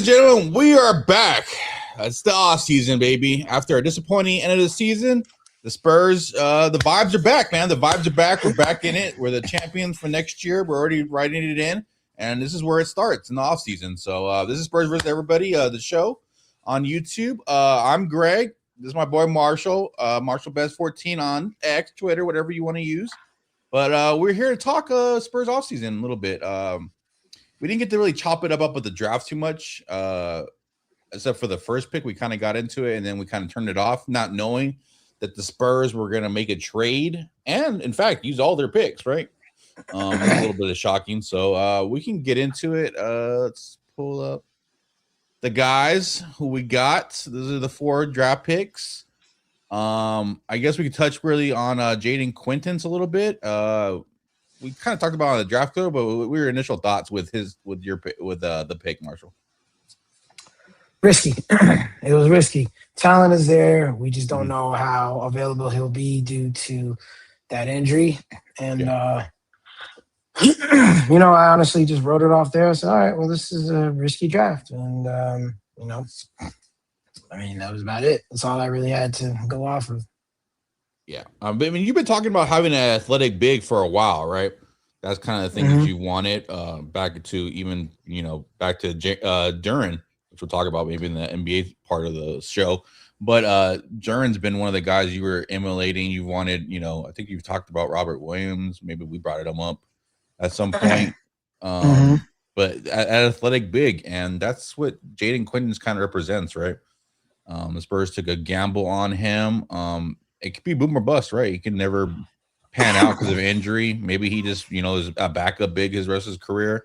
gentlemen, we are back. It's the offseason, baby. After a disappointing end of the season, the Spurs, the vibes are back, man. The vibes are back. We're back in it. We're the champions for next year. We're already writing it in, and this is where it starts in the offseason. So this is Spurs versus Everybody, the show on YouTube. I'm Greg. This is my boy Marshall, Marshall Best 14 on X, Twitter, whatever you want to use. But we're here to talk Spurs offseason a little bit. We didn't get to really chop it up with the draft too much, except for the first pick. We kind of got into it, and then we kind of turned it off, not knowing that the Spurs were going to make a trade and, in fact, use all their picks, right? A little bit of shocking. So we can get into it. Let's pull up the guys who we got. Those are the 4 draft picks. I guess we could touch really on Jaden Quinton's a little bit. We kind of talked about on the draft code, but what were your initial thoughts with the pick, Marshall? Risky. It was risky. Talent is there. We just don't know how available he'll be due to that injury. And I honestly just wrote it off there. So all right, well, this is a risky draft, and that was about it. That's all I really had to go off of. Yeah. You've been talking about having an athletic big for a while, right? That's kind of the thing that you wanted back to Duren, which we'll talk about maybe in the NBA part of the show. But Duren's been one of the guys you were emulating. You wanted, I think you've talked about Robert Williams. Maybe we brought him up at some point. But at athletic big, and that's what Jaden Quinton's kind of represents, right? The Spurs took a gamble on him. It could be boom or bust, right? He can never pan out because of injury. Maybe he just, is a backup big his rest of his career.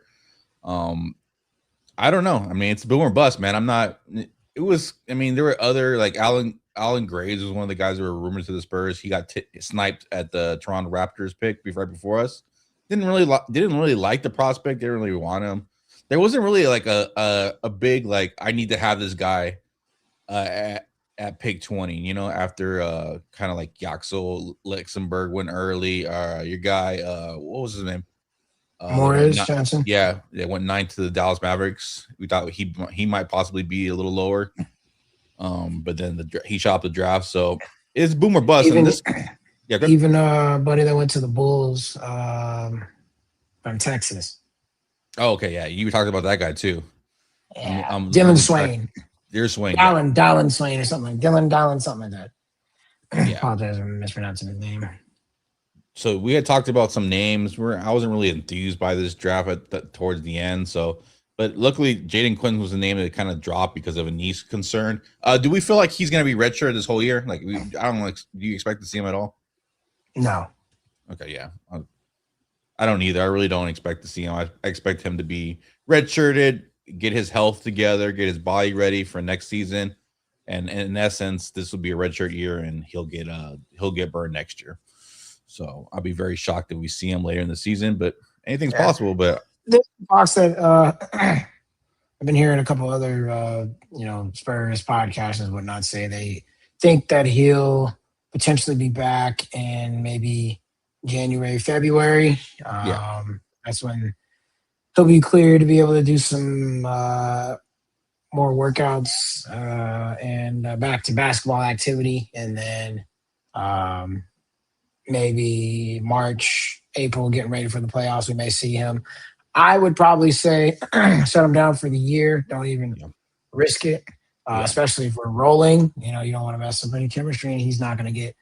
I don't know. It's boom or bust, man. There were other, like Alan Graves was one of the guys that were rumored to the Spurs. He got sniped at the Toronto Raptors pick right before us. Didn't really like the prospect. Didn't really want him. There wasn't really like a big, like, I need to have this guy at pick 20, after kind of like Yaxel Luxembourg went early. Your guy, what was his name? Morris Johnson. Yeah, they went 9 to the Dallas Mavericks. We thought he might possibly be a little lower, but then he shot the draft. So it's boom or bust. Even buddy that went to the Bulls from Texas. Oh, okay, yeah, you talked about that guy too. Yeah, Dylan Swain. Dear Swain. Dallin Swain or something like Dallin, something like that. Yeah. Apologize for mispronouncing his name. So we had talked about some names. I wasn't really enthused by this draft towards the end. But luckily, Jaden Quinton was the name that kind of dropped because of a knee concern. Do we feel like he's going to be redshirt this whole year? Like, I don't know. Do you expect to see him at all? No. Okay, yeah. I don't either. I really don't expect to see him. I expect him to be redshirted, get his health together, get his body ready for next season, and in essence, this will be a redshirt year, and he'll get burned next year. So I'll be very shocked if we see him later in the season, but anything's possible. But there's talks that I've been hearing a couple other Spurs podcasts and whatnot say they think that he'll potentially be back in maybe January, February. That's when he'll be clear to be able to do some more workouts and back to basketball activity. And then maybe March, April, getting ready for the playoffs, we may see him. I would probably say set him down for the year. Don't even risk it, especially if we're rolling. You don't want to mess up any chemistry, and he's not going to get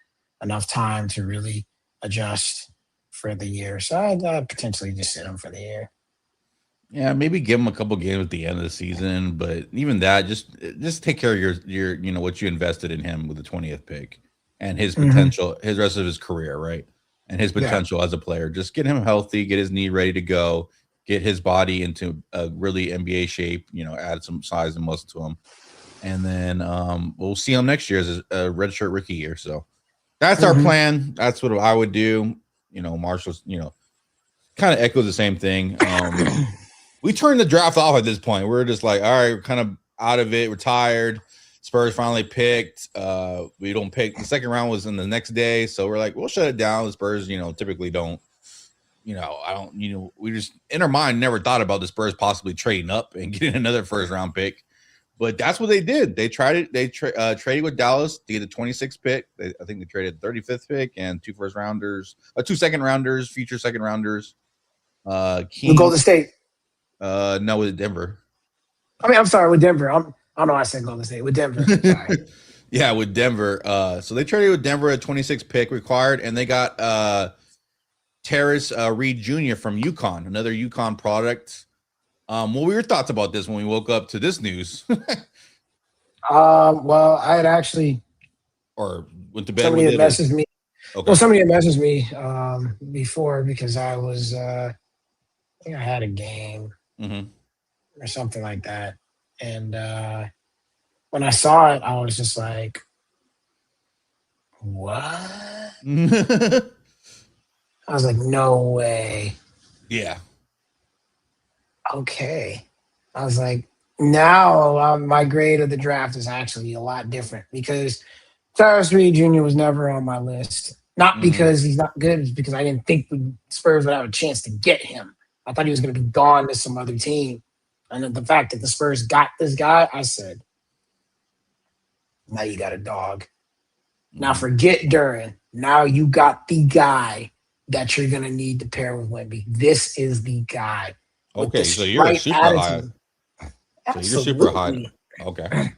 enough time to really adjust for the year. So I'd potentially just sit him for the year. Yeah, maybe give him a couple games at the end of the season, but even that, just take care of your what you invested in him with the 20th pick and his potential, his rest of his career, right? And his potential as a player. Just get him healthy, get his knee ready to go, get his body into a really NBA shape, add some size and muscle to him. And then we'll see him next year as a redshirt rookie year. So that's our plan. That's what I would do. Marshall's, kind of echoes the same thing. We turned the draft off at this point. We're just like, all right, we're kind of out of it. We're tired. Spurs finally picked. We don't pick. The second round was in the next day. So we're like, we'll shut it down. The Spurs, typically don't, we just in our mind never thought about the Spurs possibly trading up and getting another first round pick. But that's what they did. They tried it. They traded with Dallas to get the 26th pick. I think they traded the 35th pick and 2 first rounders, 2 second rounders, future second rounders. With Golden State. No, with Denver. I mean, I'm sorry, with Denver. I don't know why I said Golden State. With Denver. Sorry. Yeah, with Denver. So they traded with Denver a 26th pick required, and they got Terrace Reed Jr. from UConn, another UConn product. What were your thoughts about this when we woke up to this news? Well, I had actually or went to bed. Somebody had messaged me. Okay. Well, somebody had messaged me before because I was I think I had a game or something like that. And when I saw it, I was just like, what? I was like, no way. Yeah. Okay. I was like, now my grade of the draft is actually a lot different because Terrace Reed Jr. was never on my list. Not because he's not good, it's because I didn't think the Spurs would have a chance to get him. I thought he was going to be gone to some other team. And then the fact that the Spurs got this guy, I said, now you got a dog. Now forget Duren. Now you got the guy that you're going to need to pair with Wemby. This is the guy. Okay, so you're super high. So you're super high. Okay.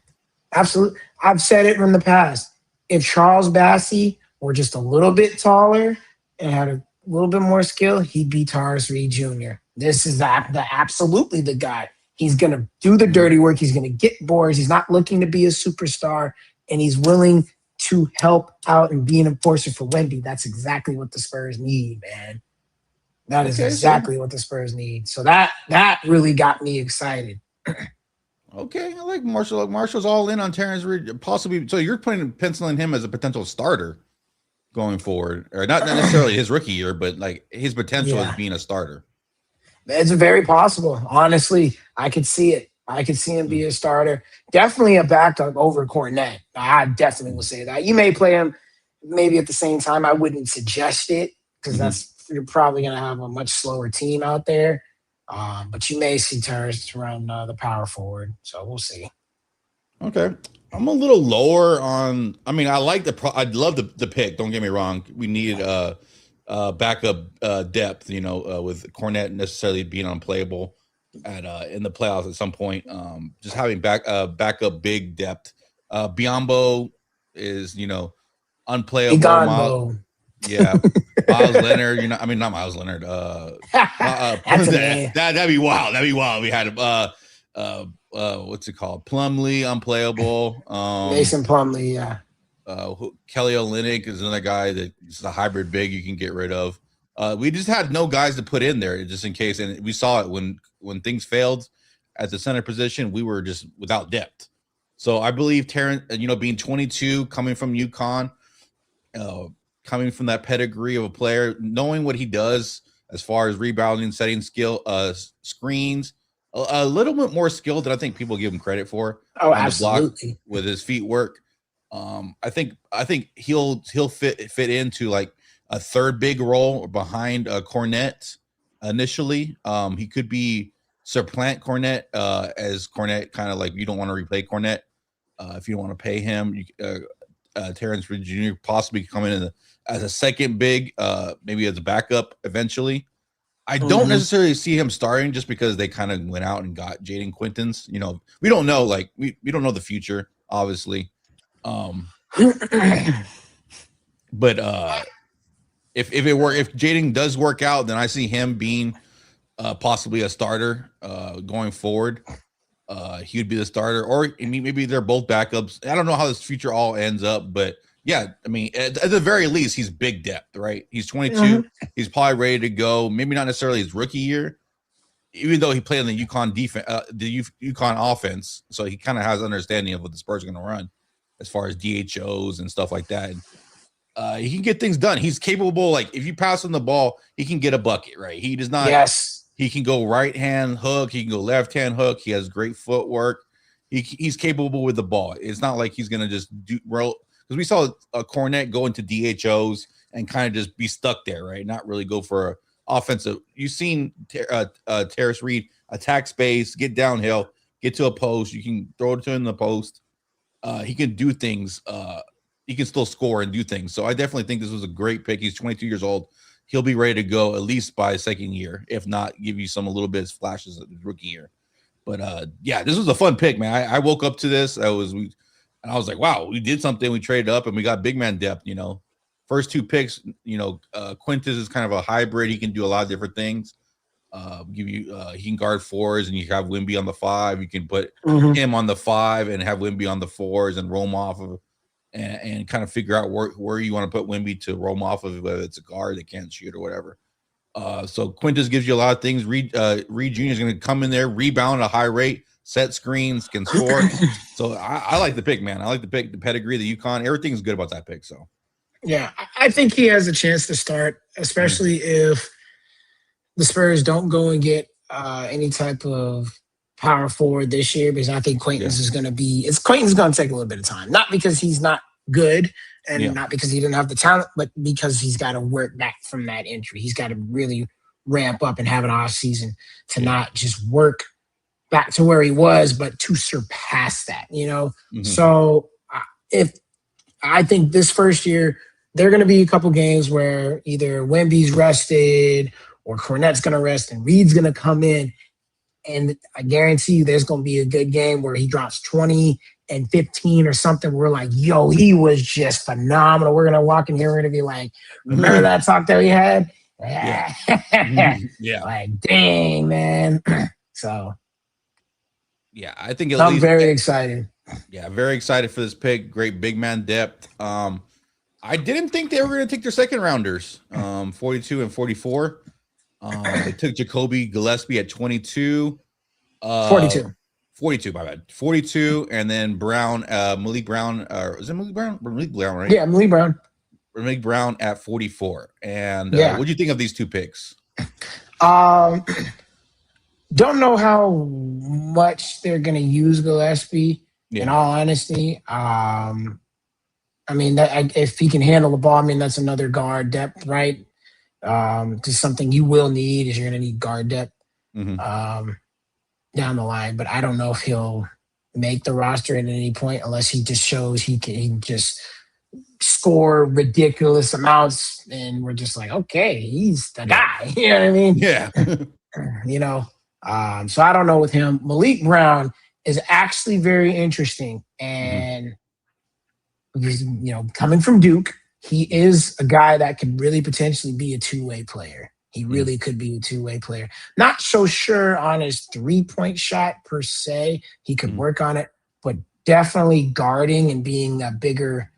Absolutely. I've said it from the past. If Charles Bassey were just a little bit taller and had a little bit more skill, he'd be Terrace Reed Jr. This is absolutely the guy. He's going to do the dirty work. He's going to get boards. He's not looking to be a superstar, and he's willing to help out and be an enforcer for Wemby. That's exactly what the Spurs need, man. That is exactly what the Spurs need. So that really got me excited. Okay, I like Marshall. Like Marshall's all in on Terrence Reed, possibly. So you're penciling him as a potential starter going forward, or not necessarily his rookie year, but like his potential as being a starter. It's very possible. Honestly, I could see it. I could see him be a starter. Definitely a backup over Cornette. I definitely will say that. You may play him maybe at the same time. I wouldn't suggest it because you're probably going to have a much slower team out there. But you may see Terrace run the power forward. So we'll see. Okay. I'm a little lower on. I mean, I like I'd love the pick. Don't get me wrong. We needed backup depth. With Cornette necessarily being unplayable in the playoffs at some point. Just having backup big depth. Biyombo is unplayable. Yeah. Miles Leonard. Not Miles Leonard. That'd be wild. That'd be wild. We had what's it called? Plumlee, unplayable. Mason Plumlee, yeah. Kelly Olynyk is another guy that is a hybrid big you can get rid of. We just had no guys to put in there just in case, and we saw it when things failed at the center position. We were just without depth. So I believe Terrence, being 22, coming from UConn, coming from that pedigree of a player, knowing what he does as far as rebounding, setting skill, screens, a little bit more skill than I think people give him credit for. Oh, absolutely. With his feet work. I think he'll fit into like a third big role behind Cornette initially. He could be supplant Cornette as Cornette, kind of like you don't want to replay Cornette. If you don't want to pay him, Terrence Reed Jr. possibly come in as a second big, maybe as a backup eventually. I don't necessarily see him starting just because they kind of went out and got Jaden Quintons. We don't know, like we don't know the future, obviously. But if Jaden does work out, then I see him being possibly a starter going forward. He would be the starter, or maybe they're both backups. I don't know how this future all ends up, but yeah, I mean, at the very least, he's big depth, right? He's 22. He's probably ready to go. Maybe not necessarily his rookie year, even though he played in the UConn defense, the UConn offense. So he kind of has understanding of what the Spurs are going to run as far as DHOs and stuff like that. He can get things done. He's capable. Like if you pass him the ball, he can get a bucket, right? He does not. Yes. He can go right hand hook. He can go left hand hook. He has great footwork. He's capable with the ball. It's not like he's going to just roll. Because we saw a Cornette go into DHOs and kind of just be stuck there, right? Not really go for offensive. You've seen Terrace Reed attack space, get downhill, get to a post. You can throw it to him in the post. He can do things. He can still score and do things. So I definitely think this was a great pick. He's 22 years old. He'll be ready to go at least by second year, if not give you some a little bit of flashes of his rookie year. But yeah, this was a fun pick, man. I woke up to this. I was like, wow, we did something. We traded up and we got big man depth. First two picks. Quintus is kind of a hybrid. He can do a lot of different things. He can guard fours, and you have Wemby on the 5. You can put him on the 5 and have Wemby on the 4s and roam off of, and kind of figure out where you want to put Wemby to roam off of, whether it's a guard that can't shoot or whatever. So Quintus gives you a lot of things. Reed Jr. is going to come in there, rebound at a high rate, set screens, can score. So I like the pick, man. I like the pick, the pedigree, the UConn. Everything's good about that pick. So yeah, I think he has a chance to start, especially if the Spurs don't go and get any type of power forward this year, because I think Quaintance is going to be. Quaintance going to take a little bit of time, not because he's not good and not because he didn't have the talent, but because he's got to work back from that injury. He's got to really ramp up and have an off season to not just work back to where he was, but to surpass that. So if I think this first year there are going to be a couple games where either Wemby's rested or Cornette's going to rest and Reed's going to come in. And I guarantee you there's going to be a good game where he drops 20 and 15 or something. We're like, yo, he was just phenomenal. We're going to walk in here. We're going to be like, remember that talk that we had? Yeah. Like, dang, man. So. Yeah, I think I'm very excited. Yeah, very excited for this pick. Great big man depth. I didn't think they were going to take their second rounders, 42 and 44. They took Jacoby Gillespie at 22. 42, my bad. 42, and then Brown, Malik Brown. Is it Malik Brown? Malik Brown, right? Yeah, Malik Brown. Malik Brown at 44. And what do you think of these two picks? Don't know how much they're going to use Gillespie, in all honesty. I mean, if he can handle the ball, I mean, that's another guard depth, right? Just something you will need is you're going to need guard depth down the line. But I don't know if he'll make the roster at any point unless he just shows he can just score ridiculous amounts. And we're just like, okay, he's the guy. You know what I mean? Yeah. So I don't know with him. Malik Brown is actually very interesting. And, coming from Duke, he is a guy that could really potentially be a two-way player. He really could be a two-way player. Not so sure on his three-point shot per se. He could work on it, but definitely guarding and being a bigger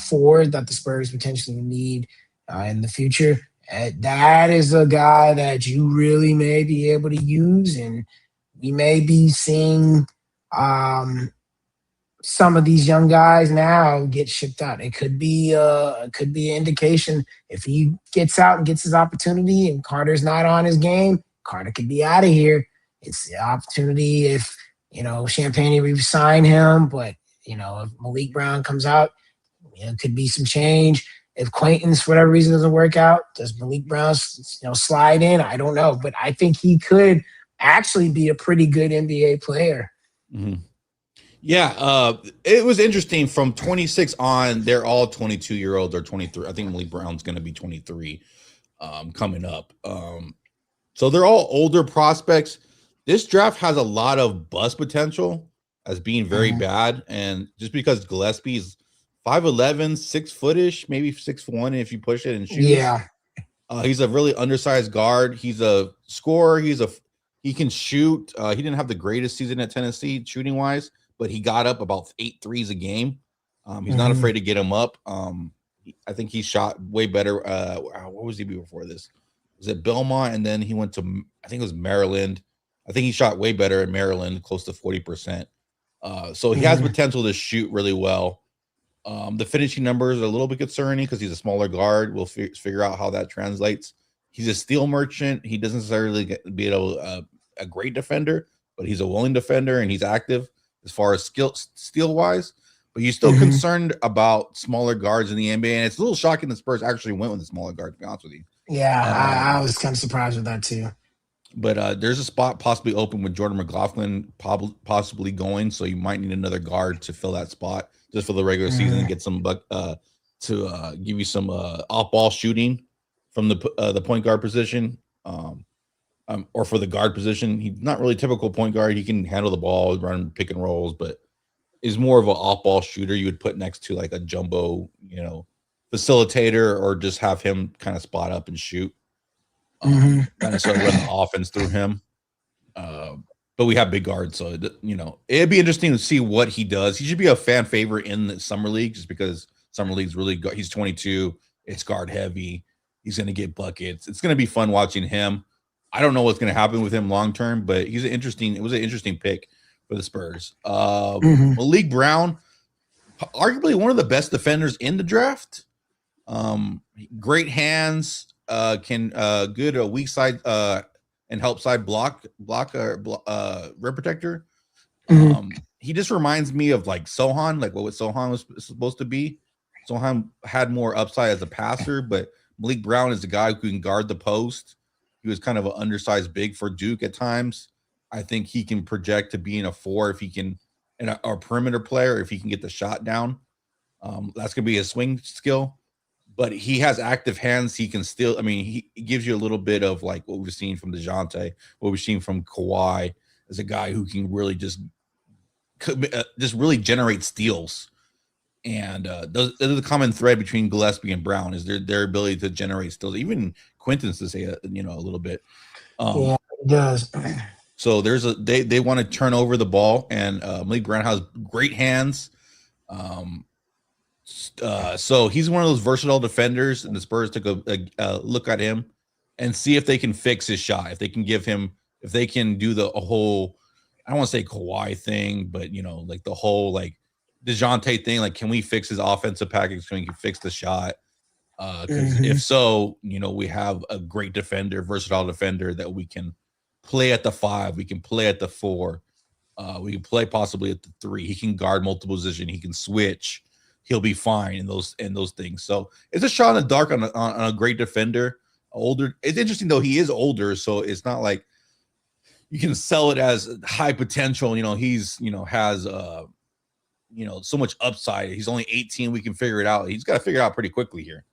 forward that the Spurs potentially need in the future. That is a guy that you really may be able to use, and we may be seeing some of these young guys now get shipped out. It could be an indication if he gets out and gets his opportunity and Carter's not on his game, Carter could be out of here. It's the opportunity if, Champagne re-sign him, but, if Malik Brown comes out, it could be some change. If Quaintance, for whatever reason, doesn't work out, does Malik Brown, slide in? I don't know, but I think he could actually be a pretty good NBA player. Mm-hmm. Yeah, it was interesting. From 26 on, they're all 22-year-olds or 23. I think Malik Brown's going to be 23 coming up. So they're all older prospects. This draft has a lot of bust potential as being very bad. And just because Gillespie's 5'11", 6-footish, maybe 6'1" if you push it and shoot. Yeah. He's a really undersized guard. He's a scorer. He can shoot. He didn't have the greatest season at Tennessee shooting-wise, but he got up about 8 threes a game. He's not afraid to get him up. I think he shot way better. What was he before this? Was it Belmont? And then he went to, I think it was Maryland. I think he shot way better in Maryland, close to 40%. So he has potential to shoot really well. The finishing numbers are a little bit concerning because he's a smaller guard. We'll figure out how that translates. He's a steal merchant. He doesn't necessarily be a great defender, but he's a willing defender and he's active as far as steal wise. But you're still concerned about smaller guards in the NBA, and it's a little shocking the Spurs actually went with a smaller guard, to be honest with you. Yeah, I was kind of surprised with that too. But there's a spot possibly open with Jordan McLaughlin possibly going, so you might need another guard to fill that spot just for the regular season and get some to give you some off ball shooting from the point guard position, or for the guard position. He's not really typical point guard. He can handle the ball, run pick and rolls, but is more of an off ball shooter. You would put next to like a jumbo, facilitator, or just have him kind of spot up and shoot. Not necessarily run the offense through him. But we have big guards, so it'd be interesting to see what he does. He should be a fan favorite in the summer league, just because summer league's really good. He's 22. It's guard heavy. He's going to get buckets. It's going to be fun watching him. I don't know what's going to happen with him long term, but it was an interesting pick for the Spurs. Malik Brown, arguably one of the best defenders in the draft. Great hands. Can good weak side and help side block rim protector. He just reminds me of like Sohan, like what Sohan was supposed to be. Sohan had more upside as a passer, but Malik Brown is the guy who can guard the post. He was kind of an undersized big for Duke at times. I think he can project to being a 4 if he can, and a perimeter player if he can get the shot down. That's gonna be a swing skill. But he has active hands. He can still, he gives you a little bit of like what we've seen from DeJounte, what we've seen from Kawhi, as a guy who can really just really generate steals. And there's a common thread between Gillespie and Brown is their ability to generate steals. Even Quinton's to say, a little bit. Yeah, it does. So they want to turn over the ball, and Malik Brown has great hands. So he's one of those versatile defenders, and the Spurs took a look at him and see if they can fix his shot. If they can do the whole, I don't want to say Kawhi thing, but like the whole like DeJounte thing. Like, can we fix his offensive package? Can we fix the shot? Because if so, we have a great defender, versatile defender that we can play at the 5. We can play at the 4. We can play possibly at the 3. He can guard multiple positions. He can switch. He'll be fine in those things. So it's a shot in the dark on a great defender. Older. It's interesting though. He is older, so it's not like you can sell it as high potential. He's has so much upside. He's only 18. We can figure it out. He's got to figure it out pretty quickly here.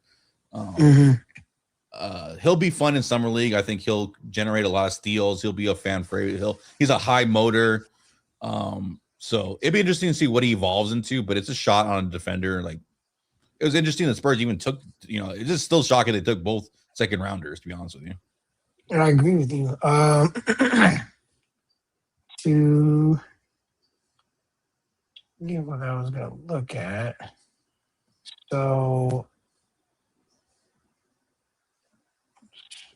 He'll be fun in summer league. I think he'll generate a lot of steals. He'll be a fan favorite. He's a high motor. So it'd be interesting to see what he evolves into, but it's a shot on a defender. Like, it was interesting that Spurs even took, it's just still shocking they took both second rounders, to be honest with you. And I agree with you. To get what I was going to look at. So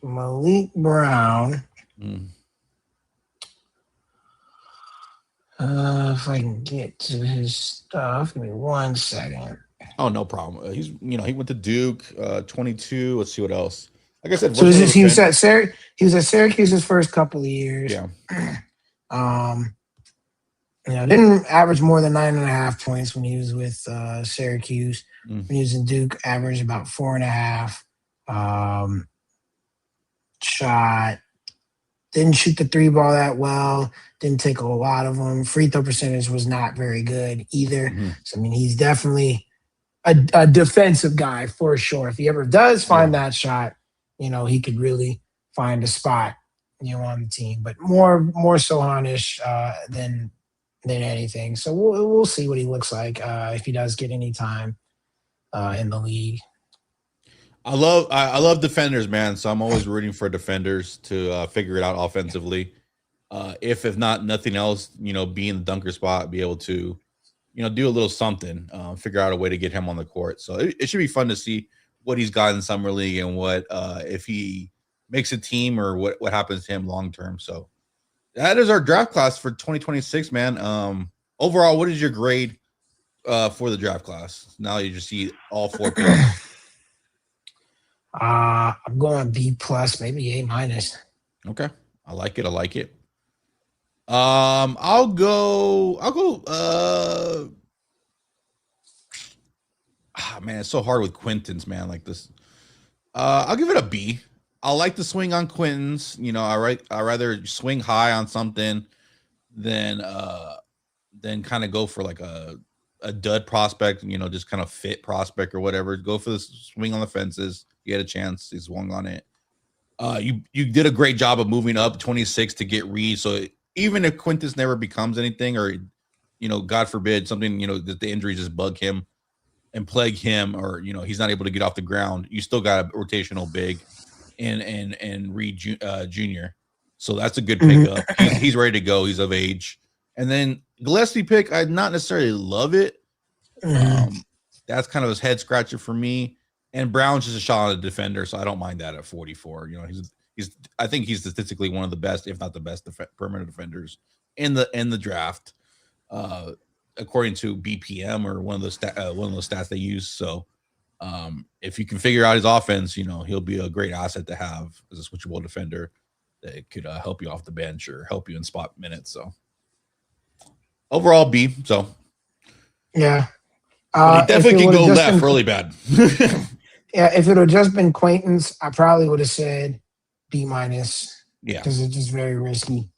Malik Brown. If I can get to his stuff, give me 1 second. Oh, no problem. He's, he went to Duke, 22. Let's see what else. Like I said, so he was at Syracuse his first couple of years. Yeah. Didn't average more than 9.5 points when he was with Syracuse. When he was in Duke, averaged about 4.5. Shot. Didn't shoot the 3 ball that well. Didn't take a lot of them. Free throw percentage was not very good either. So, he's definitely a defensive guy for sure. If he ever does find that shot, he could really find a spot, on the team. But more Sohan-ish than anything. So we'll see what he looks like if he does get any time in the league. I love defenders, man. So I'm always rooting for defenders to figure it out offensively. If not nothing else, be in the dunker spot, be able to, do a little something, figure out a way to get him on the court. So it should be fun to see what he's got in summer league and what if he makes a team or what happens to him long term. So that is our draft class for 2026, man. Overall, what is your grade for the draft class? Now you just see all 4 picks. I'm going B+, maybe A-. Okay. I like it. I'll go man, it's so hard with Quintons, man, like this. I'll give it a B. I like the swing on Quintons. You know, I rather swing high on something than kind of go for like a dud prospect. You know, just kind of fit prospect or whatever. Go for the swing on the fences. You had a chance. He swung on it. You did a great job of moving up 26 to get Reed. So even if Quintons never becomes anything, or God forbid something, that the injuries just bug him and plague him, or he's not able to get off the ground, you still got a rotational big and Reed Jr. So that's a good pickup. He's ready to go. He's of age. And then Gillespie pick, I not necessarily love it. That's kind of his head scratcher for me. And Brown's just a shot on a defender, so I don't mind that at 44. I think he's statistically one of the best, if not the best, perimeter defenders in the draft, according to BPM or one of those stats they use. So, if you can figure out his offense, he'll be a great asset to have as a switchable defender that could help you off the bench or help you in spot minutes. So, overall, B. So, yeah, but he definitely can go left really bad. Yeah, if it had just been Quintons, I probably would have said B-. Yeah, because it's just very risky.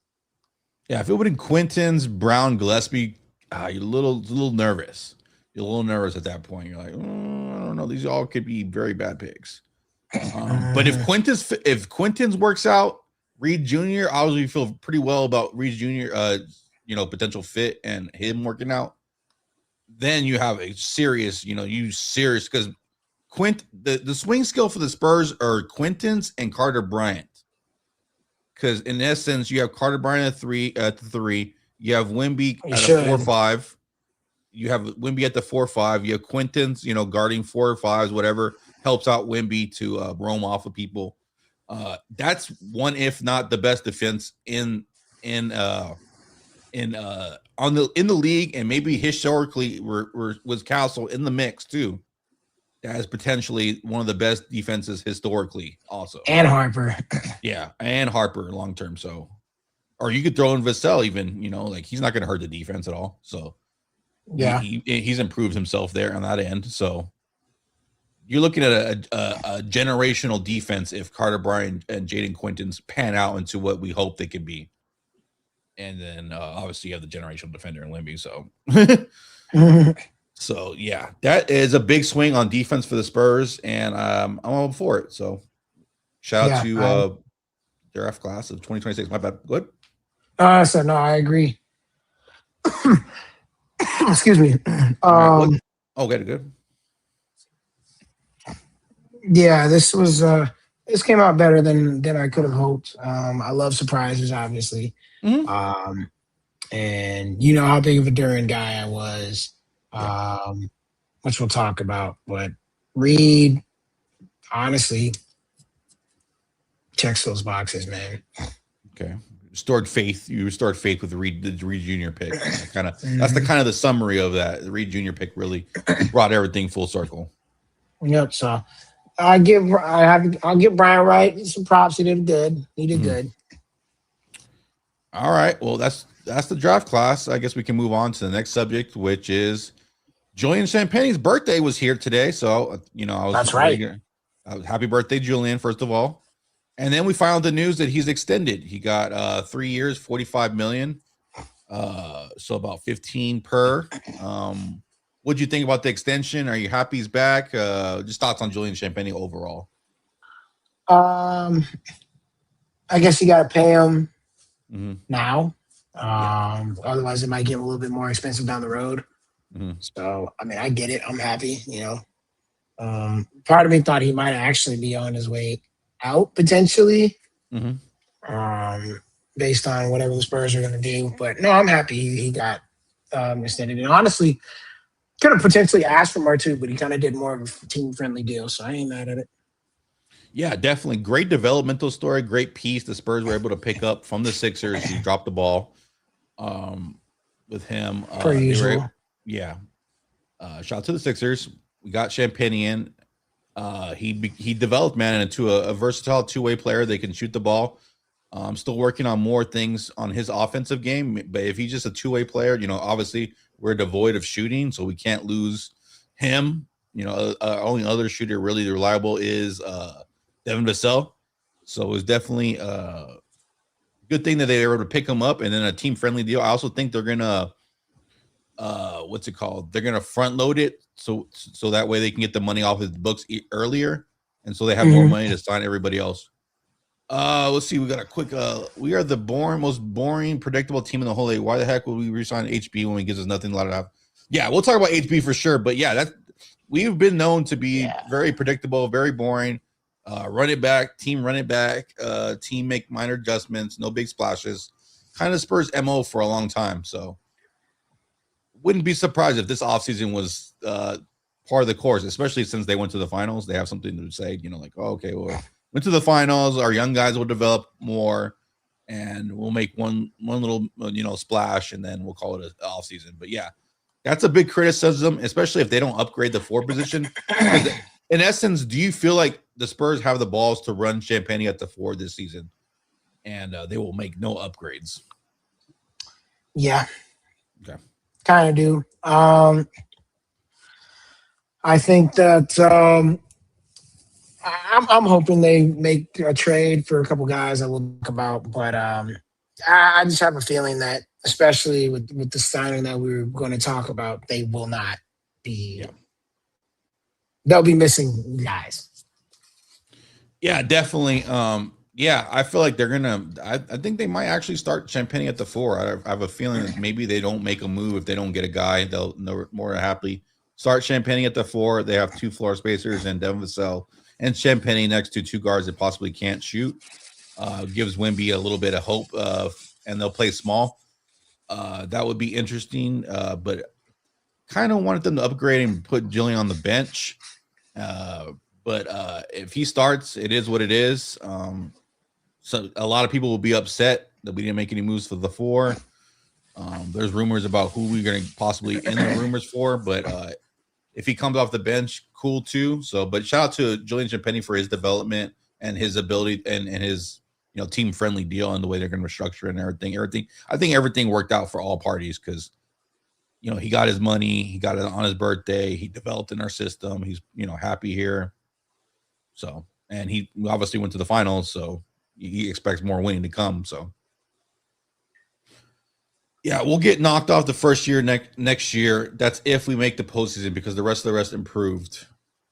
Yeah, if it would have been Quintons, Brown, Gillespie, you're a little nervous. You're a little nervous at that point. You're like, I don't know. These all could be very bad picks. But if Quintons works out, Reed Jr., obviously feel pretty well about Reed Jr. Potential fit and him working out. Then you have a serious, because the swing skill for the Spurs are Quintons and Carter Bryant. Because in essence, you have Carter Bryant at the three. You have Wemby at a 4-5. You have Wemby at the 4-5. You have Quintons, guarding 4 or 5s, whatever helps out Wemby to roam off of people. That's one, if not the best defense in the league, and maybe historically was Castle in the mix too. That is potentially one of the best defenses historically, also. And Harper. Yeah, and Harper long term. So, or you could throw in Vassell even. He's not going to hurt the defense at all. So, yeah, he's improved himself there on that end. So, you're looking at a generational defense if Carter Bryant and Jaden Quintons pan out into what we hope they can be. And then obviously you have the generational defender in Limby. So. So, yeah, that is a big swing on defense for the Spurs, and I'm all for it. So, shout out to draft class of 2026. My bad. Good. So, no, I agree. Excuse me. Good. Yeah, this came out better than I could have hoped. I love surprises, obviously. And you know how big of a Duran guy I was. Which we'll talk about, but Reed honestly checks those boxes, man. Okay. You restored faith with the Reed Jr. pick. That's the summary of that. The Reed Jr. pick really brought everything full circle. Yep. So I'll give Brian Wright some props. He did good. Good. All right. Well, that's the draft class. I guess we can move on to the next subject, which is Julian Champagne's birthday was here today. So, that's right. Happy birthday, Julian, first of all. And then we found the news that he's extended. He got 3 years, $45 million. So about 15 per. What'd you think about the extension? Are you happy he's back? Just thoughts on Julian Champagne overall. I guess you got to pay him now. Otherwise, it might get a little bit more expensive down the road. So, I get it. I'm happy, Part of me thought he might actually be on his way out potentially, based on whatever the Spurs are going to do. But no, I'm happy he got extended. And honestly, could have potentially asked for more too, but he kind of did more of a team-friendly deal, so I ain't mad at it. Yeah, definitely. Great developmental story, great piece the Spurs were able to pick up from the Sixers. He dropped the ball with him. Per usual. Shout out to the Sixers. We got Champagne in. He developed, man, into a versatile two-way player. They can shoot the ball. I'm still working on more things on his offensive game, but if he's just a two-way player, obviously we're devoid of shooting, so we can't lose him. Only other shooter really reliable is Devin Vassell. So it was definitely good thing that they were able to pick him up, and then a team friendly deal. I also think they're gonna what's it called? They're gonna front load it so that way they can get the money off his books earlier, and so they have more money to sign everybody else. Let's see. We got a quick. We are the most boring, predictable team in the whole league. Why the heck would we resign HB when he gives us nothing? A lot of yeah, we'll talk about HB for sure. But yeah, we've been known to be very predictable, very boring. Run it back, team run it back, team make minor adjustments, no big splashes. Kind of Spurs MO for a long time. So wouldn't be surprised if this offseason was part of the course, especially since they went to the finals. They have something to say, like, oh, okay, well, went to the finals. Our young guys will develop more, and we'll make one little splash, and then we'll call it an offseason. But yeah, that's a big criticism, especially if they don't upgrade the 4 position. In essence, do you feel like the Spurs have the balls to run Champagne at the 4 this season, and they will make no upgrades? Yeah. Okay. Kind of do. I think that I'm hoping they make a trade for a couple guys that we'll talk about, but I just have a feeling that, especially with the signing that we were going to talk about, they will not be. Yeah. They'll be missing guys. Yeah, definitely. Yeah, I feel like they're gonna. I think they might actually start Champagne at the 4. I have a feeling that maybe they don't make a move if they don't get a guy. They'll more happily start Champagne at the 4. They have 2 floor spacers and Devin Vassell and Champagne next to 2 guards that possibly can't shoot. Gives Wemby a little bit of hope, and they'll play small. That would be interesting, but kind of wanted them to upgrade and put Jillian on the bench. But if he starts, it is what it is. So a lot of people will be upset that we didn't make any moves for the 4. There's rumors about who we're going to possibly end the rumors for, but if he comes off the bench, cool too. So, but shout out to Julian Champagne for his development and his ability and his team friendly deal and the way they're going to restructure and everything. I think everything worked out for all parties because he got his money, he got it on his birthday, he developed in our system. He's happy here. So, and he obviously went to the finals, so he expects more winning to come. So, yeah, we'll get knocked off the first year next year. That's if we make the postseason because the rest improved.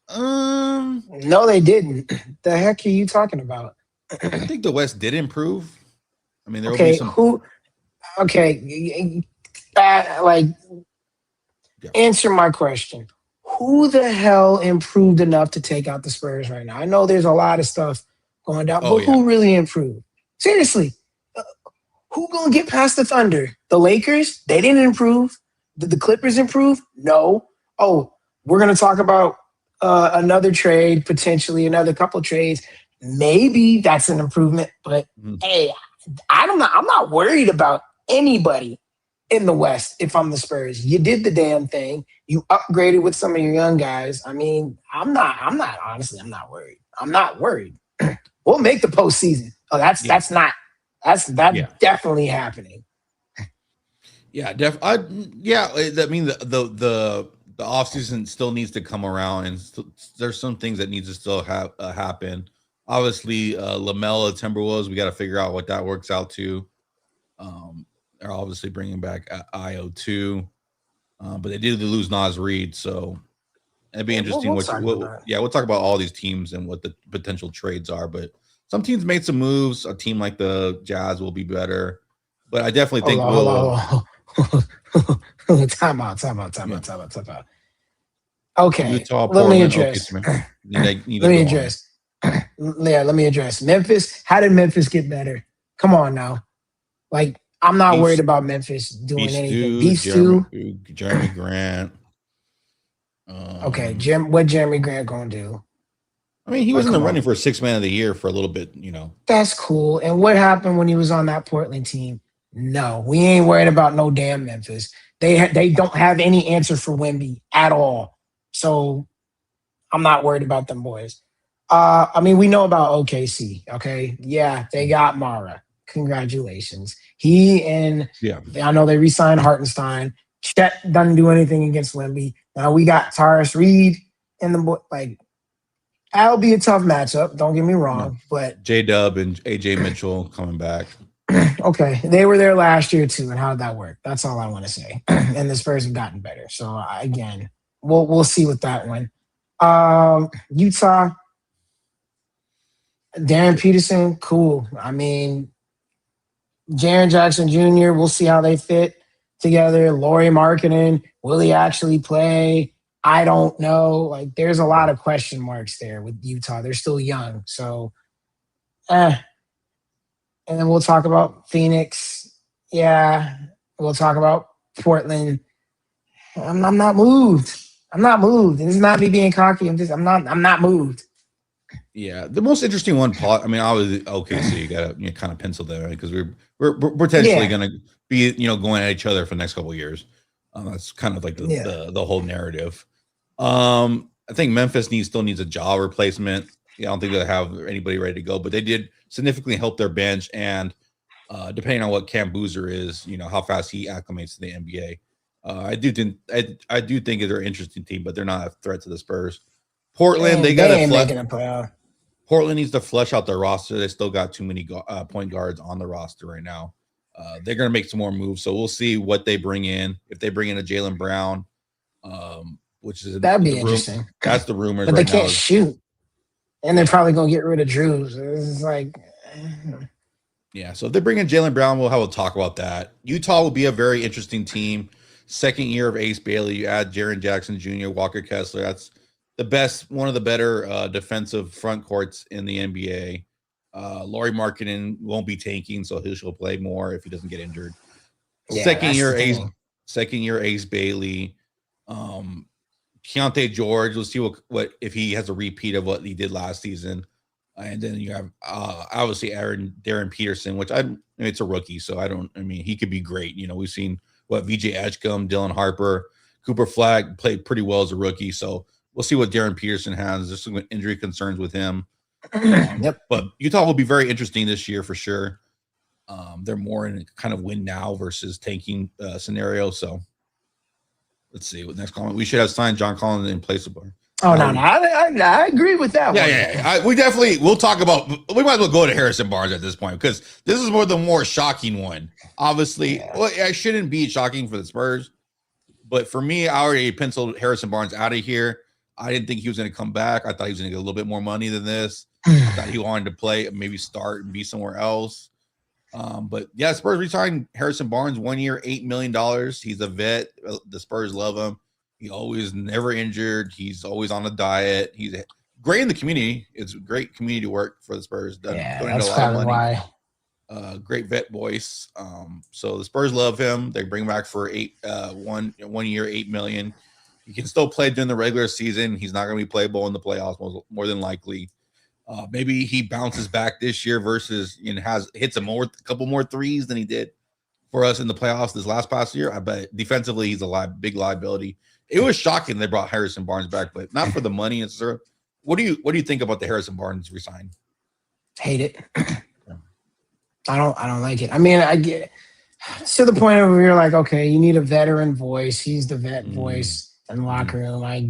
No, they didn't. The heck are you talking about? I think the West did improve. I mean, there will be some. Answer my question. Who the hell improved enough to take out the Spurs right now? I know there's a lot of stuff going down, but who really improved? Seriously, who gonna get past the Thunder? The Lakers? They didn't improve. Did the Clippers improve? No. Oh, we're gonna talk about another trade, potentially another couple trades. Maybe that's an improvement, but hey, I'm not worried about anybody in the West if I'm the Spurs. You did the damn thing. You upgraded with some of your young guys. I mean, I'm not worried. I'm not worried. We'll make the postseason. Oh, that's definitely happening. Yeah, I mean the offseason still needs to come around, and there's some things that needs to still happen. Obviously, Lamella Timberwolves, we got to figure out what that works out to. They're obviously bringing back IO too, but they did lose Naz Reid, so it'd be interesting. We'll talk about all these teams and what the potential trades are. But some teams made some moves. A team like the Jazz will be better, but I definitely think Time out. Okay, Utah, let me address. Let me address Memphis. How did Memphis get better? Come on now, like. I'm not worried about Memphis doing anything. These Jeremy Grant. Okay, what Jeremy Grant gonna do? I mean, he was in the running for 6th man of the year for a little bit, That's cool. And what happened when he was on that Portland team? No, we ain't worried about no damn Memphis. They don't have any answer for Wemby at all. So I'm not worried about them boys. I mean, we know about OKC. Okay, yeah, they got Mara. Congratulations. I know they re-signed Hartenstein. Chet doesn't do anything against Wemby. Now we got Tyrus Reed in the book. Like, That'll be a tough matchup. Don't get me wrong, but J-Dub and AJ Mitchell coming back. okay, they were there last year too, and how did that work? That's all I want to say. And the Spurs have gotten better. So again, we'll see with that one. Utah, Darren Peterson, cool. I mean, Jaren Jackson Jr., we'll see how they fit together. Laurie Markkinen, will he actually play? I don't know. Like, there's a lot of question marks there with Utah. They're still young. So, And then we'll talk about Phoenix. Yeah. We'll talk about Portland. I'm not moved. I'm not moved. And it's not me being cocky. I'm not moved. Yeah, the most interesting one, Paul. I mean, obviously, okay, so you got to kind of pencil there because we're potentially going to be going at each other for the next couple of years. That's kind of like the whole narrative. I think Memphis still needs a jaw replacement. I don't think they have anybody ready to go, but they did significantly help their bench, and depending on what Cam Boozer is, how fast he acclimates to the NBA. I do think they're an interesting team, but they're not a threat to the Spurs. Portland, they got ain't making a playoff. Portland needs to flesh out their roster. They still got too many point guards on the roster right now. They're going to make some more moves, so we'll see what they bring in. If they bring in a Jaylen Brown, which is that'd be interesting. That's the rumors. But they can't shoot, and they're probably going to get rid of Drew. So it's like, yeah. So if they bring in Jaylen Brown, we'll have a talk about that. Utah will be a very interesting team. Second year of Ace Bailey. You add Jaren Jackson Jr., Walker Kessler. That's one of the better defensive front courts in the NBA. Laurie Markkinen won't be tanking, so he'll play more if he doesn't get injured. Yeah, second year Ace Bailey. Keontae George, we'll see what if he has a repeat of what he did last season. And then you have obviously Darren Peterson, which it's a rookie, so he could be great. We've seen what VJ Edgecombe, Dylan Harper, Cooper Flagg played pretty well as a rookie, so we'll see what Darren Peterson has. There's some injury concerns with him. Yep. But Utah will be very interesting this year for sure. They're more in kind of win now versus tanking scenario. So let's see what next comment. We should have signed John Collins in place of Barnes. Oh, no. I agree with that one. Yeah. We'll talk about, we might as well go to Harrison Barnes at this point because this is the more shocking one. Obviously, I shouldn't be shocking for the Spurs. But for me, I already penciled Harrison Barnes out of here. I didn't think he was going to come back. I thought he was going to get a little bit more money than this. I thought he wanted to play, maybe start and be somewhere else. But yeah, Spurs resigned Harrison Barnes 1 year, $8 million. He's a vet. The Spurs love him. He always never injured. He's always on a diet. He's great in the community. It's great community work for the Spurs. That's kind of why. Great vet voice. So the Spurs love him. They bring him back for 1 year, $8 million. He can still play during the regular season. He's not going to be playable in the playoffs, more than likely. Maybe he bounces back this year versus hits a couple more threes than he did for us in the playoffs this past year. I bet defensively he's a big liability. It was shocking they brought Harrison Barnes back, but not for the money. What do you think about the Harrison Barnes resign? Hate it. I don't like it. I mean, I get to the point where you're like, okay, you need a veteran voice. He's the vet voice in the locker room. I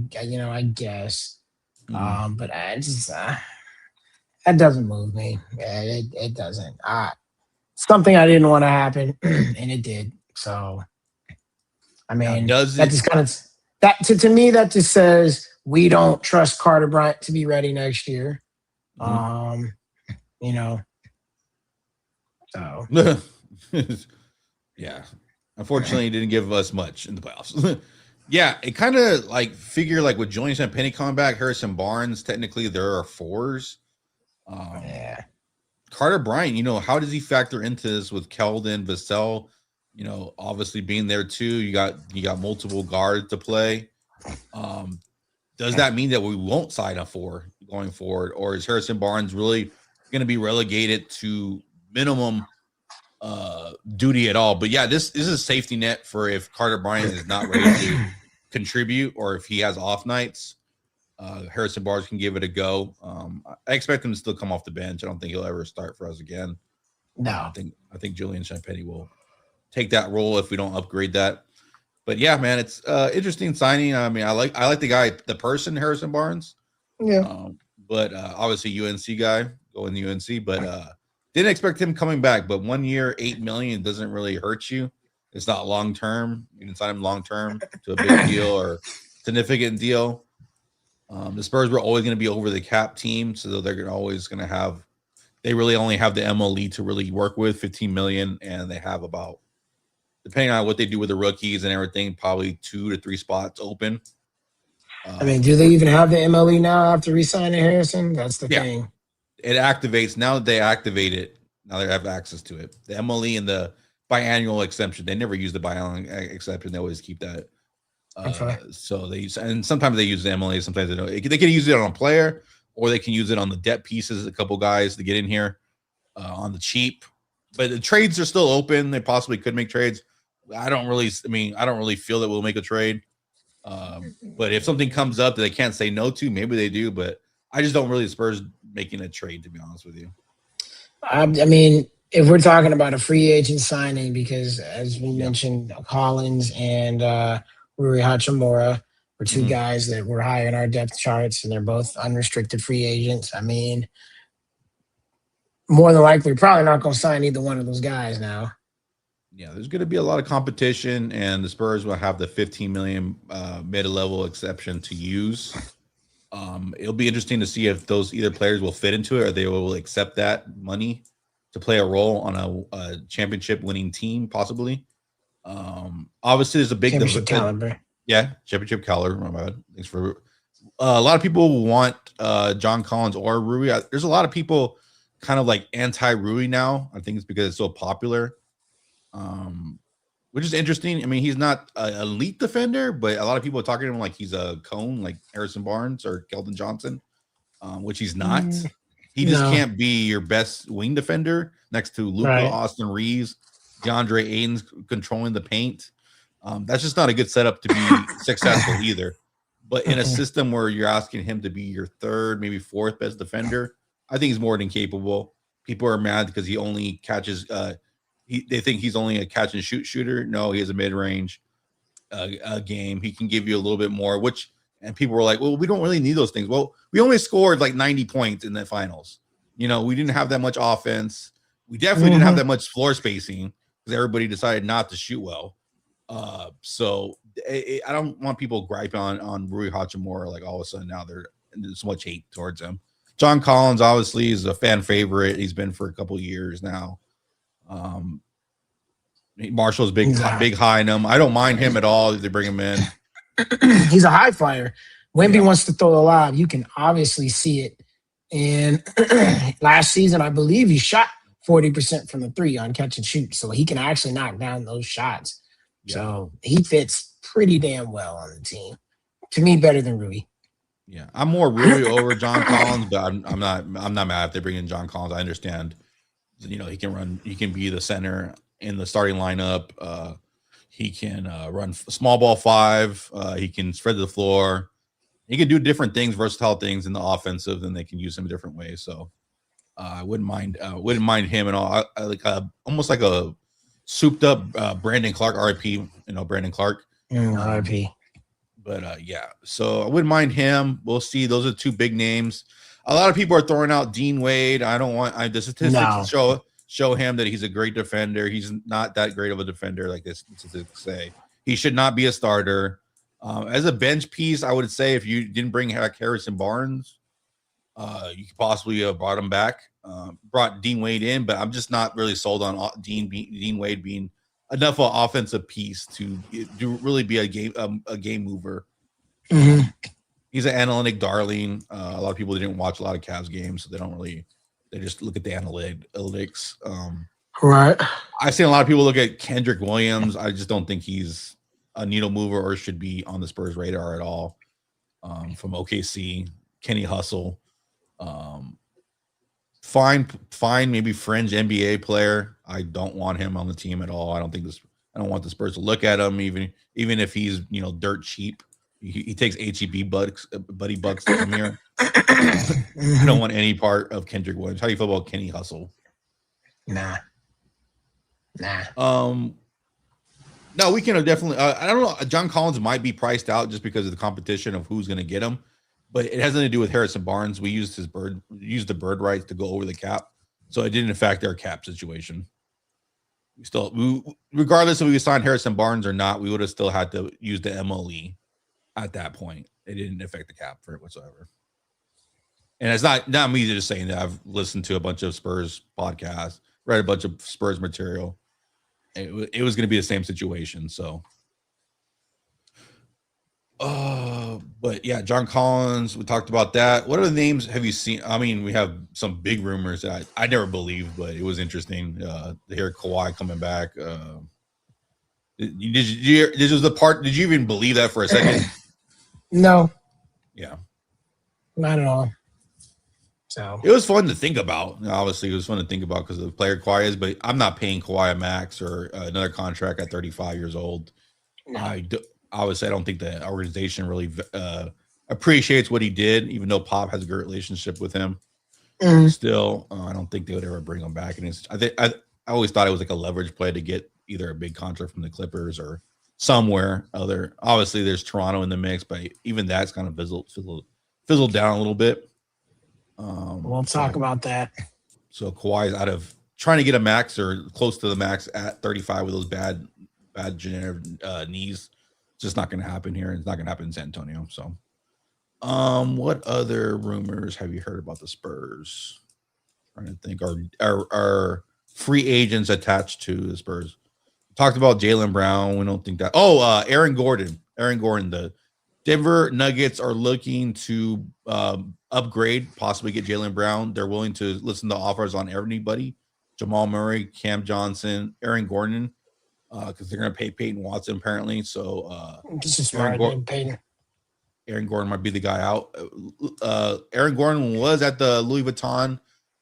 guess. But I just that doesn't move me. Yeah, it doesn't. Something I didn't want to happen, and it did. So, I mean, to me that just says we don't trust Carter Bryant to be ready next year. So yeah, unfortunately, he didn't give us much in the playoffs. Yeah, it kind of figure with Julius and Penny coming back, Harrison Barnes. Technically, there are fours. Carter Bryant, how does he factor into this with Keldon, Vassell? Obviously being there too. You got multiple guards to play. Does that mean that we won't sign a 4 going forward, or is Harrison Barnes really going to be relegated to minimum duty at all? But yeah, this is a safety net for if Carter Bryant is not ready to contribute, or if he has off nights. Harrison Barnes can give it a go. I expect him to still come off the bench. I don't think he'll ever start for us again. No, I think Julian Champagnie will take that role if we don't upgrade that. But yeah, man, it's interesting signing. I mean, I like the guy, the person Harrison Barnes. Yeah. but obviously UNC guy going to UNC, but didn't expect him coming back. But 1 year, $8 million doesn't really hurt you. It's not long term. You can sign him long term to a big deal or significant deal. The Spurs were always going to be over the cap team, so they're always going to have. They really only have the MLE to really work with, 15 million, and they have about, depending on what they do with the rookies and everything, probably 2 to 3 spots open. I mean, do they even have the MLE now after re-signing Harrison? That's the thing. It activates now that they activate it. Now they have access to it. The MLE and the biannual exemption. They never use the biannual exception. They always keep that. Okay. So they use, and sometimes they use the MLA. Sometimes they don't. They can use it on a player, or they can use it on the depth pieces. A couple guys to get in here on the cheap. But the trades are still open. They possibly could make trades. I don't really feel that we'll make a trade. But if something comes up that they can't say no to, maybe they do. But I just don't really Spurs making a trade, to be honest with you. I mean, if we're talking about a free agent signing, because as we mentioned, Collins and Rui Hachimura were 2 guys that were high in our depth charts, and they're both unrestricted free agents. I mean, more than likely, we're probably not going to sign either one of those guys now. Yeah, there's going to be a lot of competition, and the Spurs will have the 15 million mid-level exception to use. It'll be interesting to see if those either players will fit into it or they will accept that money to play a role on a championship-winning team, possibly. Obviously, there's a big championship caliber. Yeah, championship caliber. My bad. Thanks for a lot of people want John Collins or Rui. There's a lot of people kind of like anti-Rui now. I think it's because it's so popular. Which is interesting. I mean, he's not an elite defender, but a lot of people are talking to him like he's a cone, like Harrison Barnes or Keldon Johnson, which he's not. He just can't be your best wing defender next to Luka, Austin Reeves, DeAndre Ayton's controlling the paint. That's just not a good setup to be successful either. But in a system where you're asking him to be your 3rd, maybe 4th best defender, I think he's more than capable. People are mad because he only catches they think he's only a catch and shoot shooter. No, he has a mid-range game. He can give you a little bit more, and people were like, well, we don't really need those things. Well, we only scored like 90 points in the finals. We didn't have that much offense. We definitely didn't have that much floor spacing because everybody decided not to shoot well. So I don't want people griping on Rui Hachimura like all of a sudden now there's so much hate towards him. John Collins obviously is a fan favorite. He's been for a couple of years now. Marshall's big high in him. I don't mind him at all if they bring him in. He's a high flyer. Wemby wants to throw a lob. You can obviously see it. And last season, I believe he shot 40% from the 3 on catch and shoot. So he can actually knock down those shots. Yeah. So he fits pretty damn well on the team. To me, better than Rui. Yeah, I'm more Rui over John Collins, but I'm not mad if they bring in John Collins. I understand. He can run. He can be the center in the starting lineup. He can run small ball 5. He can spread the floor. He can do different things, versatile things in the offensive, and they can use him different ways. So I wouldn't mind him at all. I like almost like a souped up Brandon Clark, RIP. Brandon Clark. RIP. But so I wouldn't mind him. We'll see. Those are 2 big names. A lot of people are throwing out Dean Wade. The statistics show him that he's a great defender. He's not that great of a defender like this statistics say. He should not be a starter. As a bench piece, I would say if you didn't bring back Harrison Barnes, you could possibly have brought him back. Brought Dean Wade in, but I'm just not really sold on Dean Wade being enough of an offensive piece to really be a game mover. Mm-hmm. He's an analytic darling. A lot of people didn't watch a lot of Cavs games, so they just look at the analytics. Right. I've seen a lot of people look at Kendrick Williams. I just don't think he's a needle mover or should be on the Spurs radar at all. From OKC, Kenny Hustle. Fine, maybe fringe NBA player. I don't want him on the team at all. I don't want the Spurs to look at him, even if he's dirt cheap. He takes HEB buddy bucks to come here. I don't want any part of Kendrick Williams. How do you feel about Kenny Hustle? Nah. No, we can definitely. I don't know. John Collins might be priced out just because of the competition of who's going to get him. but it has nothing to do with Harrison Barnes. We used the bird rights to go over the cap, so it didn't affect our cap situation. Regardless if we signed Harrison Barnes or not, we would have still had to use the MLE at that point. It didn't affect the cap for it whatsoever. And it's not me just saying that. I've listened to a bunch of Spurs podcasts, read a bunch of Spurs material. It was going to be the same situation. So, but yeah, John Collins, we talked about that. What other names have you seen? I mean, we have some big rumors that I never believed, but it was interesting to hear Kawhi coming back. Did you even believe that for a second? No. Yeah. Not at all. So it was fun to think about. Obviously, it was fun to think about because of the player Kawhi is, but I'm not paying Kawhi a max or another contract at 35 years old. no. Obviously, I don't think the organization really appreciates what he did, even though Pop has a great relationship with him. Still, I don't think they would ever bring him back. And I always thought it was like a leverage play to get either a big contract from the Clippers or somewhere other. Obviously, there's Toronto in the mix, but even that's kind of fizzled down a little bit. We'll talk about that. So Kawhi's out of trying to get a max or close to the max at 35 with those bad genetic knees. It's just not going to happen here. It's not going to happen in San Antonio. So, what other rumors have you heard about the Spurs? I'm trying to think. Are free agents attached to the Spurs? We talked about Jaylen Brown. We don't think that. Oh, Aaron Gordon. The Denver Nuggets are looking to upgrade, possibly get Jaylen Brown. They're willing to listen to offers on everybody: Jamal Murray, Cam Johnson, Aaron Gordon, because they're going to pay Peyton Watson apparently. So Aaron Gordon might be the guy out. Aaron Gordon was at the Louis Vuitton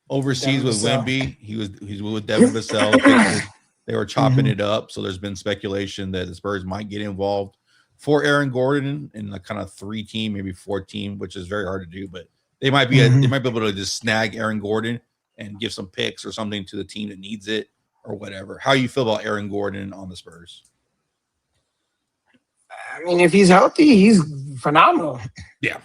overseas with Wemby. He's with Devin Vassell. They were chopping it up. So there's been speculation that the Spurs might get involved for Aaron Gordon in a kind of 3-team, maybe 4-team, which is very hard to do, but they might be they might be able to just snag Aaron Gordon and give some picks or something to the team that needs it or whatever. How you feel about Aaron Gordon on the Spurs? I mean, if he's healthy, he's phenomenal. Yeah.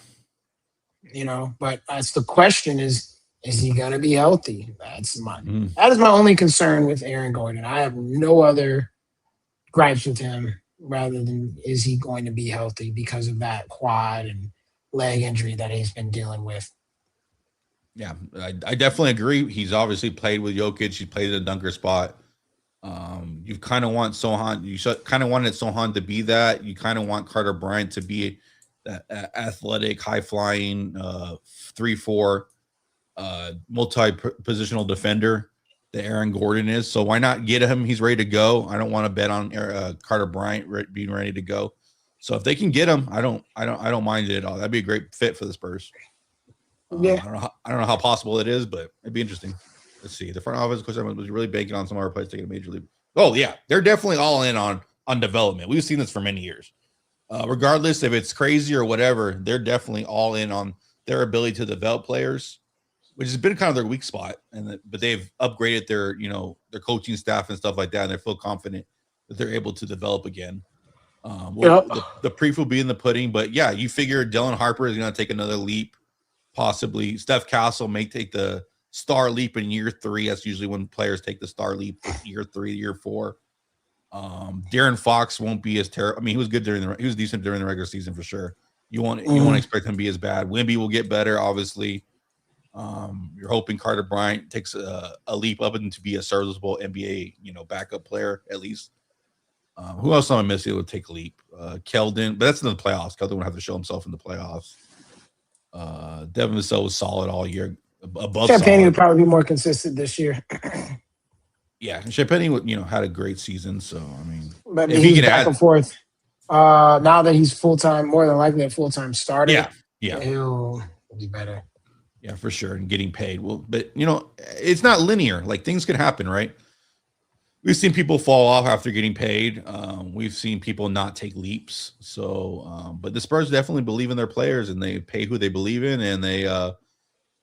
But that's the question is he going to be healthy? That is my only concern with Aaron Gordon. I have no other gripes with him rather than is he going to be healthy because of that quad and leg injury that he's been dealing with. Yeah, I definitely agree. He's obviously played with Jokic. He played in the dunker spot. You kind of want Sohan. You kind of wanted Sohan to be that. You kind of want Carter Bryant to be that athletic, high-flying 3-4 multi-positional defender that Aaron Gordon is. So why not get him? He's ready to go. I don't want to bet on Carter Bryant being ready to go. So if they can get him, I don't mind it at all. That'd be a great fit for the Spurs. Yeah. I don't know how possible it is, but it'd be interesting. Let's see. The front office, of course, was really banking on some of our players taking a major league. Oh yeah, they're definitely all in on development. We've seen this for many years. Regardless if it's crazy or whatever, they're definitely all in on their ability to develop players, which has been kind of their weak spot. But they've upgraded their coaching staff and stuff like that, and they feel confident that they're able to develop again. The proof will be in the pudding. But yeah, you figure Dylan Harper is going to take another leap. Possibly Steph Castle may take the star leap in year 3. That's usually when players take the star leap year 3, year 4. De'Aaron Fox won't be as terrible. I mean, he was good he was decent during the regular season for sure. You won't expect him to be as bad. Wemby will get better, obviously. You're hoping Carter Bryant takes a leap up and to be a serviceable NBA, backup player at least. Who else am I missing would take a leap? Keldon, but that's in the playoffs. Keldon would have to show himself in the playoffs. Devin Vassell was solid all year. Above Champagne would probably be more consistent this year. Yeah, Champagne had a great season. So I mean, but if he can back and forth. Now that he's full-time, more than likely a full-time starter. Yeah, he'll be better. Yeah, for sure, and getting paid. Well, but it's not linear. Like things could happen, right? We've seen people fall off after getting paid. We've seen people not take leaps. So, but the Spurs definitely believe in their players, and they pay who they believe in, and they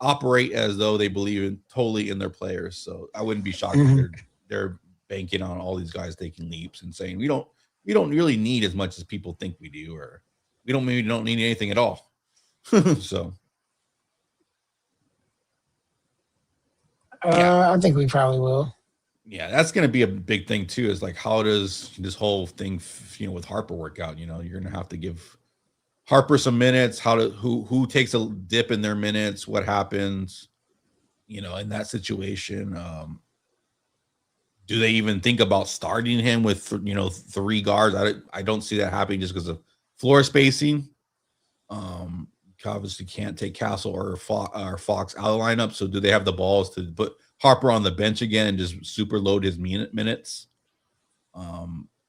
operate as though they believe totally in their players. So I wouldn't be shocked if they're banking on all these guys taking leaps and saying we don't really need as much as people think we do, or we don't need anything at all. So, I think we probably will. yeah, that's going to be a big thing too. Is like, how does this whole thing, with Harper work out? You're going to have to give Harper some minutes. Who takes a dip in their minutes? What happens? In that situation. Do they even think about starting him with 3 guards? I don't see that happening just because of floor spacing. Obviously can't take Castle or Fox out of the lineup. So do they have the balls to put Harper on the bench again and just super load his minutes?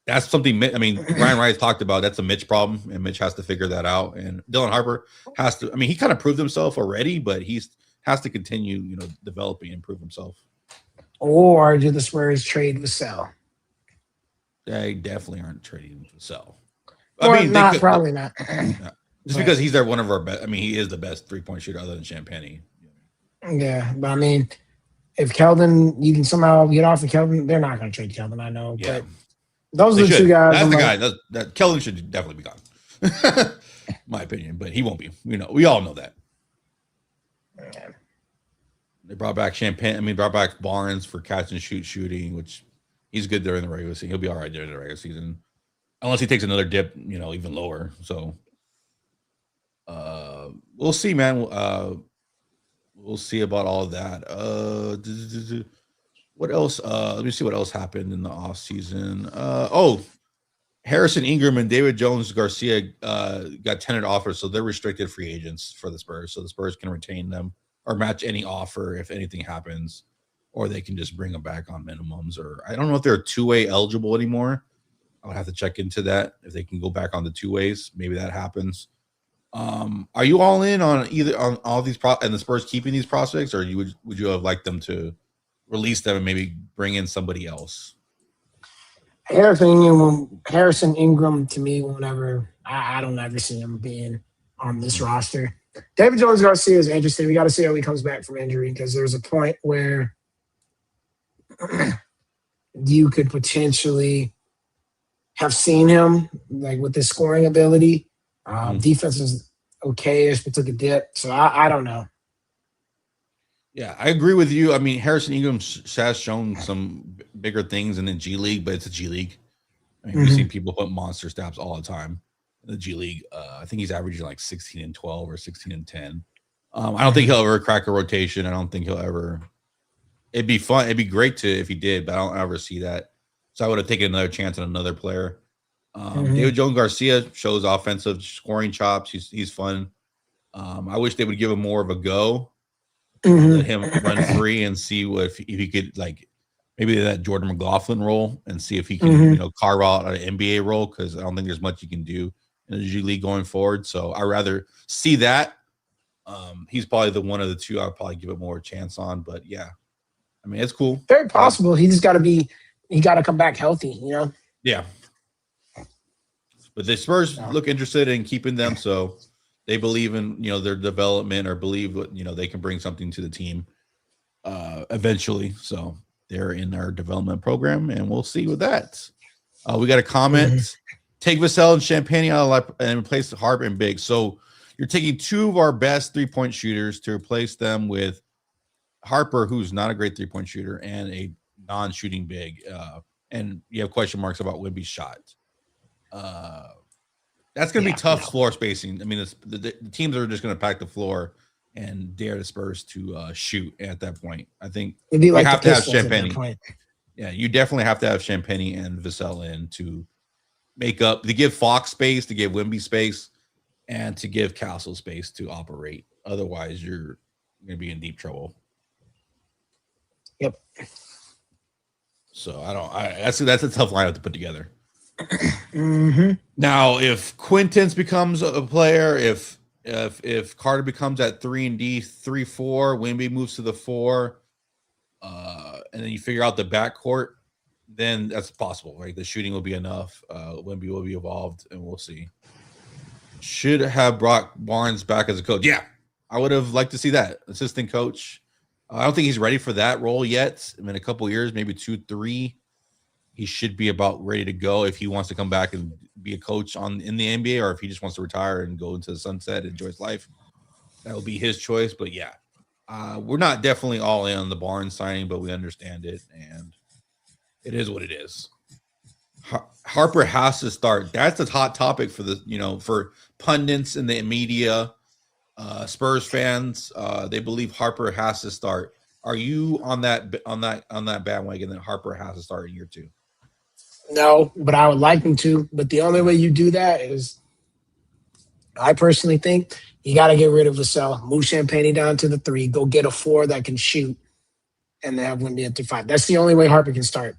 That's something. I mean, Ryan Rice talked about. That's a Mitch problem, and Mitch has to figure that out. And Dylan Harper has to. I mean, he kind of proved himself already, but has to continue, developing and prove himself. Or do the Spurs trade Vassell? They definitely aren't trading Vassell. Probably not. Just because he's one of our best. I mean, he is the best 3-point shooter other than Champagnie. Yeah, but I mean, if Keldon, you can somehow get off of Keldon, they're not going to trade Keldon. I know, but those are the 2 guys. That's the guy. That Keldon should definitely be gone. My opinion, but he won't be. We all know that. Yeah. They brought back brought back Barnes for catch and shooting, which he's good during the regular season. He'll be all right during the regular season, unless he takes another dip, even lower. So, we'll see, man. We'll see about all of that. What else? Let me see what else happened in the offseason. Harrison Ingram and David Jones Garcia got tenant offers, so they're restricted free agents for the Spurs. So the Spurs can retain them or match any offer if anything happens, or they can just bring them back on minimums. Or I don't know if they're 2-way eligible anymore. I would have to check into that if they can go back on the 2-ways. Maybe that happens. Are you all in on all these and the Spurs keeping these prospects, or would you have liked them to release them and maybe bring in somebody else? Harrison Ingram to me I don't ever see him being on this roster. David Jones Garcia is interesting. We got to see how he comes back from injury, because there's a point where you could potentially have seen him like with his scoring ability. Defense is okay-ish, but took a dip. So I don't know. Yeah, I agree with you. I mean, Harrison Ingram has shown some bigger things in the G League, but it's a G League. I mean, we've seen people put monster stats all the time in the G League. I think he's averaging like 16 and 12 or 16 and 10. I don't think he'll ever crack a rotation. I don't think he'll ever. It'd be fun. It'd be great if he did, but I don't ever see that. So I would have taken another chance on another player. David Jones Garcia shows offensive scoring chops. He's fun. I wish they would give him more of a go. Let him run free and see if he could, like, maybe that Jordan McLaughlin role, and see if he can carve out an NBA role, because I don't think there's much you can do in the G League going forward. So I rather see that. He's probably the one of the 2 I'll probably give it more a chance on. But yeah, I mean, it's cool. Very possible. He just got to come back healthy, Yeah. But the Spurs look interested in keeping them, so they believe in their development, or believe they can bring something to the team eventually. So they're in our development program, and we'll see with that. We got a comment: take Vassell and Champagnie out and replace Harper and Big. So you're taking 2 of our best 3-point shooters to replace them with Harper, who's not a great 3-point shooter, and a non-shooting big. And you have question marks about Wemby's shot. That's going to be tough floor spacing. I mean, the teams are just going to pack the floor and dare the Spurs to shoot at that point. I think you have to have Champagnie. Yeah, you definitely have to have Champagnie and Vassell in to make up, to give Fox space, to give Wemby space, and to give Castle space to operate. Otherwise, you're going to be in deep trouble. Yep. So that's a tough lineup to put together. Now, if Quintens becomes a player, if Carter becomes at 3 and D 3-4, Wemby moves to the 4, and then you figure out the backcourt, then that's possible. Right, the shooting will be enough. Wemby will be evolved, and we'll see. Should have brought Barnes back as a coach. Yeah, I would have liked to see that assistant coach. I don't think he's ready for that role yet. I mean, a couple years, maybe 2-3. He should be about ready to go if he wants to come back and be a coach in the NBA, or if he just wants to retire and go into the sunset, enjoy his life. that will be his choice. But yeah, we're not definitely all in on the Barnes signing, but we understand it, and it is what it is. Harper has to start. That's a hot topic for for pundits and the media, Spurs fans. They believe Harper has to start. Are you on that bandwagon that Harper has to start in year 2? No, but I would like him to. But the only way you do that is, I personally think, you got to get rid of Vassell, move Champagne down to the 3, go get a 4 that can shoot, and then have Wendy at the 5. That's the only way Harper can start.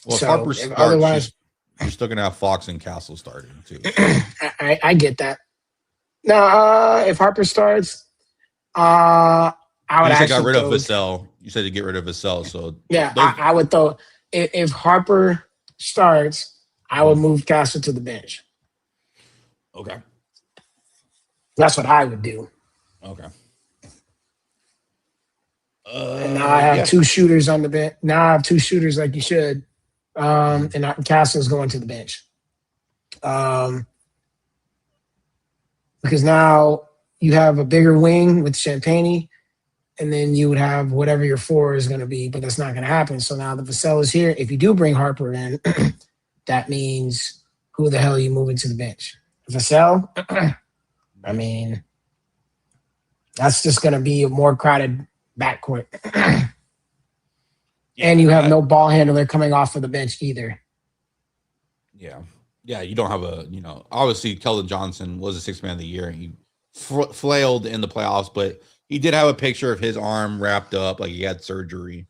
Well, if So Harper starts, otherwise, you're still gonna have Fox and Castle starting too. So. I get that. Now, if Harper starts, I would you said actually got rid of Vassell. You said to get rid of Vassell. So yeah, I would throw. If Harper starts, I would move Castle to the bench. Okay. That's what I would do. Okay. And now I have 2 shooters on the bench. Now I have 2 shooters like you should. And Castle's going to the bench. Because now you have a bigger wing with Champagne, and then you would have whatever your 4 is going to be, but that's not going to happen. So now the Vassell is here. If you do bring Harper in, that means who the hell are you moving to the bench? Vassell? I mean, that's just going to be a more crowded backcourt. And you have no ball handler coming off of the bench either. Yeah. Yeah, you don't have obviously Keldon Johnson was a 6th man of the year, and he flailed in the playoffs, but he did have a picture of his arm wrapped up like he had surgery.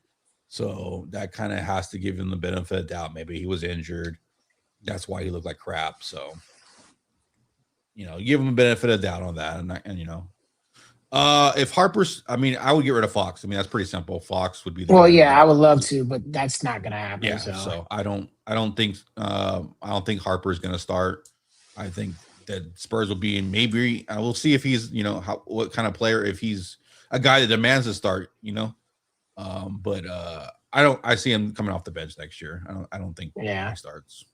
So that kind of has to give him the benefit of the doubt. Maybe he was injured. That's why he looked like crap. So, give him a benefit of the doubt on that. If Harper's, I would get rid of Fox. That's pretty simple. Fox would be the I would love to, but that's not going to happen. Yeah. So I don't think Harper's going to start. I think that Spurs will be in. Maybe I will see if he's, what kind of player, if he's a guy that demands to start, but I see him coming off the bench next year. I don't think he starts.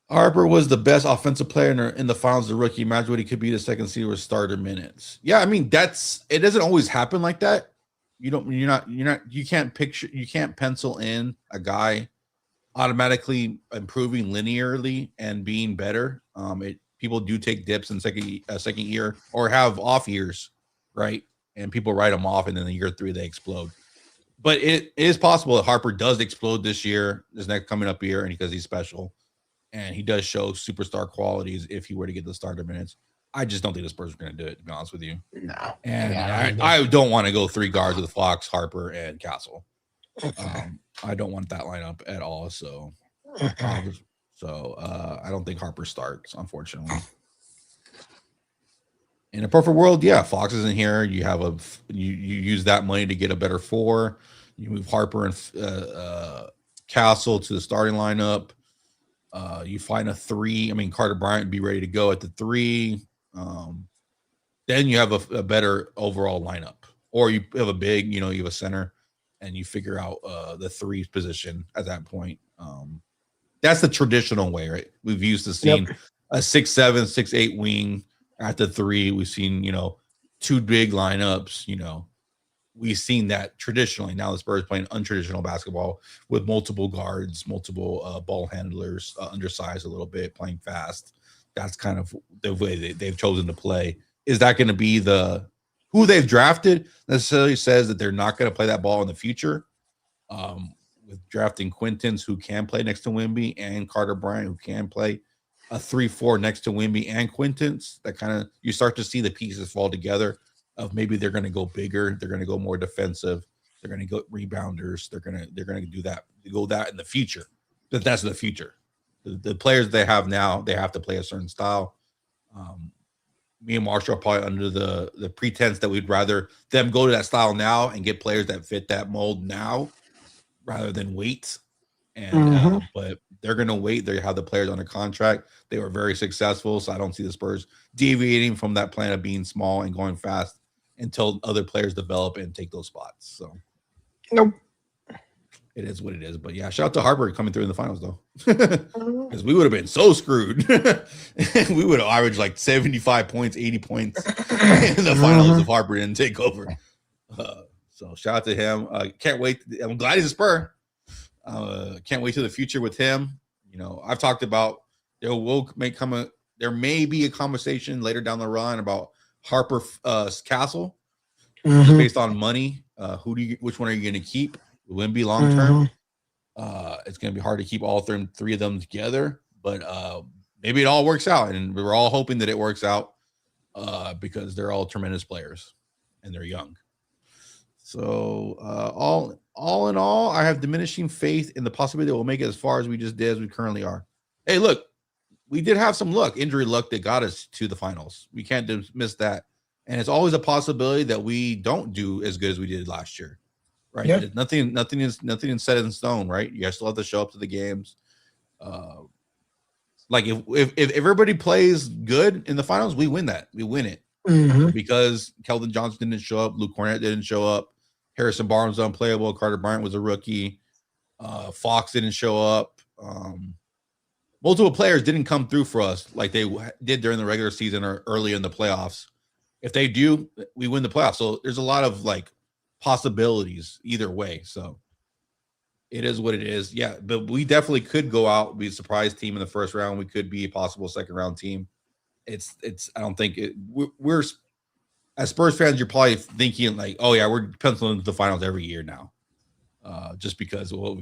Harper was the best offensive player in the finals. The rookie, imagine what he could be the second seed with starter minutes. Yeah, it doesn't always happen like that. You can't pencil in a guy automatically improving linearly and being better. People do take dips in second year or have off years, right? And people write them off, and then in year 3 they explode. But it is possible that Harper does explode this next coming up year, and because he's special. And he does show superstar qualities if he were to get the starter minutes. I just don't think the Spurs are going to do it, to be honest with you. No. And I don't want to go 3 guards with Fox, Harper, and Castle. I don't want that lineup at all. So I don't think Harper starts, unfortunately. In a perfect world, Fox isn't here. You have you use that money to get a better 4. You move Harper and Castle to the starting lineup. You find a 3. Carter Bryant would be ready to go at the 3. Then you have a better overall lineup, or you have a big, you have a center, and you figure out the 3 position at that point. That's the traditional way, right? We've used to seeing a 6'7", 6'8" wing at the 3. We've seen, 2 big lineups, we've seen that traditionally. Now the Spurs playing untraditional basketball with multiple guards, multiple ball handlers, undersized a little bit, playing fast. That's kind of the way they've chosen to play. Is that going to be who they've drafted necessarily says that they're not going to play that ball in the future? With drafting Quintins, who can play next to Wemby, and Carter Bryant, who can play a 3-4 next to Wemby and Quintins, that kind of, you start to see the pieces fall together. Of maybe they're going to go bigger, they're going to go more defensive, they're going to go rebounders, they're going to do that, in the future. But that's the future. The players they have now, they have to play a certain style. Me and Marshall are probably under the pretense that we'd rather them go to that style now and get players that fit that mold now, rather than wait. And but they're going to wait. They have the players under contract. They were very successful, so I don't see the Spurs deviating from that plan of being small and going fast until other players develop and take those spots. So, nope. It is what it is. But yeah, shout out to Harper coming through in the finals though, because we would have been so screwed. We would have averaged like 75 points, 80 points in the finals if Harper didn't take over. So shout out to him. Can't wait. I'm glad he's a Spur. Can't wait to the future with him. You know, I've talked about there may be a conversation later down the run about Harper Castle, just based on money. Which one are you going to keep? Wemby long term. It's going to be hard to keep all three of them together, but maybe it all works out, and we're all hoping that it works out because they're all tremendous players and they're young. So all in all, I have diminishing faith in the possibility that we'll make it as far as we just did as we currently are. Hey, look, we did have some injury luck that got us to the finals. We can't dismiss that, and it's always a possibility that we don't do as good as we did last year. Right. Yep. Nothing is set in stone, right? You guys still have to show up to the games. Like if everybody plays good in the finals, we win that. We win it. Because Keldon Johnson didn't show up, Luke Cornett didn't show up, Harrison Barnes was unplayable, Carter Bryant was a rookie, Fox didn't show up. Multiple players didn't come through for us like they did during the regular season or early in the playoffs. If they do, we win the playoffs. So there's a lot of like possibilities either way. So it is what it is. Yeah, but we definitely could go out, be a surprise team in the first round. We could be a possible second round team. I don't think we're as Spurs fans, you're probably thinking like, oh yeah, we're penciling into the finals every year now. Just because of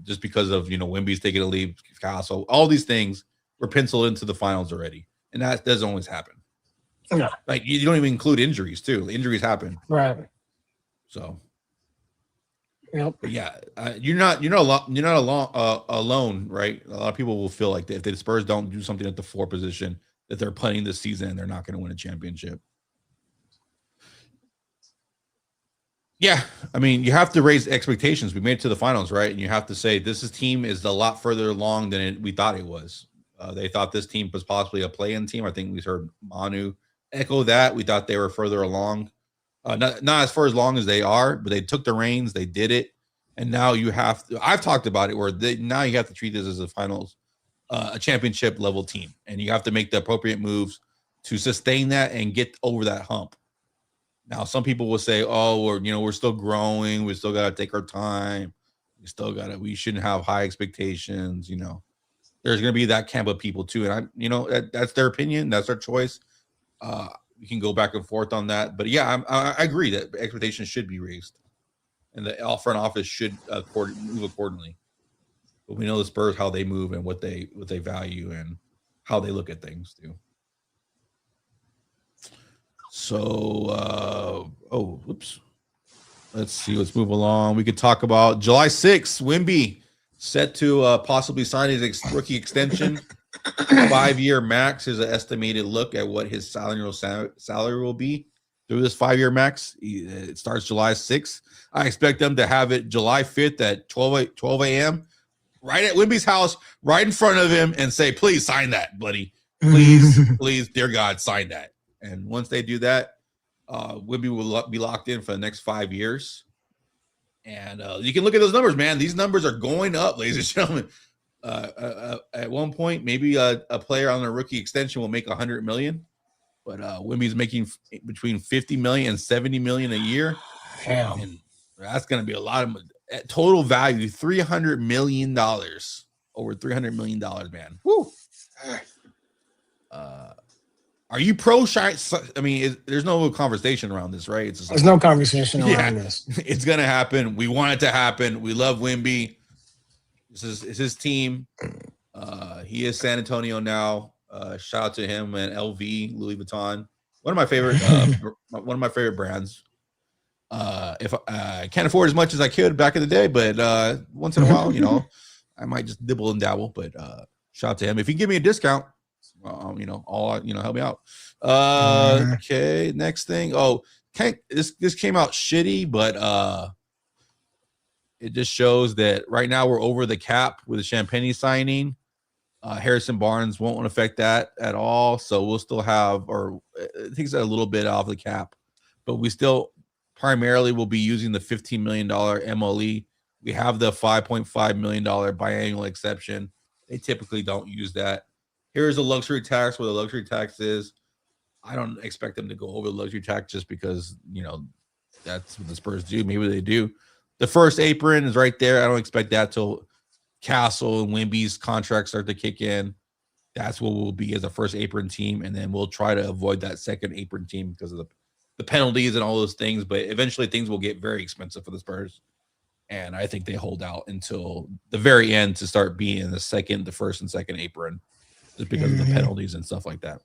just because of Wemby's taking a leave, Castle, all these things, we're penciled into the finals already. And that doesn't always happen. No. Like you don't even include injuries too. Injuries happen. Right. So, yep. But yeah, you're not alone, right? A lot of people will feel like if the Spurs don't do something at the 4 position, that they're punting this season and they're not going to win a championship. Yeah, I mean, you have to raise expectations. We made it to the finals, right? And you have to say this team is a lot further along than we thought it was. They thought this team was possibly a play-in team. I think we heard Manu echo that. We thought they were further along. Not as far as long as they are, but they took the reins, they did it, and now you have to. I've talked about it where now you have to treat this as a finals, a championship level team, and you have to make the appropriate moves to sustain that and get over that hump. Now, some people will say, "Oh, we're still growing. We still got to take our time. We shouldn't have high expectations." There's going to be that camp of people too, and that's their opinion, that's their choice. We can go back and forth on that, but yeah, I agree that expectations should be raised, and the front office should move accordingly. But we know the Spurs, how they move and what they value and how they look at things too. So, whoops. Let's see. Let's move along. We could talk about July 6th. Wemby set to possibly sign his rookie extension. 5-year max is an estimated look at what his salary will be through this 5-year max. It starts July 6th. I expect them to have it July 5th at 12 a.m. right at Wemby's house, right in front of him, and say, please sign that, buddy. Please, dear God, sign that. And once they do that, Wemby will be locked in for the next 5 years. And you can look at those numbers, man. These numbers are going up, ladies and gentlemen. At one point, maybe a player on a rookie extension will make $100 million, but Wemby's making between $50 million and $70 million a year. Damn. And that's going to be a lot of total value, $300 million, over $300 million, man. Woo. Are you pro shy? I mean, there's no conversation around this, right? There's no conversation around this. It's going to happen. We want it to happen. We love Wemby. It's his team. He is San Antonio now. Shout out to him and LV, Louis Vuitton. One of my favorite brands. If I can't afford as much as I could back in the day, but once in a while, I might just dibble and dabble. But shout out to him. If he can give me a discount, help me out. Okay, next thing. This came out shitty, but it just shows that right now we're over the cap with the Champagne signing. Harrison Barnes won't affect that at all. So we'll still have, or it takes a little bit off the cap, but we still primarily will be using the $15 million MLE. We have the $5.5 million biannual exception. They typically don't use that. Here's a luxury tax where the luxury tax is. I don't expect them to go over the luxury tax just because, that's what the Spurs do. Maybe they do. The first apron is right there. I don't expect that till Castle and Wimby's contracts start to kick in. That's what we'll be as a first apron team. And then we'll try to avoid that second apron team because of the penalties and all those things. But eventually things will get very expensive for the Spurs. And I think they hold out until the very end to start being the first and second apron just because of the penalties and stuff like that.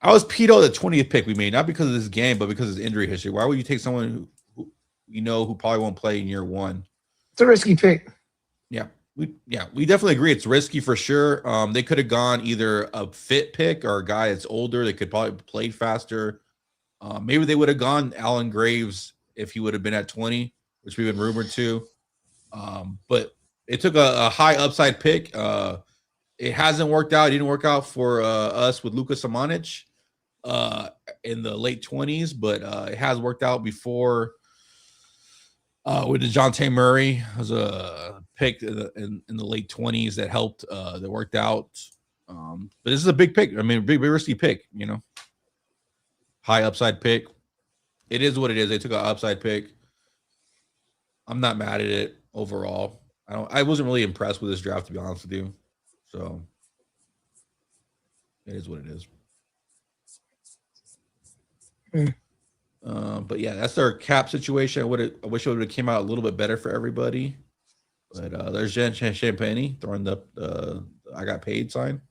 I was Pito the 20th pick we made, not because of this game, but because of his injury history. Why would you take someone who probably won't play in year one? It's a risky pick. Yeah, we definitely agree. It's risky for sure. They could have gone either a fit pick or a guy that's older. They could probably play faster. Maybe they would have gone Alan Graves if he would have been at 20, which we've been rumored to. But it took a high upside pick. It hasn't worked out. It didn't work out for us with Luka Samanic in the late 20s, but it has worked out before with DeJounte Murray. It was a pick in the late 20s that helped, that worked out. But this is a big pick. I mean, big risky pick, high upside pick. It is what it is. They took an upside pick. I'm not mad at it overall. I wasn't really impressed with this draft, to be honest with you. So it is what it is. But yeah, that's our cap situation. I wish it would have came out a little bit better for everybody. But there's Jen Champagne throwing the I got paid sign.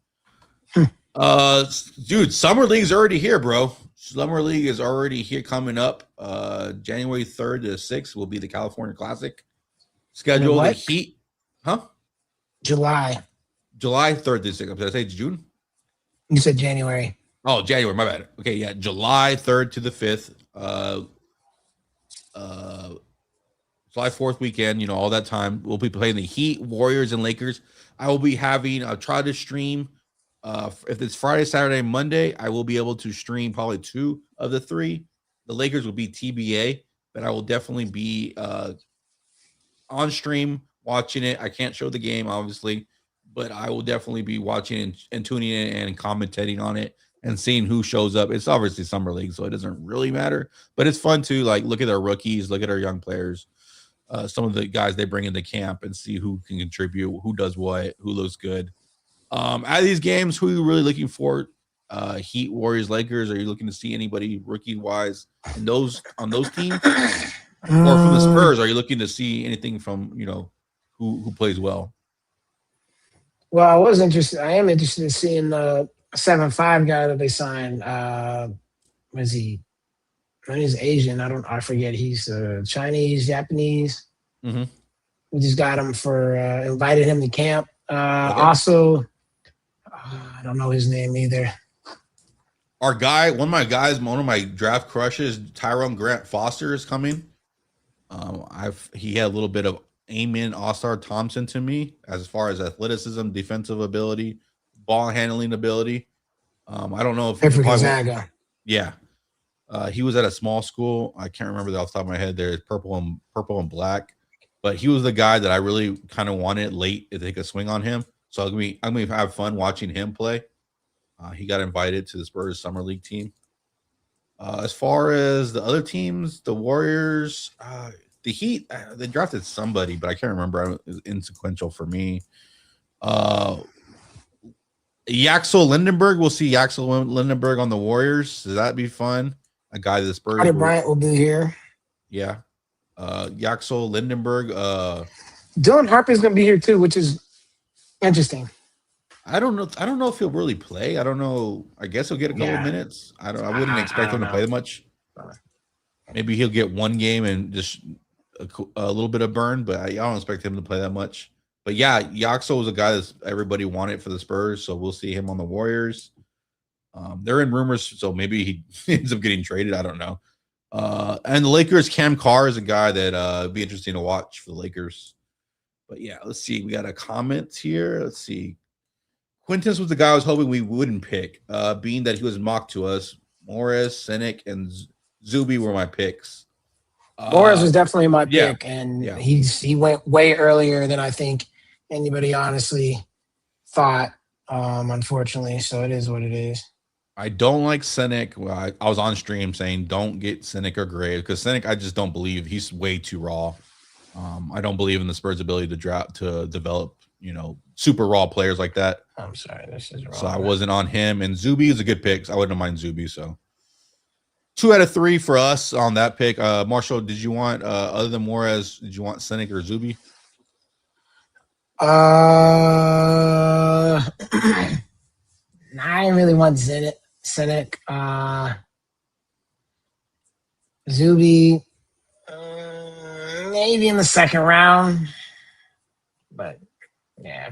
Dude, Summer League's already here, bro. Summer League is already here coming up. January 3rd to 6th will be the California Classic. Schedule the Heat. Huh? July 3rd to 6th. Did I say June? You said January. Oh, January. My bad. Okay, yeah. July 3rd to the 5th. July 4th weekend, all that time. We'll be playing the Heat, Warriors, and Lakers. I will be having I'll try to stream. If it's Friday, Saturday, Monday, I will be able to stream probably 2 of the 3. The Lakers will be TBA, but I will definitely be on stream watching it. I can't show the game, obviously, but I will definitely be watching and tuning in and commentating on it and seeing who shows up. It's obviously Summer League, so it doesn't really matter, but it's fun to look at our rookies, look at our young players, some of the guys they bring into camp and see who can contribute, who does what, who looks good. Out of these games, who are you really looking for? Heat, Warriors, Lakers? Are you looking to see anybody rookie-wise on those teams? Or from the Spurs, are you looking to see anything from, who plays well? Well, I am interested in seeing the 7'5" guy that they signed. What is he? He's Asian. I forget. He's Chinese, Japanese. Mm-hmm. We just got him invited him to camp. Okay. Also, I don't know his name either. Our guy, one of my draft crushes, Tyrone Grant Foster is coming. He had a little bit of Amen All-Star Thompson to me as far as athleticism, defensive ability, ball handling ability. I don't know if yeah. He was at a small school. I can't remember that off the top of my head. There's purple and black, but he was the guy that I really kind of wanted late to take a swing on him. So I'm gonna have fun watching him play. He got invited to the Spurs Summer League team. As far as the other teams, the Warriors, the Heat, they drafted somebody, but I can't remember. It was insequential for me. Yaxel Lindenberg. We'll see Yaxel Lindenberg on the Warriors. Does that be fun? A guy that the Spurs. Scottie Bryant will be here. Yeah. Yaxel Lindenberg. Dylan Harper's going to be here too, which is interesting. I don't know if he'll really play. I don't know. I guess he'll get a couple of minutes. I wouldn't expect him to play that much. Maybe he'll get one game and just a little bit of burn, but I don't expect him to play that much. But yeah, Yaxel was a guy that everybody wanted for the Spurs, so we'll see him on the Warriors. They're in rumors, so maybe he ends up getting traded. I don't know. And the Lakers, Cam Carr is a guy that would be interesting to watch for the Lakers. But yeah, let's see. We got a comment here. Let's see. Quintus was the guy I was hoping we wouldn't pick, being that he was mocked to us. Morris, Senek, and Zuby were my picks. Morris was definitely my Yeah. pick, and Yeah. he went way earlier than I think anybody honestly thought. Unfortunately, so it is what it is. I don't like Cynic. Well, I was on stream saying don't get Cynic or Graves because Cynic, I just don't believe he's way too raw. I don't believe in the Spurs' ability to develop, super raw players like that. I'm sorry, this is wrong. So I wasn't on him. And Zuby is a good pick. So I wouldn't mind Zuby. So 2 out of 3 for us on that pick. Marshall, did you want other than Morez? Did you want Cynic or Zuby? I didn't really want Cynic. Zuby, maybe in the second round, but yeah,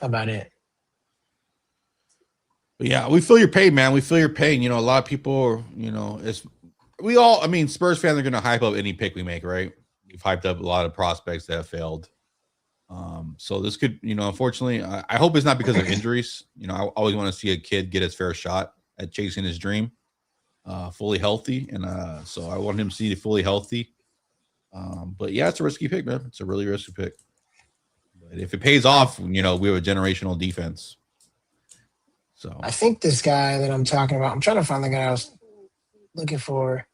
about it. But yeah, we feel your pain, man. We feel your pain. A lot of people, Spurs fans are going to hype up any pick we make, right? We've hyped up a lot of prospects that have failed. So this could, unfortunately, I hope it's not because of injuries. I always want to see a kid get his fair shot at chasing his dream, fully healthy. And so I want him to see it fully healthy. But yeah, it's a risky pick, man. It's a really risky pick. But if it pays off, we have a generational defense. So I think this guy that I'm talking about, I'm trying to find the guy I was looking for.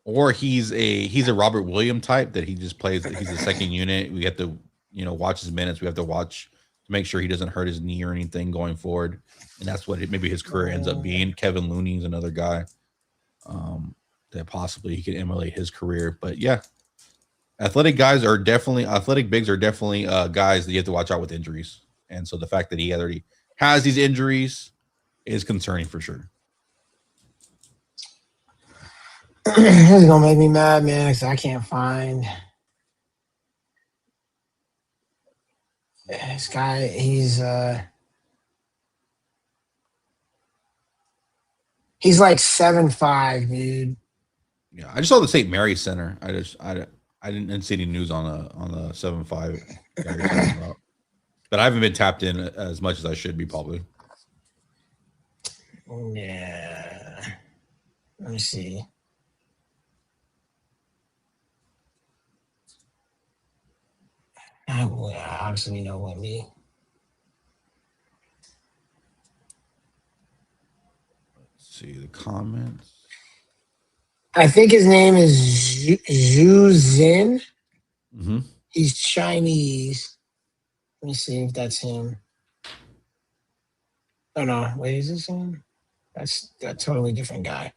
Or he's a Robert Williams type that he just plays. He's a second unit. We have to, watch his minutes. We have to watch to make sure he doesn't hurt his knee or anything going forward. And that's what maybe his career ends up being. Kevin Looney is another guy that possibly he could emulate his career. But yeah, athletic bigs are definitely guys that you have to watch out with injuries. And so the fact that he already has these injuries is concerning for sure. This is gonna make me mad, man, because I can't find this guy. He's like 7'5", dude. Yeah, I just saw the St. Mary's Center. I didn't see any news on the 7'5" guy you're talking about. But I haven't been tapped in as much as I should be, probably. Yeah. Let me see. Obviously, what me. Let's see the comments. I think his name is Zhu Zin. Mm-hmm. He's Chinese. Let me see if that's him. Oh no! Wait, is this him? That's a totally different guy.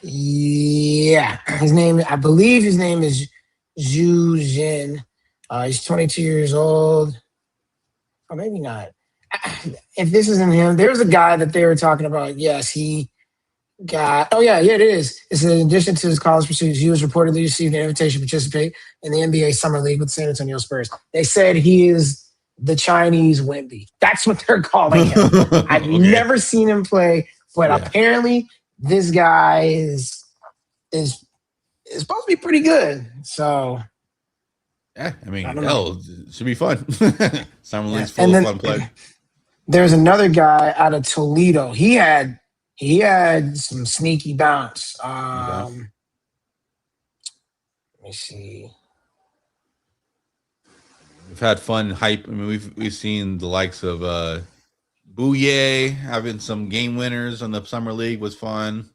Yeah, I believe his name is Zhu Jin. He's 22 years old. Or maybe not. If this isn't him, there's a guy that they were talking about. Yes, he got. Oh yeah, it is. It's in addition to his college pursuits, he was reportedly received an invitation to participate in the NBA Summer League with San Antonio Spurs. They said he is the Chinese Wemby. That's what they're calling him. I've never seen him play, but apparently this guy is supposed to be pretty good. So yeah, it should be fun. Summer League's full of fun play. There's another guy out of Toledo. He had some sneaky bounce. Let me see. We've had fun hype. I mean, we've seen the likes of Bouye having some game winners on the Summer League was fun.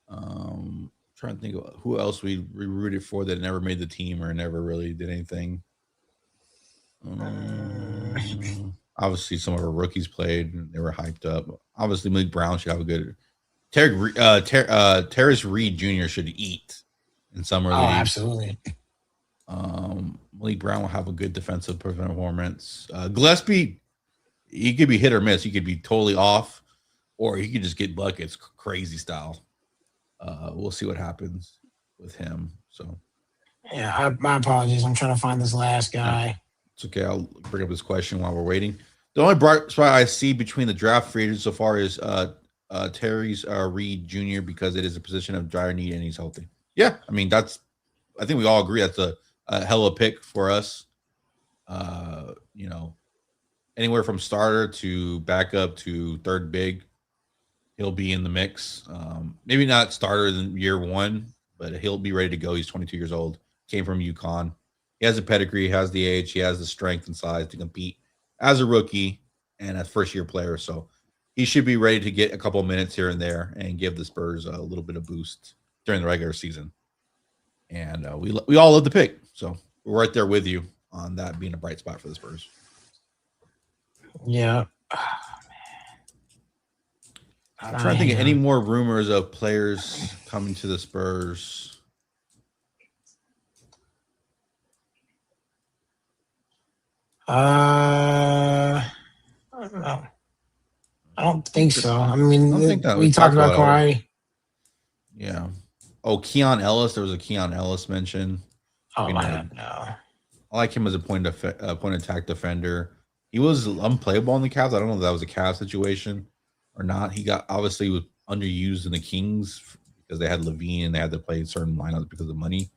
Trying to think of who else we rooted for that never made the team or never really did anything. Obviously, some of our rookies played and they were hyped up. Obviously, Malik Brown should have a good. Terrace Reed Jr. should eat in Summer League. Oh, absolutely. Malik Brown will have a good defensive performance. Gillespie, he could be hit or miss. He could be totally off, or he could just get buckets, crazy style. We'll see what happens with him. So, yeah, my apologies. I'm trying to find this last guy. It's okay. I'll bring up this question while we're waiting. The only bright spot I see between the draft free agents so far is Terry's Reed Jr. because it is a position of dire need and he's healthy. Yeah, I mean I think we all agree that's a hell of a pick for us. Anywhere from starter to backup to third big. he'll be in the mix. Maybe not starter in year one, but he'll be ready to go. He's 22 years old. Came from UConn. He has a pedigree, he has the age, he has the strength and size to compete as a rookie and a first year player. So he should be ready to get a couple of minutes here and there and give the Spurs a little bit of boost during the regular season. And we all love the pick, so we're right there with you on that being a bright spot for the Spurs. Yeah. I'm trying to think of any more rumors of players coming to the Spurs. I don't know. I don't think so. I mean, we talked about Kawhi. Yeah. Oh, Keon Ellis. There was a Keon Ellis mention. Oh, no. I like him as a point attack defender. He was unplayable on the Cavs. I don't know if that was a Cavs situation or not. He got obviously was underused in the Kings because they had Levine and they had to play certain lineups because of money.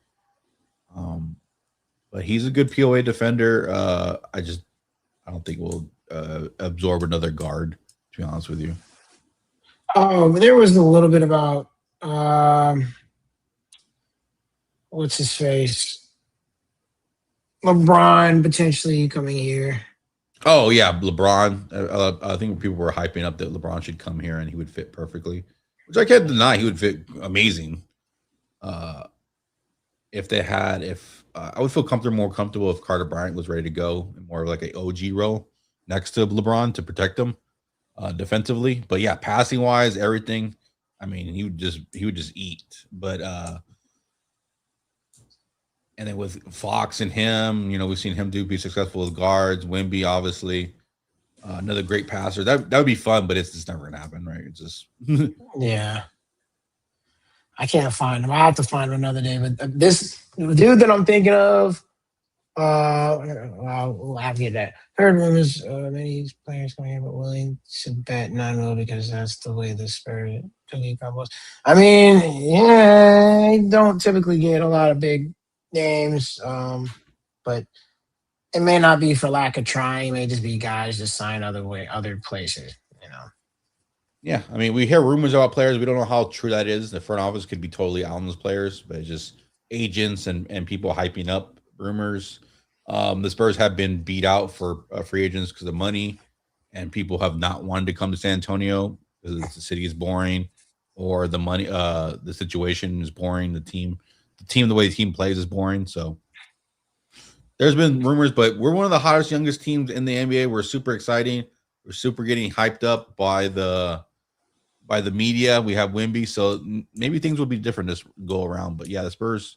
But he's a good POA defender. I don't think we'll absorb another guard, to be honest with you. Oh, there was a little bit about what's his face? LeBron potentially coming here. Oh yeah, LeBron. I think people were hyping up that LeBron should come here and he would fit perfectly, which I can't deny. He would fit amazing. If I would feel more comfortable if Carter Bryant was ready to go and more like an OG role next to LeBron to protect him defensively. But yeah, passing wise, everything. I mean, he would just eat. But and then with Fox and him, we've seen him be successful with guards. Wemby, obviously, another great passer. That would be fun, but it's just never gonna happen, right? It's just yeah. I can't find him. I have to find him another day. But this dude that I'm thinking of, we'll have to get that. Heard rumors many players coming here, but willing to bet non-will because that's the way the Spurs combos. I mean, yeah, I don't typically get a lot of big names, but it may not be for lack of trying. It may just be guys just sign other places, Yeah, I mean, we hear rumors about players. We don't know how true that is. The front office could be totally out on those players, but it's just agents and people hyping up rumors. The Spurs have been beat out for free agents because of money, and people have not wanted to come to San Antonio because the city is boring, or the money, the situation is boring. The team, the way the team plays is boring. So there's been rumors, but we're one of the hottest, youngest teams in the NBA. We're super exciting. We're super getting hyped up by the media. We have Wemby, so maybe things will be different this go around. But yeah, the Spurs.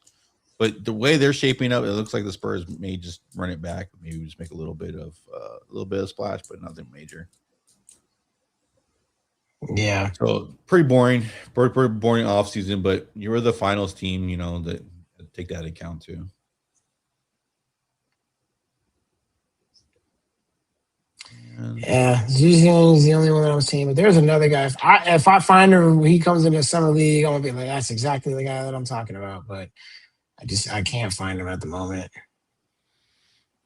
But the way they're shaping up, it looks like the Spurs may just run it back. Maybe just make a little bit of splash, but nothing major. Yeah. So pretty boring off season. But you were the finals team, that take that into account too. Yeah, Zuzian's the only one that I'm seeing, but there's another guy. If I find him, he comes in the summer league, I'm gonna be like, that's exactly the guy that I'm talking about. But I can't find him at the moment.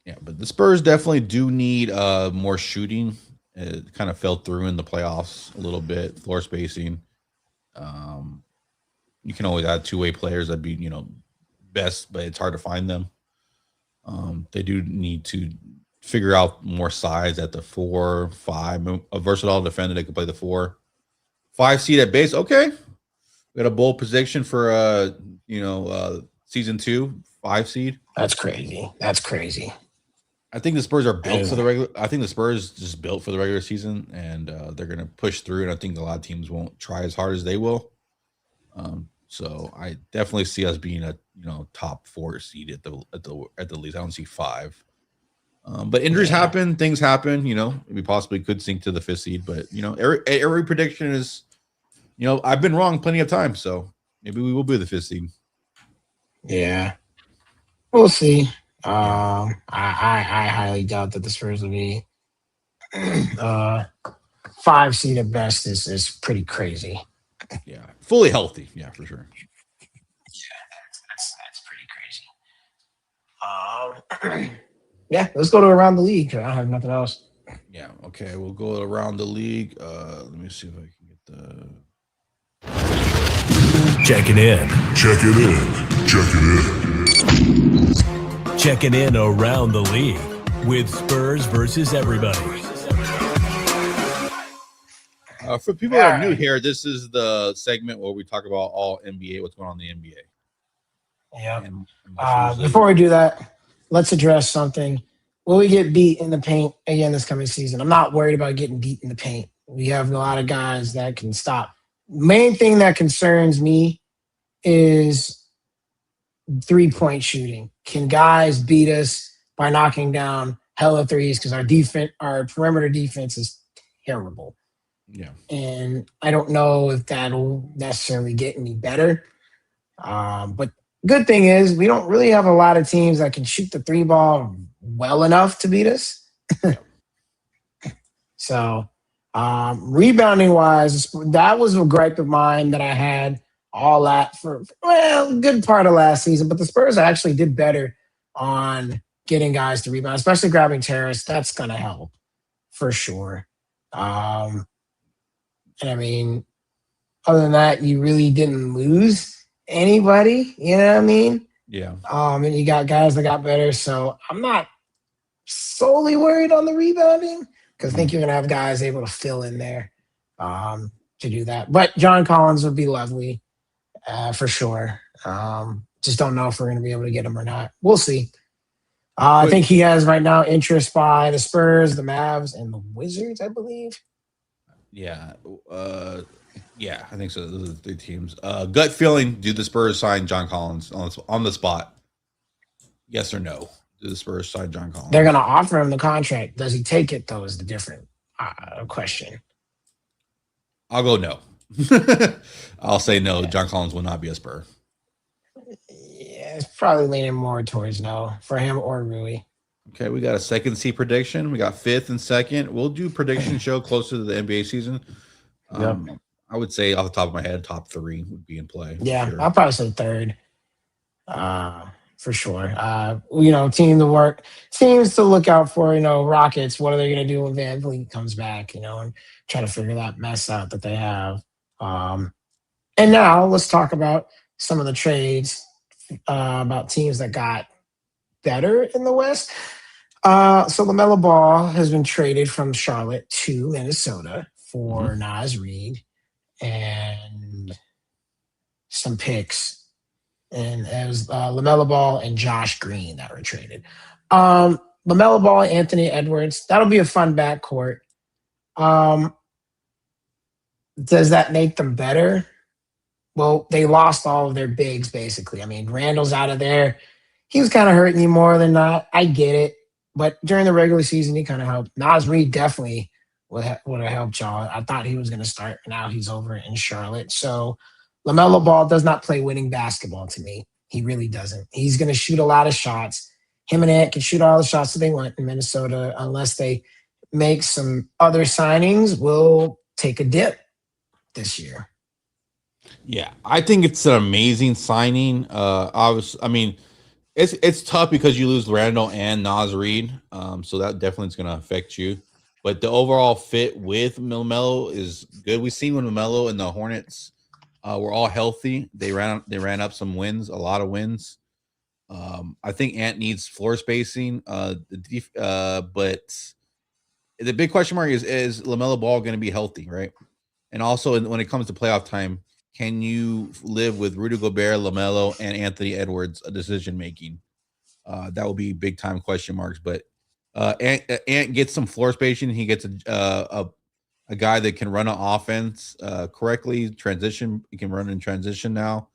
Yeah, but the Spurs definitely do need more shooting. It kind of fell through in the playoffs a little bit. Floor spacing. You can always add two-way players that'd be best, but it's hard to find them. They do need to figure out more size at the 4, 5, a versatile defender that can play the 4, 5 seed at base. Okay, we got a bold prediction for season 2, 5 seed. That's crazy. I think the Spurs are built for the regular. I think the Spurs just built for the regular season, and they're going to push through. And I think a lot of teams won't try as hard as they will. So I definitely see us being a top 4 seed at the least. I don't see 5. But injuries happen, things happen. We possibly could sink to the 5th seed, but every prediction is, I've been wrong plenty of times, so maybe we will be the 5th seed. Yeah, we'll see. I highly doubt that the Spurs will be 5 seed at best. Is pretty crazy. Yeah, fully healthy. Yeah, for sure. Yeah, that's pretty crazy. Yeah, let's go to around the league. I don't have nothing else. Yeah, okay, we'll go around the league. Let me see if I can get Checking in. Check it in. Check it in. Checking in around the league with Spurs versus everybody. For people that are new here, this is the segment where we talk about all NBA, what's going on in the NBA. Yeah. Before we do that, let's address something. Will we get beat in the paint again this coming season? I'm not worried about getting beat in the paint. We have a lot of guys that can stop. Main thing that concerns me is 3-point shooting. Can guys beat us by knocking down hella threes? Because our perimeter defense is terrible. Yeah. And I don't know if that'll necessarily get any better. But good thing is we don't really have a lot of teams that can shoot the 3 ball well enough to beat us. So rebounding wise, that was a gripe of mine that I had for a good part of last season. But the Spurs actually did better on getting guys to rebound, especially grabbing Terrace. That's going to help for sure. And I mean, other than that, you really didn't lose anybody, you know what I mean? Yeah. And you got guys that got better. So I'm not solely worried on the rebounding because I think you're going to have guys able to fill in there to do that. But John Collins would be lovely for sure. Just don't know if we're going to be able to get him or not. We'll see. I think he has right now interest by the Spurs, the Mavs, and the Wizards, I believe. Yeah. Yeah, I think so. Those are the 3 teams. Gut feeling, do the Spurs sign John Collins on the spot? Yes or no? Do the Spurs sign John Collins? They're going to offer him the contract. Does he take it, though, is the different question. I'll go no. I'll say no. Yeah. John Collins will not be a Spur. Yeah, it's probably leaning more towards no for him or Rui. Okay, we got a second seed prediction. We got 5th and 2nd. We'll do prediction show closer to the NBA season. I would say off the top of my head, top 3 would be in play. Yeah, sure. I'll probably say 3rd. For sure. Teams to look out for, Rockets. What are they going to do when Van Vliet comes back, and try to figure that mess out that they have. And now let's talk about some of the trades about teams that got better in the West. So LaMelo Ball has been traded from Charlotte to Minnesota for Naz Reid and some picks. And it was LaMelo Ball and Josh Green that were traded. LaMelo Ball, Anthony Edwards. That'll be a fun backcourt. Does that make them better? Well, they lost all of their bigs, basically. I mean, Randall's out of there. He was kind of hurting you more than not. I get it. But during the regular season, he kind of helped. Naz Reid definitely would have helped y'all. I thought he was going to start. Now he's over in Charlotte. So LaMelo Ball does not play winning basketball to me. He really doesn't. He's going to shoot a lot of shots. Him and Ant can shoot all the shots that they want in Minnesota. Unless they make some other signings, we'll take a dip this year. Yeah, I think it's an amazing signing. It's tough because you lose Randall and Naz Reid, so that definitely is going to affect you. But the overall fit with LaMelo is good. We've seen when LaMelo and the Hornets were all healthy, they ran up some wins, a lot of wins. I think Ant needs floor spacing, but the big question mark is LaMelo Ball going to be healthy, right? And also when it comes to playoff time, can you live with Rudy Gobert, LaMelo, and Anthony Edwards decision making? That will be big time question marks. But Ant gets some floor spacing. He gets a guy that can run an offense correctly. Transition, he can run in transition now.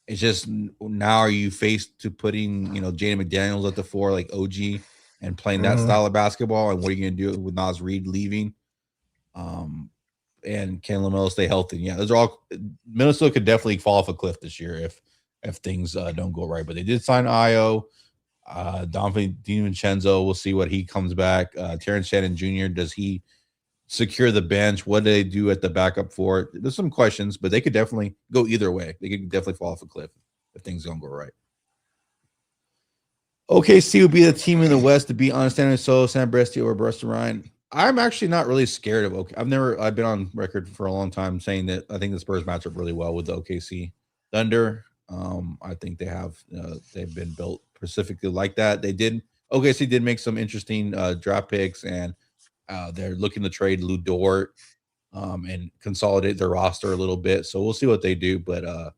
It's just now are you faced to putting Jaden McDaniels at the 4 like OG and playing that style of basketball? And what are you going to do with Naz Reid leaving? And can LaMelo stay healthy? Yeah, those are all. Minnesota could definitely fall off a cliff this year if things don't go right. But they did sign Io, Donovan DiVincenzo. We'll see what he comes back. Terrence Shannon Jr. Does he secure the bench? What do they do at the backup for? There's some questions, but they could definitely go either way. They could definitely fall off a cliff if things don't go right. OKC will be the team in the West to beat San Antonio, San Brestio, or Brest Ryan. I'm actually not really scared of OK. I've been on record for a long time saying that I think the Spurs match up really well with the OKC Thunder. I think they've been built specifically like that. OKC did make some interesting draft picks, and they're looking to trade Lou Dort and consolidate their roster a little bit. So we'll see what they do. But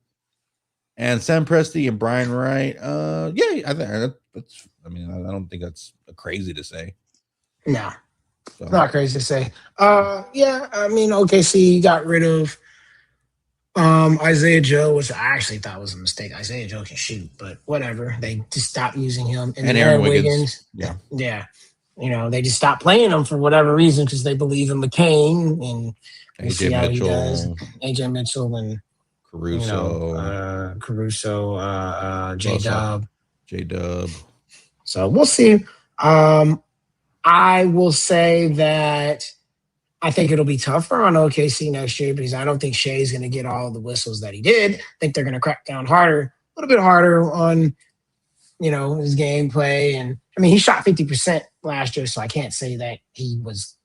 and Sam Presti and Brian Wright, yeah, I think that's. I mean, I don't think that's crazy to say. No, So. not crazy to say. Yeah, I mean, OKC got rid of Isaiah Joe, which I actually thought was a mistake. Isaiah Joe can shoot, but whatever. They just stopped using him. And Aaron Wiggins. Yeah. Yeah. They just stopped playing him for whatever reason because they believe in McCain and AJ Mitchell. AJ Mitchell and Caruso. J-Dub. So we'll see. I will say that I think it'll be tougher on OKC next year because I don't think Shea's going to get all the whistles that he did. I think they're going to crack down harder, a little bit harder on, his gameplay. And I mean, he shot 50% last year, so I can't say that he was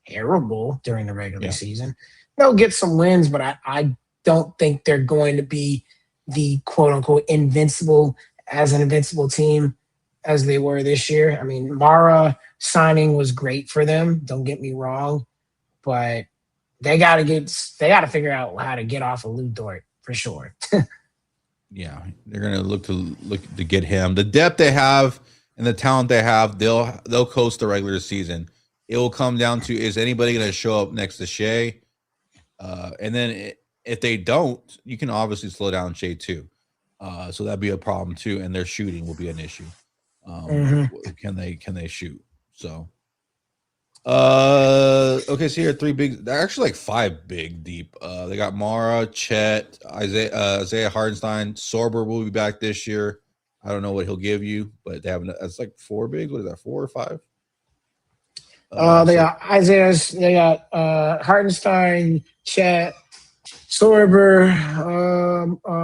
terrible during the regular season. They'll get some wins, but I don't think they're going to be the quote unquote invincible team as they were this year. I mean, Mara signing was great for them. Don't get me wrong. But they got to figure out how to get off of Lou Dort for sure. Yeah, they're gonna look to get him. The depth they have and the talent they have, they'll coast the regular season. It will come down to, is anybody gonna show up next to Shea? And then if they don't, you can obviously slow down Shea too. So that'd be a problem too. And their shooting will be an issue. Can they shoot? So. Okay, so here are three big. They're actually like five big deep. They got Mara, Chet, Isaiah Hardenstein. Sorber will be back this year. I don't know what he'll give you, but they have that's like four big. What is that? 4 or 5? They got Isaiah's. They got Hardenstein, Chet, Sorber,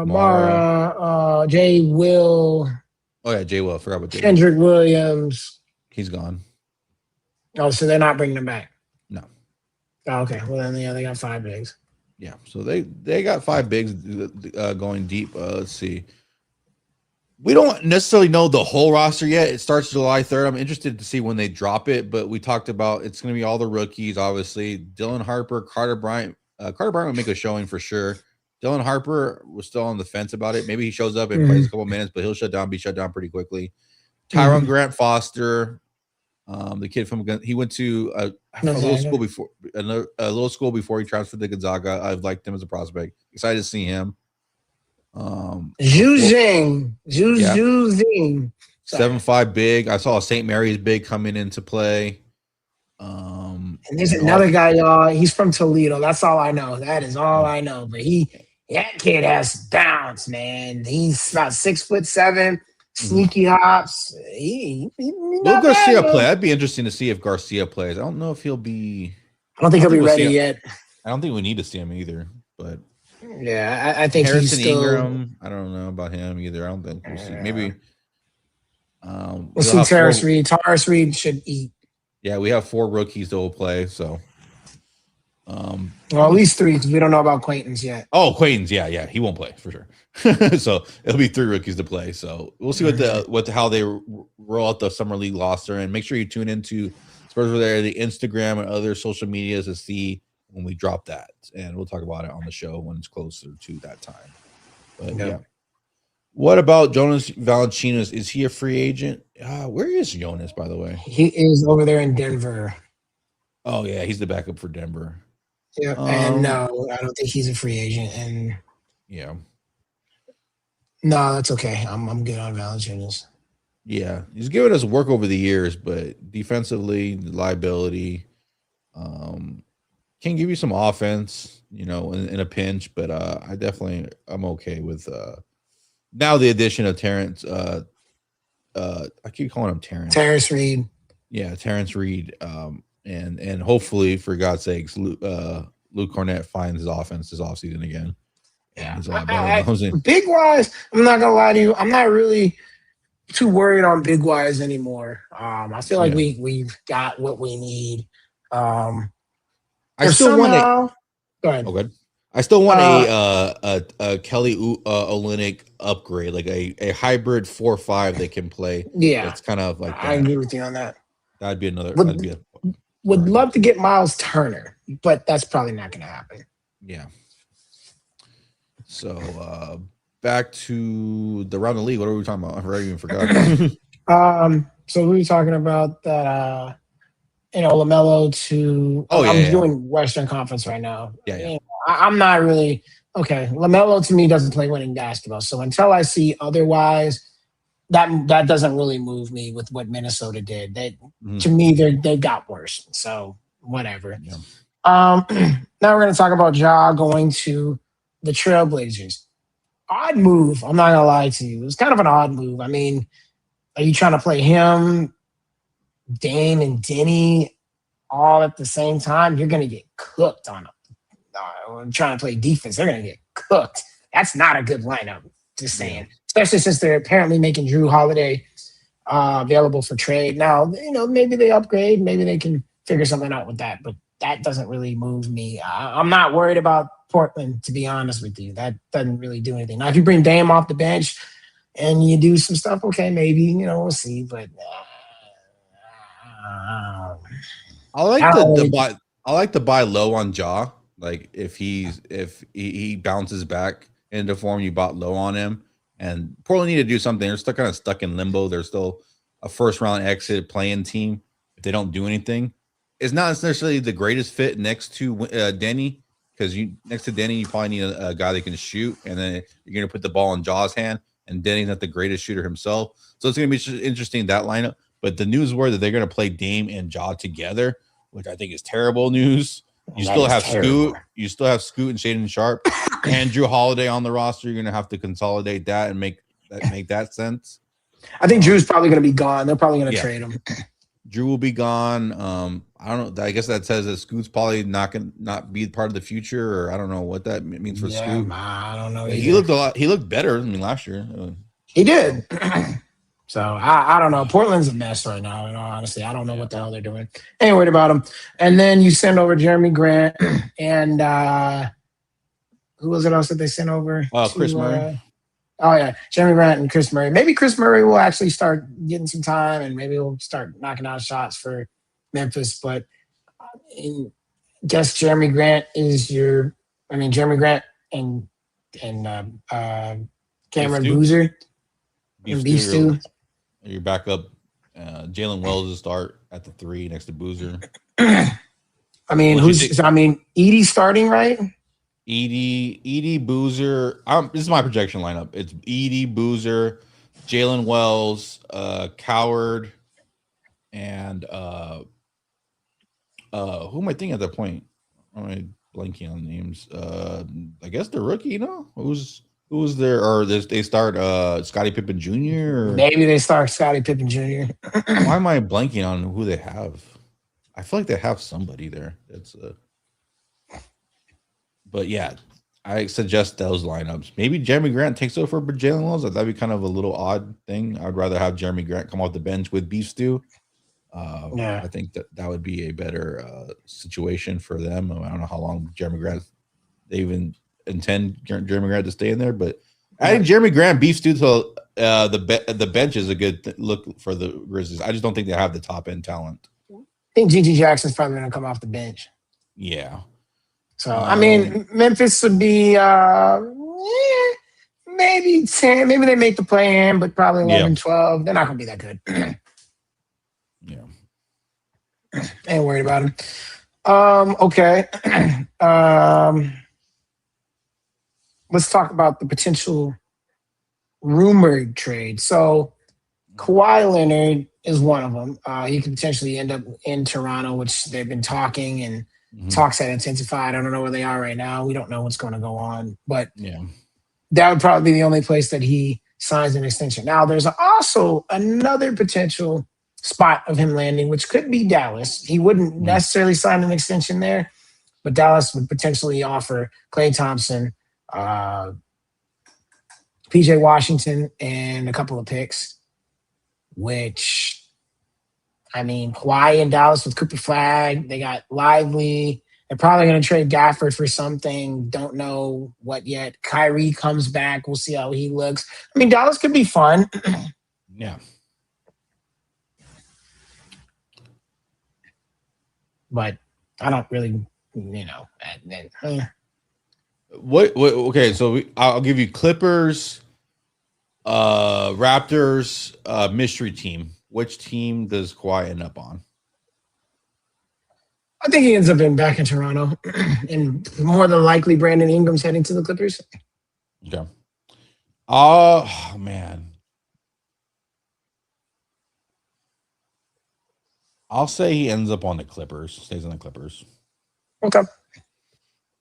Mara, Jay Will. Oh yeah, Jay Will. I forgot about Jay Kendrick Williams. He's gone. Oh, so they're not bringing him back? No. Oh, okay. Well, then, they got 5 bigs. Yeah, so they got 5 bigs going deep. Let's see. We don't necessarily know the whole roster yet. It starts July 3rd. I'm interested to see when they drop it, but we talked about it's going to be all the rookies, obviously. Dylan Harper, Carter Bryant. Carter Bryant will make a showing for sure. Dylan Harper was still on the fence about it. Maybe he shows up and plays a couple minutes, but he'll be shut down pretty quickly. Tyron Grant Foster. The kid he went to a little school before he transferred to Gonzaga. I've liked him as a prospect. Excited to see him. Zhu Zing. 7'5" big. I saw a St. Mary's big coming into play. And there's another guy, y'all. He's from Toledo. That's all I know. That is all I know. But that kid has bounce, man. He's about 6'7". Sneaky hops. Will Garcia play? That'd be interesting to see if Garcia plays. I don't know if he'll be. I don't think he'll be ready yet. I don't think we need to see him either. But yeah, I think Harrison he's still. Ingram. I don't know about him either. I don't think we'll see. Maybe. We'll see Terrace Reed. Terrace Reed should eat. Yeah, we have 4 rookies that will play. So. Well, at least 3 because we don't know about Quaintons yet. Oh, Quaintons, yeah, he won't play for sure. So it'll be 3 rookies to play. So we'll see how they roll out the summer league roster, and make sure you tune into Spurs over there, the Instagram and other social medias to see when we drop that, and we'll talk about it on the show when it's closer to that time. But yeah. What about Jonas Valanciunas? Is he a free agent? Where is Jonas, by the way? He is over there in Denver. Oh yeah, he's the backup for Denver. Yeah, and no, I don't think he's a free agent. And yeah, no, that's okay. I'm good on Valanciunas. Yeah, he's given us work over the years, but defensively, liability. Can give you some offense, in a pinch. But I'm okay with now the addition of Terrence. I keep calling him Terrence. Terrence Reed. Yeah, Terrence Reed. And hopefully, for God's sakes, Luke Cornett finds his offense this offseason again. Yeah, he's a lot better. Big wise, I'm not gonna lie to you. I'm not really too worried on big wise anymore. I feel like we've got what we need. I still want somehow, go ahead. Oh, good. I still want a Kelly Olynyk upgrade, like a hybrid 4-5 they can play. Yeah, That's kind of like I that. agree with you on that. That'd be another. Would love to get Miles Turner, but that's probably not going to happen. Yeah. So back to the round of the league. What are we talking about? I already even forgot. So we were talking about that. LaMelo to. I'm doing Western Conference right now. Yeah. I'm not really okay. LaMelo to me doesn't play winning basketball. So until I see otherwise, that doesn't really move me with what Minnesota did. To me, they got worse. So whatever. Yeah. Now we're going to talk about Ja going to the Trailblazers. Odd move. I'm not going to lie to you. It was kind of an odd move. I mean, are you trying to play him, Dame, and Denny all at the same time? You're going to get cooked on them. Trying to play defense, they're going to get cooked. That's not a good lineup, just saying. Yeah. Especially since they're apparently making Drew Holiday available for trade. Now, maybe they upgrade. Maybe they can figure something out with that. But that doesn't really move me. I'm not worried about Portland, to be honest with you. That doesn't really do anything. Now, if you bring Dame off the bench and you do some stuff, okay, maybe, we'll see. But I like to buy low on Ja. Like if he bounces back into form, you bought low on him. And Portland need to do something. They're still kind of stuck in limbo. They're still a first round exit playing team. If they don't do anything, it's not necessarily the greatest fit next to Denny, because next to Denny you probably need a guy that can shoot, and then you're going to put the ball in Ja's hand. And Denny's not the greatest shooter himself, so it's going to be interesting, that lineup. But the news were that they're going to play Dame and Ja together, which I think is terrible news. You still have Scoot. You still have Scoot and Shaden Sharp and Drew Holiday on the roster. You're going to have to consolidate that and make that sense. I think Drew's probably going to be gone. They're probably going to trade him. Drew will be gone. I don't know. I guess that says that Scoot's probably not be part of the future, or I don't know what that means for Scoot. I don't know. He looked better than last year. He did. So I don't know. Portland's a mess right now. Honestly, I don't know what the hell they're doing. Ain't worried about them. And then you send over Jeremy Grant and who was it else that they sent over? Chris Murray. Jeremy Grant and Chris Murray. Maybe Chris Murray will actually start getting some time, and maybe he'll start knocking out shots for Memphis. But I guess Jeremy Grant and Cameron Boozer and Beef Stew. Your backup, Jalen Wells will start at the 3 next to Boozer. Edie's starting, right? Edie, Boozer. This is my projection lineup. It's Edie, Boozer, Jalen Wells, Coward, and who am I thinking at that point? Am I blanking on names? I guess the rookie. Who was there? Or they start Scottie Pippen Jr.? Maybe they start Scottie Pippen Jr. Why am I blanking on who they have? I feel like they have somebody there. But yeah, I suggest those lineups. Maybe Jeremy Grant takes over for Jalen Wells. That'd be kind of a little odd thing. I'd rather have Jeremy Grant come off the bench with Beef Stew. I think that would be a better situation for them. I don't know how long they even intend Jeremy Grant to stay in there, but I think Jeremy Grant, Beef Stew to the bench is a good look for the Grizzlies. I just don't think they have the top end talent. I think G.G. Jackson's probably going to come off the bench. Yeah. So, Memphis would be maybe 10. Maybe they make the play-in, but probably 11, 12. They're not going to be that good. Yeah. Ain't worried about them. Okay. Let's talk about the potential rumored trade. So, Kawhi Leonard is one of them. He could potentially end up in Toronto, which they've been talking, and talks have intensified. I don't know where they are right now. We don't know what's going to go on, but that would probably be the only place that he signs an extension. Now, there's also another potential spot of him landing, which could be Dallas. He wouldn't necessarily sign an extension there, but Dallas would potentially offer Klay Thompson, PJ Washington, and a couple of picks, which I mean, Kawhi in Dallas with Cooper Flag. They got Lively. They're probably going to trade Gafford for something. Don't know what yet. Kyrie comes back. We'll see how he looks. I mean, Dallas could be fun. Yeah. But I don't really, What okay, so I'll give you Clippers, Raptors, mystery team. Which team does Kawhi end up on? I think he ends up back in Toronto. And more than likely, Brandon Ingram's heading to the Clippers. Okay. Oh man. I'll say he ends up on the Clippers, stays on the Clippers. Okay.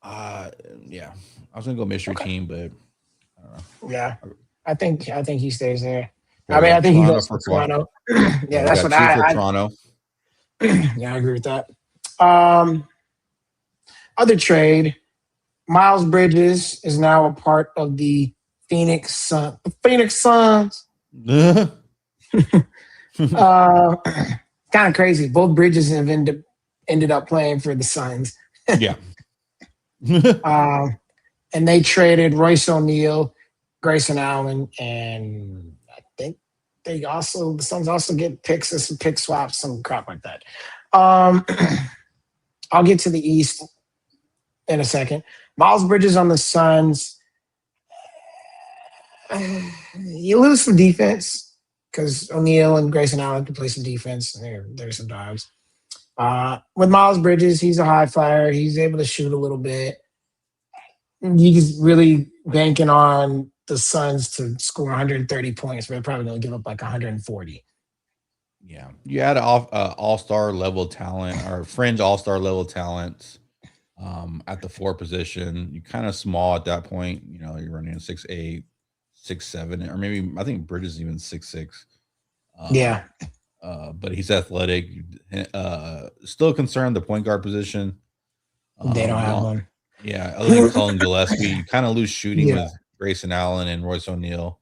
Yeah. I was gonna go mystery team, but I don't know. Yeah. I think he stays there. Well, I mean, I think Toronto he goes for to Toronto. Yeah, we that's got what two for I Toronto. Yeah, I agree with that. Other trade, Miles Bridges is now a part of the Phoenix Suns. Kind of crazy. Both Bridges have ended up playing for the Suns. Yeah. And they traded Royce O'Neal, Grayson Allen, and I think the Suns also get picks and some pick swaps, some crap like that. I'll get to the East in a second. Miles Bridges on the Suns. You lose some defense because O'Neal and Grayson Allen can play some defense. There's some dogs. With Miles Bridges, he's a high flyer. He's able to shoot a little bit. He's really banking on the Suns to score 130 points. They're probably going to give up like 140. Yeah, you had all-star level talent or fringe all-star level talent at the 4 position. You're kind of small at that point. You know, you're running 6'8", 6'7", or maybe I think Bridges is even 6'6". Yeah. But he's athletic. Still concerned the point guard position. They don't have one. Yeah, other than Colin Gillespie, you kind of lose shooting with Grayson Allen and Royce O'Neal,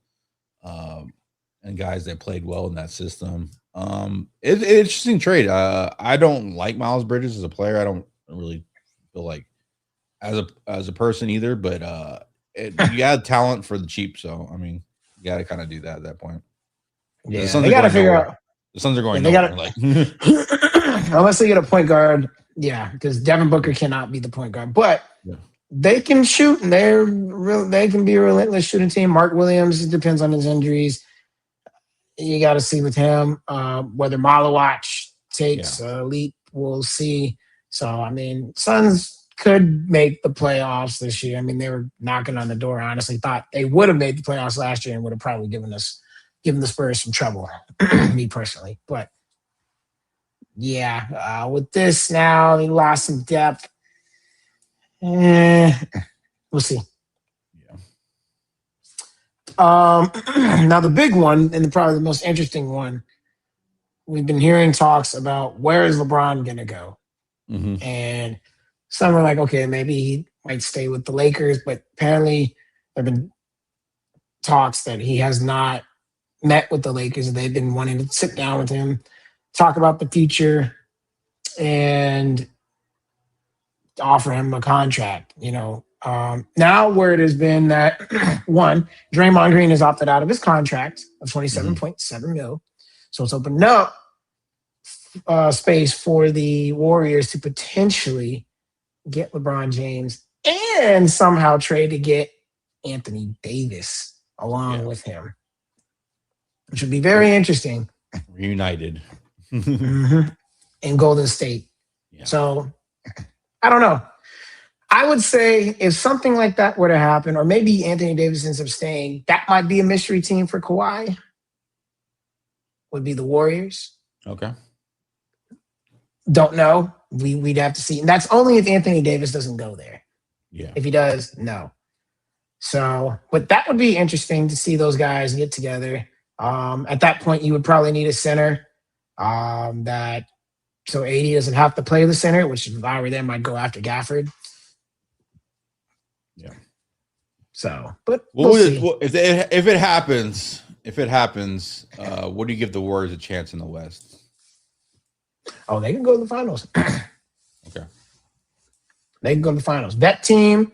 and guys that played well in that system. It's an interesting trade. I don't like Miles Bridges as a player. I don't really feel like as a person either. But you had talent for the cheap, so I mean, you got to kind of do that at that point. Yeah, they got to figure out. The Suns are going nowhere. Like Unless they get a point guard, yeah, because Devin Booker cannot be the point guard, but they can shoot, and they can be a relentless shooting team. Mark Williams, it depends on his injuries. You got to see with him whether Malawach takes a leap. We'll see. So, I mean, Suns could make the playoffs this year. I mean, they were knocking on the door. I honestly thought they would have made the playoffs last year and would have probably given the Spurs some trouble, me personally. But, yeah, with this now, they lost some depth. We'll see. Now the big one, and probably the most interesting one, we've been hearing talks about where is LeBron going to go? Mm-hmm. And some are like, okay, maybe he might stay with the Lakers, but apparently there have been talks that he has not met with the Lakers. They've been wanting to sit down with him, talk about the future, and offer him a contract, now where it has been that one, Draymond Green has opted out of his contract of $27.7 million. So it's opened up space for the Warriors to potentially get LeBron James and somehow trade to get Anthony Davis along with him, which would be very interesting. Reunited. In Golden State. Yeah. So I don't know. I would say if something like that were to happen, or maybe Anthony Davis ends up staying, that might be a mystery team for Kawhi. Would be the Warriors. Okay. Don't know. We'd have to see. And that's only if Anthony Davis doesn't go there. Yeah. If he does, no. So, but that would be interesting to see those guys get together. At that point, you would probably need a center so AD doesn't have to play the center, which if I were them, I'd go after Gafford. Yeah. So, but if it happens, what do you give the Warriors a chance in the West? Oh, they can go to the finals. Okay. They can go to the finals. That team,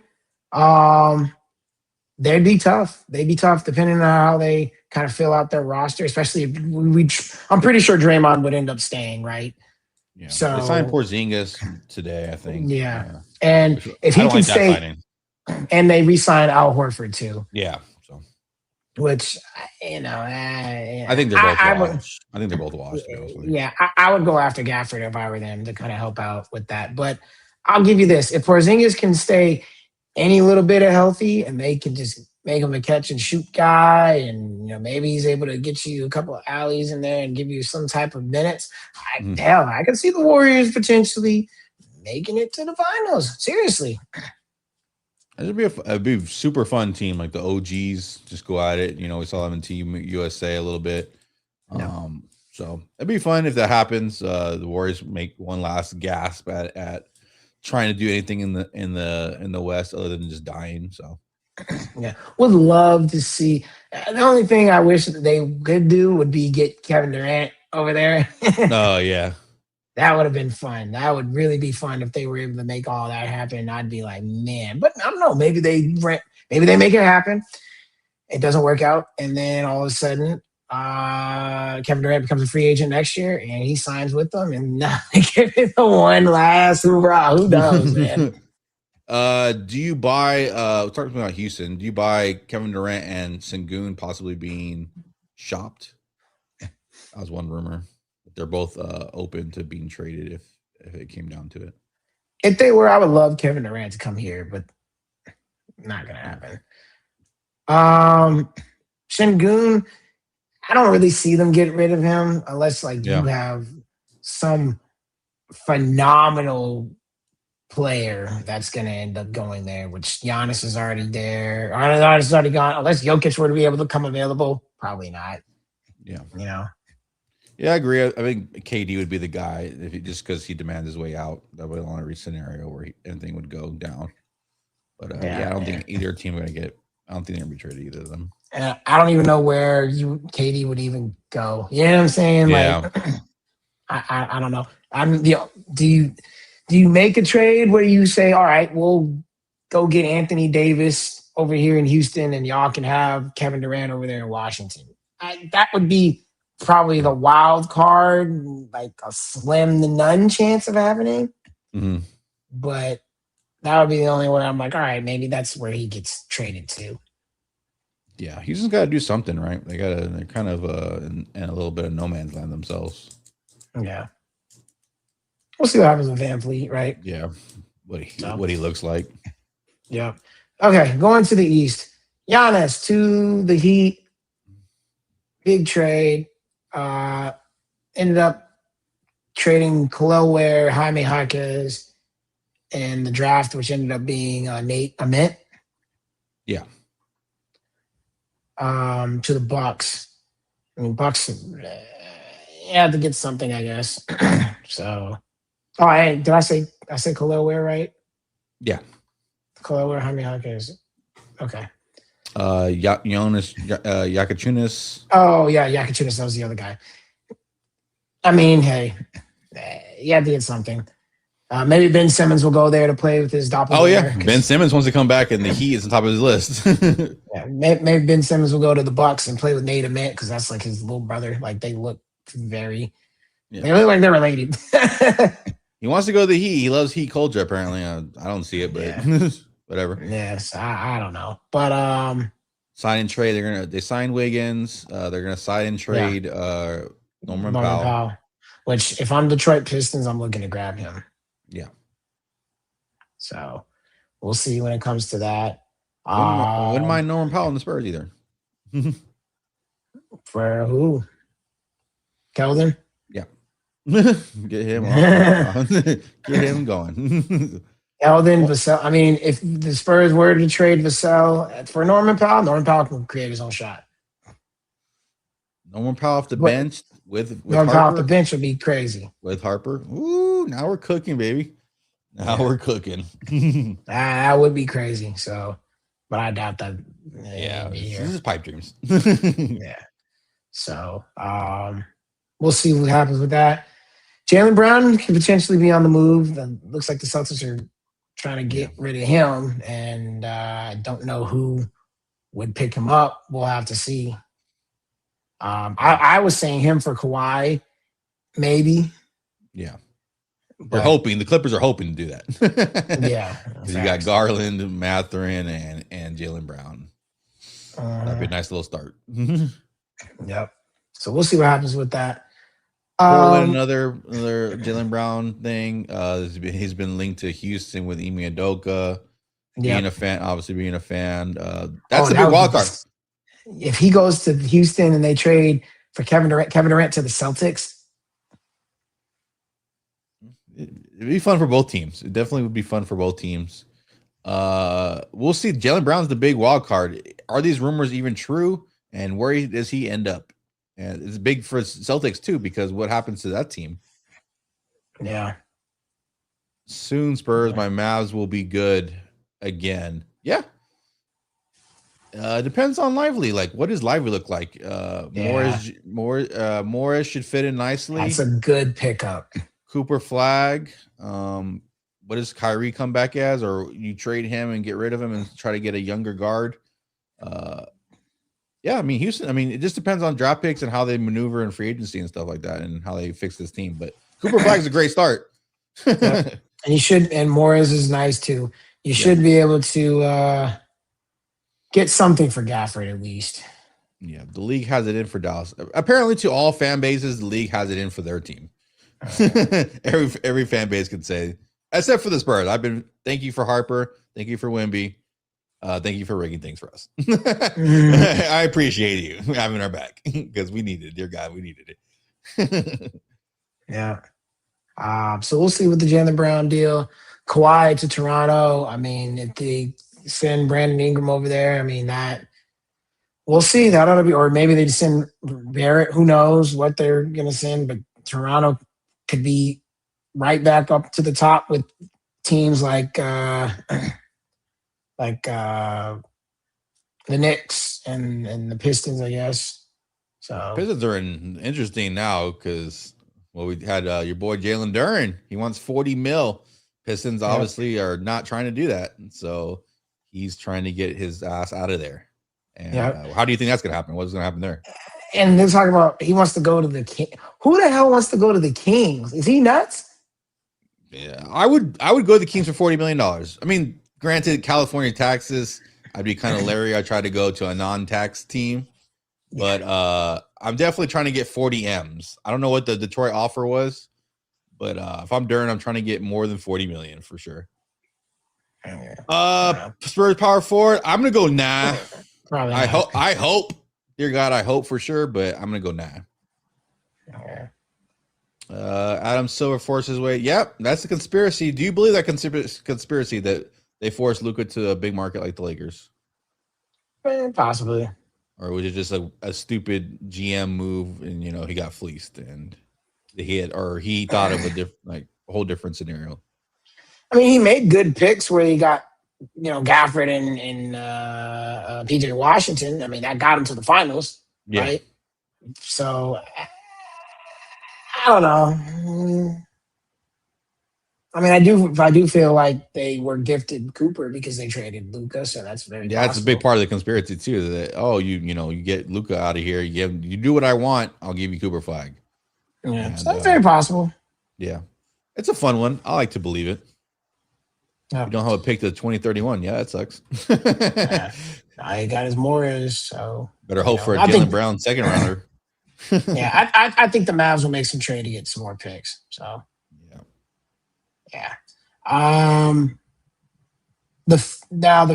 they'd be tough. They'd be tough depending on how they kind of fill out their roster, especially if I'm pretty sure Draymond would end up staying, right? Yeah. So they signed Porzingis today, I think. Yeah. And if he I don't can like that stay, signing. and they re-signed Al Horford too, Yeah. So which I think they're both washed. I think they're both washed, to be honest with you. Yeah, I would go after Gafford if I were them to kind of help out with that. But I'll give you this: if Porzingis can stay any little bit of healthy, and they can just make him a catch and shoot guy, and maybe he's able to get you a couple of alleys in there and give you some type of minutes. Hell, I can see the Warriors potentially making it to the finals. Seriously. It'd be a super fun team, like the OGs just go at it. We saw them in Team USA a little bit. So it'd be fun if that happens. The Warriors make one last gasp at trying to do anything in the West other than just dying. So yeah, would love to see. The only thing I wish that they could do would be get Kevin Durant over there. Oh yeah. That would have been fun. That would really be fun if they were able to make all that happen. I'd be like, man, but I don't know. Maybe they make it happen. It doesn't work out, and then all of a sudden, Kevin Durant becomes a free agent next year, and he signs with them, and now they give it the one last hurrah. Who knows, man? Do you buy? Talking about Houston, do you buy Kevin Durant and Sengun possibly being shopped? That was one rumor. They're both open to being traded if it came down to it. If they were, I would love Kevin Durant to come here, but not gonna happen. Sengun, I don't really see them get rid of him unless you have some phenomenal player that's gonna end up going there, which Giannis is already there. Giannis is already gone. Unless Jokic were to be able to come available, probably not. Yeah. Yeah, I agree. I think KD would be the guy just because he demands his way out. That would be the only scenario where anything would go down. But I don't think either team are going to get. I don't think they're going to be traded, either of them. I don't even know where KD would even go. You know what I'm saying? Yeah. I don't know. Do you make a trade where you say, all right, we'll go get Anthony Davis over here in Houston, and y'all can have Kevin Durant over there in Washington? That would be probably the wild card, like a slim to none chance of happening. Mm-hmm. But that would be the only way I'm like, all right, maybe that's where he gets traded to. Yeah, he's just got to do something, right? They're kind of in a little bit of no man's land themselves. Yeah. We'll see what happens with Van Fleet, right? Yeah. What he looks like. Yeah. Okay, going to the East. Giannis to the Heat. Big trade. Ended up trading Khalil Ware, Jaime Jaquez, and the draft, which ended up being Nate Ament. Yeah. To the Bucks. I mean, Bucks had to get something, I guess. So, did I say Khalil Ware right? Yeah. Khalil Ware, Jaime Jaquez. Okay. Jonas Yakachunas. Oh yeah, Yakachunas. That was the other guy. I mean, hey, he had to get something. Maybe Ben Simmons will go there to play with his doppelganger. Oh yeah, Ben Simmons wants to come back, and the Heat is on top of his list. Yeah, maybe Ben Simmons will go to the Bucks and play with Nate Ament because that's like his little brother. Like they look very, they look like they're related. He wants to go to the Heat. He loves Heat culture. Apparently, I don't see it, but whatever. Yes, I don't know, but sign and trade. They sign Wiggins. They're gonna sign and trade Norman Powell. Which, if I'm Detroit Pistons, I'm looking to grab him. Yeah. So we'll see when it comes to that. Wouldn't mind Norman Powell in the Spurs either. For who? Keldon? Yeah. Get him on. Get him going. Keldon, Vassell. I mean, if the Spurs were to trade Vassell for Norman Powell can create his own shot. Norman Powell off the bench with Norman Harper. Powell off the bench would be crazy. With Harper. Ooh, now we're cooking, baby. We're cooking. That would be crazy. So, but I doubt that. Yeah, this is pipe dreams. Yeah. So, we'll see what happens with that. Jaylen Brown could potentially be on the move. Looks like the Celtics are trying to get rid of him, and I don't know who would pick him up. We'll have to see. I was saying him for Kawhi, maybe. Yeah. They're hoping. The Clippers are hoping to do that. Yeah. You got Garland, Mathurin, and Jaylen Brown. That'd be a nice little start. Yep. So we'll see what happens with that. Portland, another Jaylen Brown thing. He's been linked to Houston with Ime Udoka. Being a fan, obviously being a fan. That's a big wild card. If he goes to Houston and they trade for Kevin Durant to the Celtics, it'd be fun for both teams. It definitely would be fun for both teams. We'll see. Jaylen Brown's the big wild card. Are these rumors even true? And where does he end up? And it's big for Celtics too, because what happens to that team? Yeah. Soon, Spurs, my Mavs will be good again. Yeah. Depends on Lively. Like, what does Lively look like? Morris should fit in nicely. That's a good pickup. Cooper Flag. What does Kyrie come back as? Or you trade him and get rid of him and try to get a younger guard? Yeah, I mean, Houston, it just depends on draft picks and how they maneuver in free agency and stuff like that and how they fix this team. But Cooper Flag is a great start. And and Morris is nice too. You should be able to get something for Gafford at least. Yeah, the league has it in for Dallas. Apparently, to all fan bases, the league has it in for their team. Every fan base can say, except for the Spurs. Thank you for Harper. Thank you for Wemby. Thank you for rigging things for us. I appreciate you having our back because we needed it. Dear God, we needed it. Yeah. So we'll see with the Jaylen Brown deal. Kawhi to Toronto. If they send Brandon Ingram over there, that we'll see. That ought to be, or maybe they just send Barrett. Who knows what they're going to send? But Toronto could be right back up to the top with teams like the Knicks and the Pistons, I guess. So Pistons are interesting now because we had your boy Jalen Duren. He wants $40 million. Pistons obviously are not trying to do that, so he's trying to get his ass out of there. And how do you think that's going to happen? What's going to happen there? And they're talking about he wants to go to the King. Who the hell wants to go to the Kings? Is he nuts? Yeah, I would go to the Kings for $40 million. Granted, California taxes, I'd be kind of leery. I try to go to a non-tax team, but I'm definitely trying to get 40 M's. I don't know what the Detroit offer was, but if I'm Duren, I'm trying to get more than 40 million for sure. Spurs power forward, I'm gonna go nah. Probably. I hope, dear God, I hope for sure, but I'm gonna go nah. Okay. Adam Silver forced his way. Yep, that's a conspiracy. Do you believe that conspiracy that they forced Luka to a big market like the Lakers? Possibly. Or was it just a stupid GM move and he got fleeced and he thought of a whole different scenario? He made good picks where he got Gafford and PJ Washington. That got him to the finals, right? So I don't know. I do feel like they were gifted Cooper because they traded Luka, so that's very possible. That's a big part of the conspiracy too. That you get Luka out of here, you do what I want, I'll give you Cooper Flag. Yeah, and, so that's very possible. Yeah, it's a fun one. I like to believe it. Yeah. You don't have a pick to 2031. Yeah, that sucks. I got his Morris, so better hope for a Jaylen Brown second rounder. Yeah, I think the Mavs will make some trade to get some more picks. So yeah. The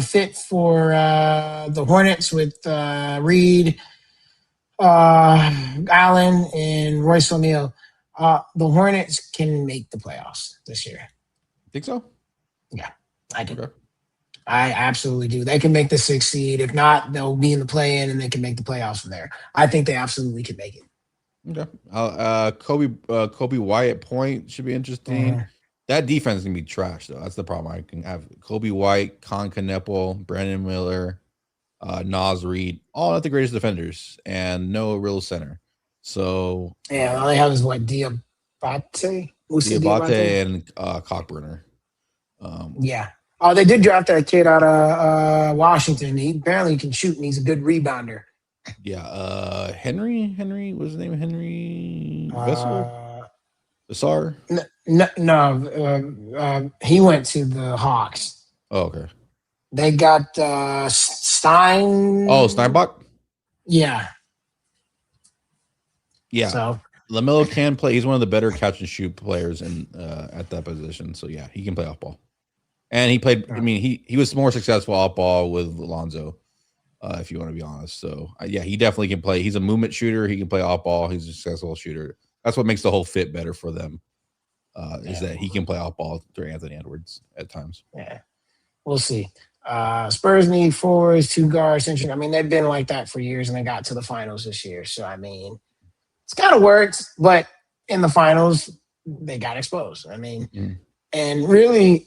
fit for the Hornets with Reed, Allen, and Royce O'Neal. The Hornets can make the playoffs this year. Think so? Yeah, I do. Okay. I absolutely do. They can make the 6th seed. If not, they'll be in the play-in and they can make the playoffs from there. I think they absolutely can make it. Okay. Kobe White at point should be interesting. That defense is gonna be trash though. That's the problem. I can have Kobe White, Con Kneppel, Brandon Miller, Naz Reid, all not the greatest defenders, and no real center. So all they have is Diabate Musa Diabate and Cockburner. Yeah. Oh, they did draft that kid out of Washington. He apparently can shoot, and he's a good rebounder. Yeah. Henry was his name? Henry Vessel? Vassar? No. He went to the Hawks. Oh, okay. They got Stein. Oh, Steinbach? Yeah. Yeah. So LaMelo can play. He's one of the better catch and shoot players in at that position. So yeah, he can play off ball. And he played. I mean, he was more successful off ball with Alonzo, if you want to be honest. So yeah, he definitely can play. He's a movement shooter. He can play off ball. He's a successful shooter. That's what makes the whole fit better for them. Is that he can play off ball through Anthony Edwards at times. Yeah, we'll see. Spurs need forwards, 2 guards. I mean, they've been like that for years, and they got to the finals this year. So I mean, it's kind of worked, but in the finals, they got exposed. I mean, and really,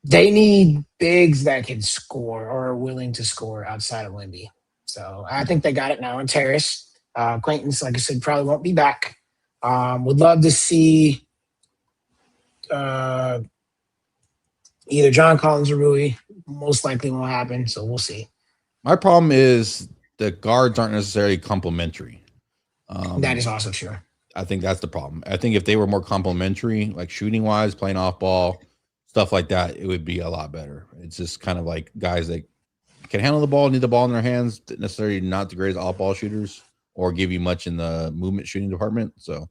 they need bigs that can score or are willing to score outside of Wemby. So I think they got it now in Terrace. Quaintance, like I said, probably won't be back. Would love to see either John Collins or Rui. Most likely won't happen, so we'll see. My problem is the guards aren't necessarily complementary. That is also true. I think that's the problem. I think if they were more complementary, like shooting wise, playing off ball, stuff like that, it would be a lot better. It's just kind of like guys that can handle the ball, need the ball in their hands, necessarily not the greatest off ball shooters or give you much in the movement shooting department. So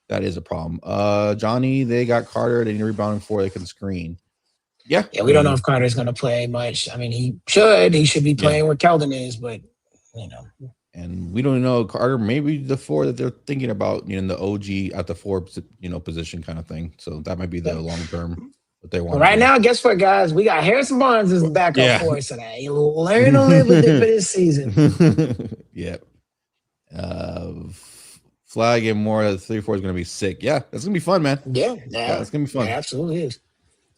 that is a problem. Johnny, they got Carter. They need rebounding 4. They can screen. Yeah. Yeah, we don't know if Carter's going to play much. I mean, he should. He should be playing where Keldon is, but, you know. And we don't know Carter, maybe the 4 that they're thinking about, you know, the OG at the 4, you know, position kind of thing. So that might be the long term what they want. Right now, guess what, guys? We got Harrison Barnes as the backup for us, so that he'll learn to live with it for this season. Yep. Flag and more. The 3-4 is going to be sick. Yeah, that's going to be fun, man. Yeah, it's going to be fun. It absolutely is.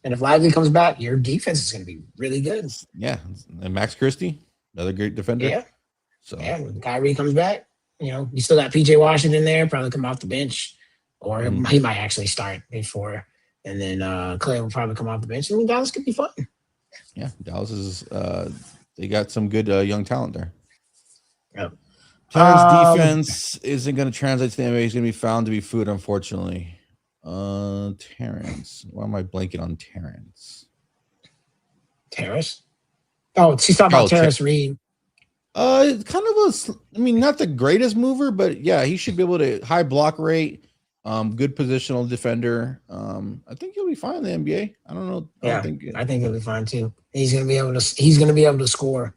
And if Lively comes back, your defense is going to be really good. Yeah, and Max Christie, another great defender. Yeah. So yeah, when Kyrie comes back, you know, you still got PJ Washington there, probably come off the bench, or he might actually start before, and then Clay will probably come off the bench. I mean, Dallas could be fun. Yeah, Dallas is. They got some good young talent there. Yep. Terrence defense isn't going to translate to the NBA. He's going to be found to be food, unfortunately. Terrence. Why am I blanking on Terrence? Terrace? Oh, she's talking about Terrace Reed. Kind of not the greatest mover, but yeah, he should be able to high block rate, good positional defender. I think he'll be fine in the NBA. I don't know. I think he'll be fine too. He's gonna be able to score.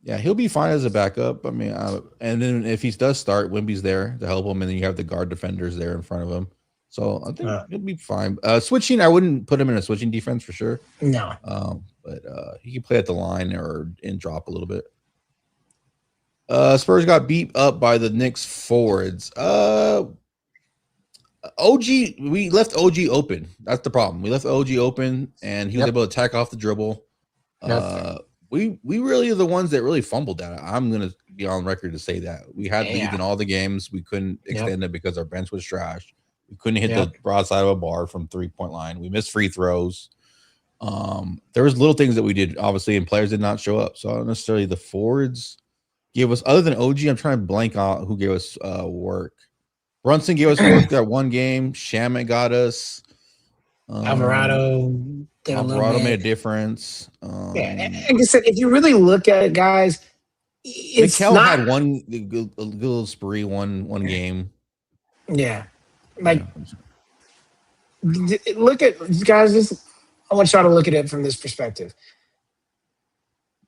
Yeah, he'll be fine as a backup. I mean, and then if he does start, Wemby's there to help him, and then you have the guard defenders there in front of him. So I think he'll be fine. Switching, I wouldn't put him in a switching defense for sure. No. But he can play at the line or in drop a little bit. Spurs got beat up by the Knicks forwards. OG, we left OG open. That's the problem. We left OG open, and he was able to attack off the dribble. We really are the ones that really fumbled that. I'm gonna be on record to say that we had lead in all the games. We couldn't extend it because our bench was trash. We couldn't hit the broadside of a bar from 3-point line. We missed free throws. There was little things that we did, obviously, and players did not show up. So not necessarily the forwards gave us, other than OG, I'm trying to blank out who gave us work. Brunson gave us work that one game. Shamet got us. Alvarado made a difference. Like I said, if you really look at it, guys, it's Mikal not, had one little spree one game. Yeah. Look at, guys, I want y'all to look at it from this perspective.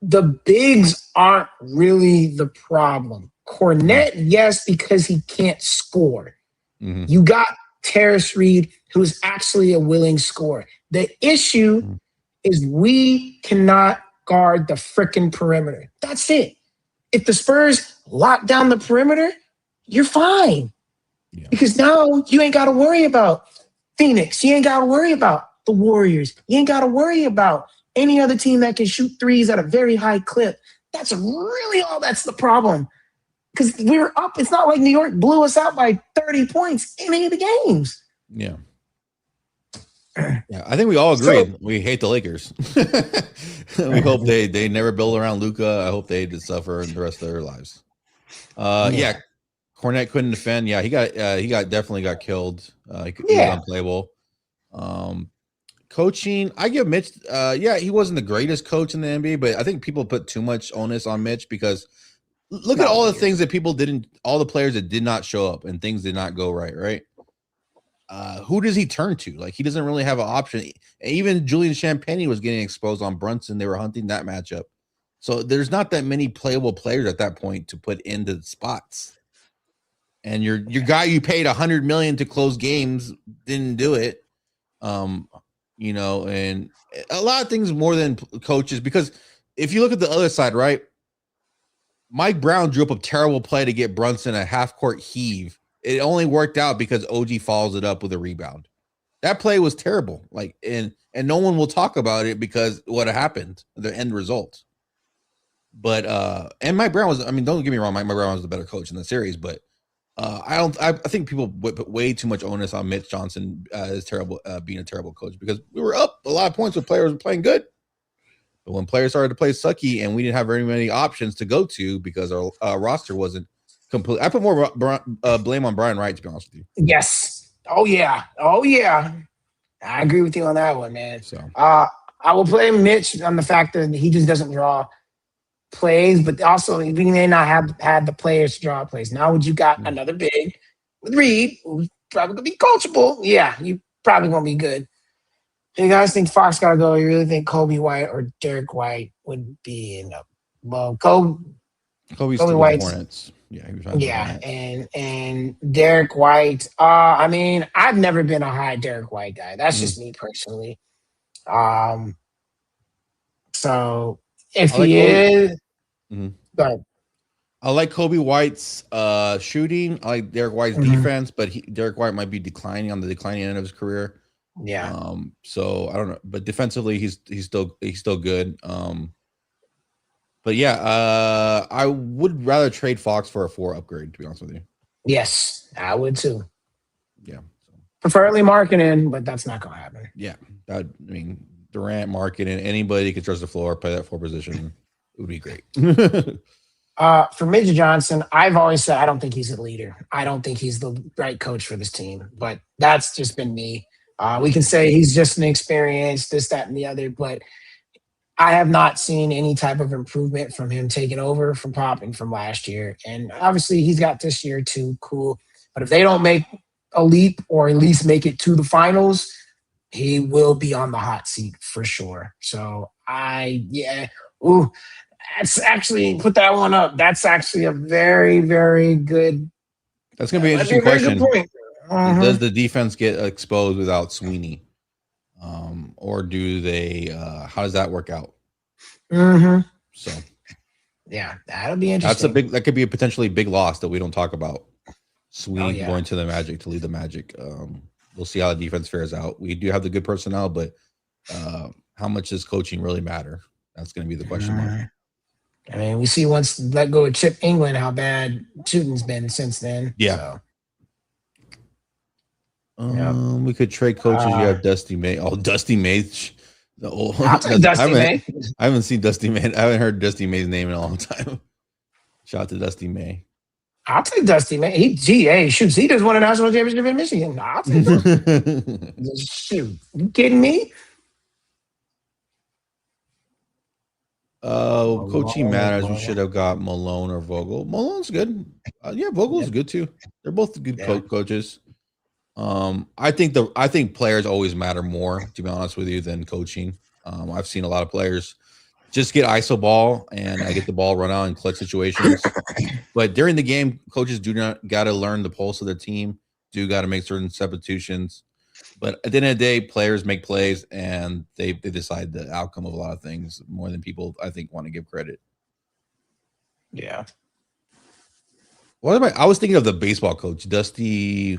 The bigs aren't really the problem. Cornette, yes, because he can't score. Mm-hmm. You got Terrace Reed, who's actually a willing scorer. The issue is we cannot guard the frickin' perimeter. That's it. If the Spurs lock down the perimeter, you're fine. Yeah. Because now you ain't got to worry about Phoenix. You ain't got to worry about the Warriors. You ain't got to worry about any other team that can shoot threes at a very high clip. That's really all that's the problem. because we were up. It's not like New York blew us out by 30 points in any of the games. Yeah. Yeah, I think we all agree. We hate the Lakers. We hope they never build around Luka. I hope they just suffer in the rest of their lives. Yeah. Cornette couldn't defend. Yeah, he definitely got killed. He was unplayable. Coaching, I give Mitch. Yeah, he wasn't the greatest coach in the NBA, but I think people put too much onus on Mitch because look at all the things that all the players that did not show up and things did not go right. Right. Who does he turn to? Like, he doesn't really have an option. Even Julian Champagnie was getting exposed on Brunson. They were hunting that matchup. So there's not that many playable players at that point to put into the spots. And your guy you paid $100 million to close games didn't do it. You know, and a lot of things more than coaches, because if you look at the other side, right? Mike Brown drew up a terrible play to get Brunson a half-court heave. It only worked out because OG follows it up with a rebound. That play was terrible. Like, and no one will talk about it because what happened, the end result. But and Mike Brown was, I mean, don't get me wrong, Mike Brown was the better coach in the series, but I think people put way too much onus on Mitch Johnson as terrible, being a terrible coach, because we were up a lot of points when players were playing good. But when players started to play sucky and we didn't have very many options to go to because our roster wasn't complete. I put more blame on Brian Wright, to be honest with you. Yes. Oh yeah. I agree with you on that one, man. So I will blame Mitch on the fact that he just doesn't draw plays, but also we may not have had the players to draw plays. Now, would you got another big with Reed, who's probably gonna be coachable? Yeah, you probably gonna be good. You guys think Fox gotta go? You really think Kobe White or Derek White would be in the Kobe's White Hornets? Yeah, and Derek White. I mean, I've never been a high Derek White guy. That's just me personally. So if he is, go ahead. I like Kobe White's shooting. I like Derek White's defense, but Derek White might be declining on the declining end of his career. Yeah. So I don't know, but defensively, he's still good. But yeah, I would rather trade Fox for a 4 upgrade, to be honest with you. Yes, I would too. Yeah. Preferably marketing, but that's not gonna happen. Yeah. I mean, Durant, marketing, anybody could trust the floor, play that 4 position. It would be great. For Mitch Johnson, I've always said I don't think he's a leader. I don't think he's the right coach for this team, but that's just been me. We can say he's just an experience, this, that, and the other, but I have not seen any type of improvement from him taking over from Pop and from last year. And obviously he's got this year too, cool. But if they don't make a leap or at least make it to the finals, he will be on the hot seat for sure. So that's actually, put that one up. That's actually a very, very good. That's going to be an interesting question. Does the defense get exposed without Sweeney? Or do they, how does that work out? So, yeah, that'll be interesting. That could be a potentially big loss that we don't talk about. Sweeney going to the Magic to lead the Magic. We'll see how the defense fares out. We do have the good personnel, but how much does coaching really matter? That's going to be the question mark. I mean, we see once let go of Chip England how bad shooting's been since then. Yeah. So. We could trade coaches. You have Dusty May. Oh, Dusty May. I'll take Dusty May. I haven't seen Dusty May. I haven't heard Dusty May's name in a long time. Shout out to Dusty May. I'll take Dusty May. He just won a national championship in Michigan. I'll take him. Shoot, you kidding me? Coaching matters. We should have got Malone or Vogel. Malone's good. Vogel's good too. They're both good coaches. I think players always matter more, to be honest with you, than coaching. I've seen a lot of players just get ISO ball and I get the ball run out in clutch situations. But during the game, coaches do not got to learn the pulse of their team, do got to make certain substitutions. But at the end of the day, players make plays and they decide the outcome of a lot of things more than people, I think, want to give credit. Yeah. I was thinking of the baseball coach, Dusty.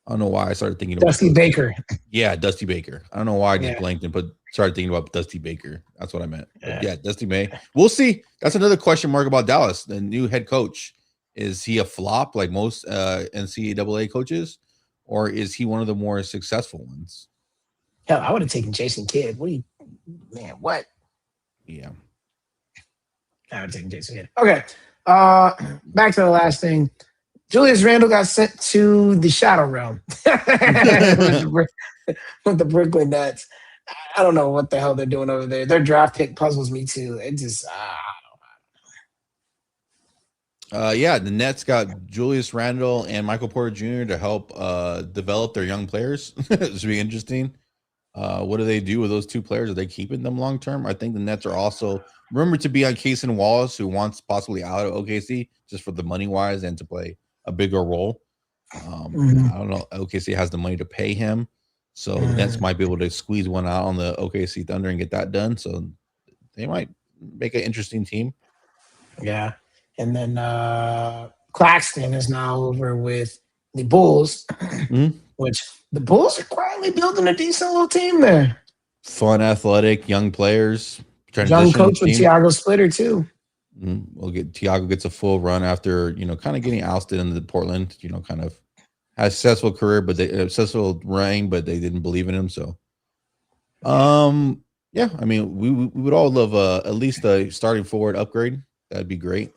I don't know why I started thinking about Dusty Baker. Yeah, Dusty Baker. I don't know why I just Yeah. blanked and started thinking about Dusty Baker. That's what I meant. Yeah. But yeah, Dusty May. We'll see. That's another question mark about Dallas. The new head coach. Is he a flop like most NCAA coaches, or is he one of the more successful ones? Hell, I would have taken Jason Kidd. What? Yeah. I would have taken Jason Kidd. Okay. Back to the last thing. Julius Randle got sent to the Shadow Realm with the Brooklyn Nets. I don't know what the hell they're doing over there. Their draft pick puzzles me too. It just Yeah, the Nets got Julius Randle and Michael Porter Jr. to help develop their young players. This should be interesting. What do they do with those two players? Are they keeping them long term? I think the Nets are also rumored to be on Cason Wallace, who wants possibly out of OKC just for the money wise and to play a bigger role. I don't know. OKC has the money to pay him, so the Nets might be able to squeeze one out on the OKC Thunder and get that done. So they might make an interesting team. Yeah. And then Claxton is now over with the Bulls, which the Bulls are quietly building a decent little team there. Fun, athletic, young players. Young coach with Tiago Splitter too. Tiago gets a full run after kind of getting ousted into Portland. Kind of has a successful career, but successful reign, but they didn't believe in him. So, yeah, I mean, we would all love at least a starting forward upgrade. That'd be great.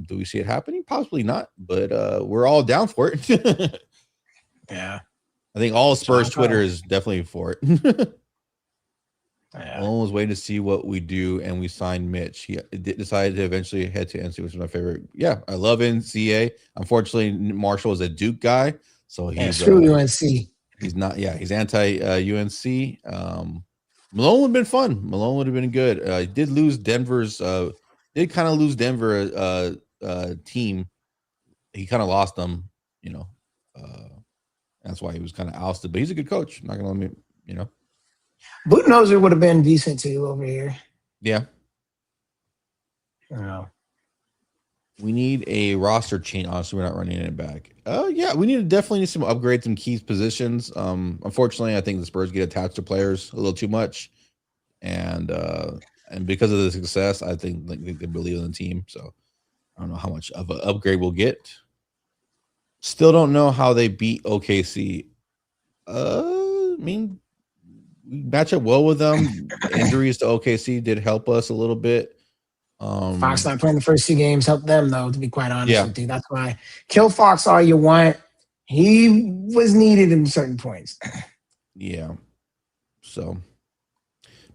Do we see it happening? Possibly not, but we're all down for it. Yeah, I think all Spurs Twitter is definitely for it. Yeah. Malone was waiting to see what we do, and we signed Mitch. He decided to eventually head to NC, which is my favorite. Yeah, I love NCA. Unfortunately, Marshall is a Duke guy, so he's screw UNC. He's not. Yeah, he's anti UNC. Malone would have been fun. Malone would have been good. He did lose Denver's. Did kind of lose Denver team. He kind of lost them. That's why he was kind of ousted. But he's a good coach. I'm not gonna let me. Budenholzer would have been decent too over here. Yeah. I don't know. We need a roster change. Honestly, we're not running it back. Yeah, we definitely need some upgrades, some key positions. Unfortunately, I think the Spurs get attached to players a little too much, and because of the success, I think they believe in the team. So I don't know how much of an upgrade we'll get. Still don't know how they beat OKC. I mean, we match up well with them. Injuries to OKC did help us a little bit. Fox not playing the first 2 games helped them, though, to be quite honest with you. That's why kill Fox all you want. He was needed in certain points. Yeah. So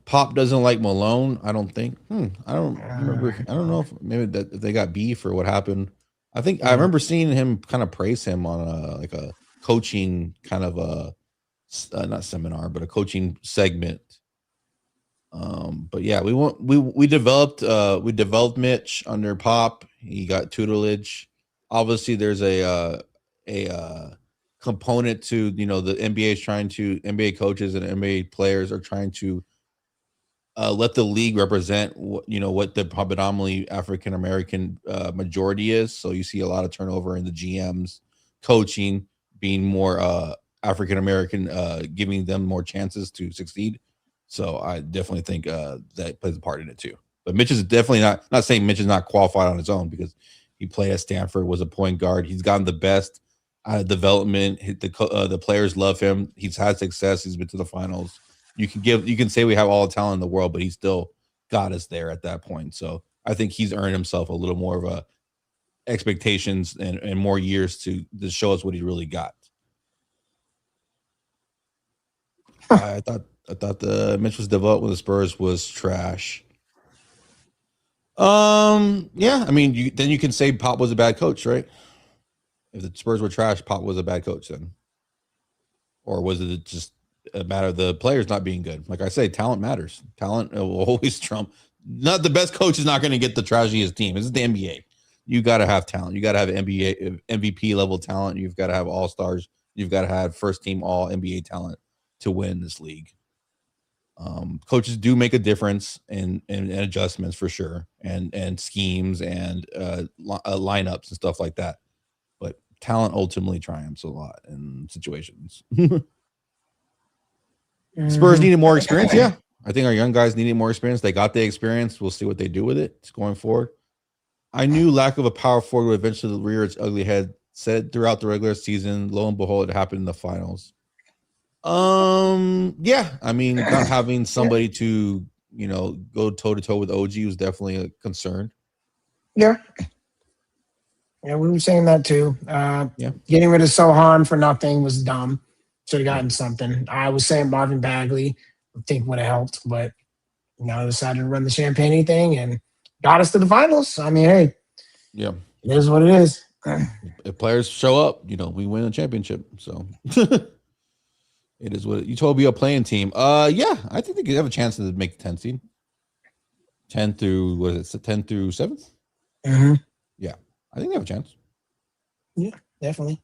Pop doesn't like Malone, I don't think. I don't remember. I don't know if maybe if they got beef or what happened. I think I remember seeing him kind of praise him on a coaching kind of not seminar, but a coaching segment. But yeah, we developed Mitch under Pop. He got tutelage. Obviously, there's a component to the NBA coaches and NBA players are trying to let the league represent what the predominantly African American majority is. So you see a lot of turnover in the GMs, coaching being more African American, giving them more chances to succeed. So I definitely think that plays a part in it too. But Mitch is definitely not saying Mitch is not qualified on his own because he played at Stanford, was a point guard. He's gotten the best out of development. The players love him. He's had success. He's been to the finals. You can say we have all the talent in the world, but he still got us there at that point. So I think he's earned himself a little more of a expectations and more years to show us what he really got. I thought the Mitch was developed when the Spurs was trash. Yeah, I mean, then you can say Pop was a bad coach, right? If the Spurs were trash, Pop was a bad coach then, or was it just a matter of the players not being good? Like I say, talent matters. Talent will always trump. Not the best coach is not going to get the trashiest team. This is the NBA. You got to have talent. You got to have NBA MVP level talent. You've got to have all stars. You've got to have first team all NBA talent to win this league. Coaches do make a difference in adjustments for sure, and schemes and lineups and stuff like that. But talent ultimately triumphs a lot in situations. Spurs needed more experience. Yeah, I think our young guys needed more experience. They got the experience. We'll see what they do with it going forward. I knew lack of a power forward would eventually rear its ugly head. Said throughout the regular season. Lo and behold, it happened in the finals. Yeah, I mean, not having somebody to go toe to toe with OG was definitely a concern. Yeah, we were saying that too. Yeah. Getting rid of Sohan for nothing was dumb. Should have gotten something. I was saying Marvin Bagley, I think would have helped, but decided to run the champagne thing and got us to the finals. I mean, hey, yeah, it is what it is. If players show up, we win a championship. So it is what you told me a playing team. Yeah, I think they could have a chance to make the 10th seed. 10 through 7th? Mm-hmm. Yeah, I think they have a chance. Yeah, definitely.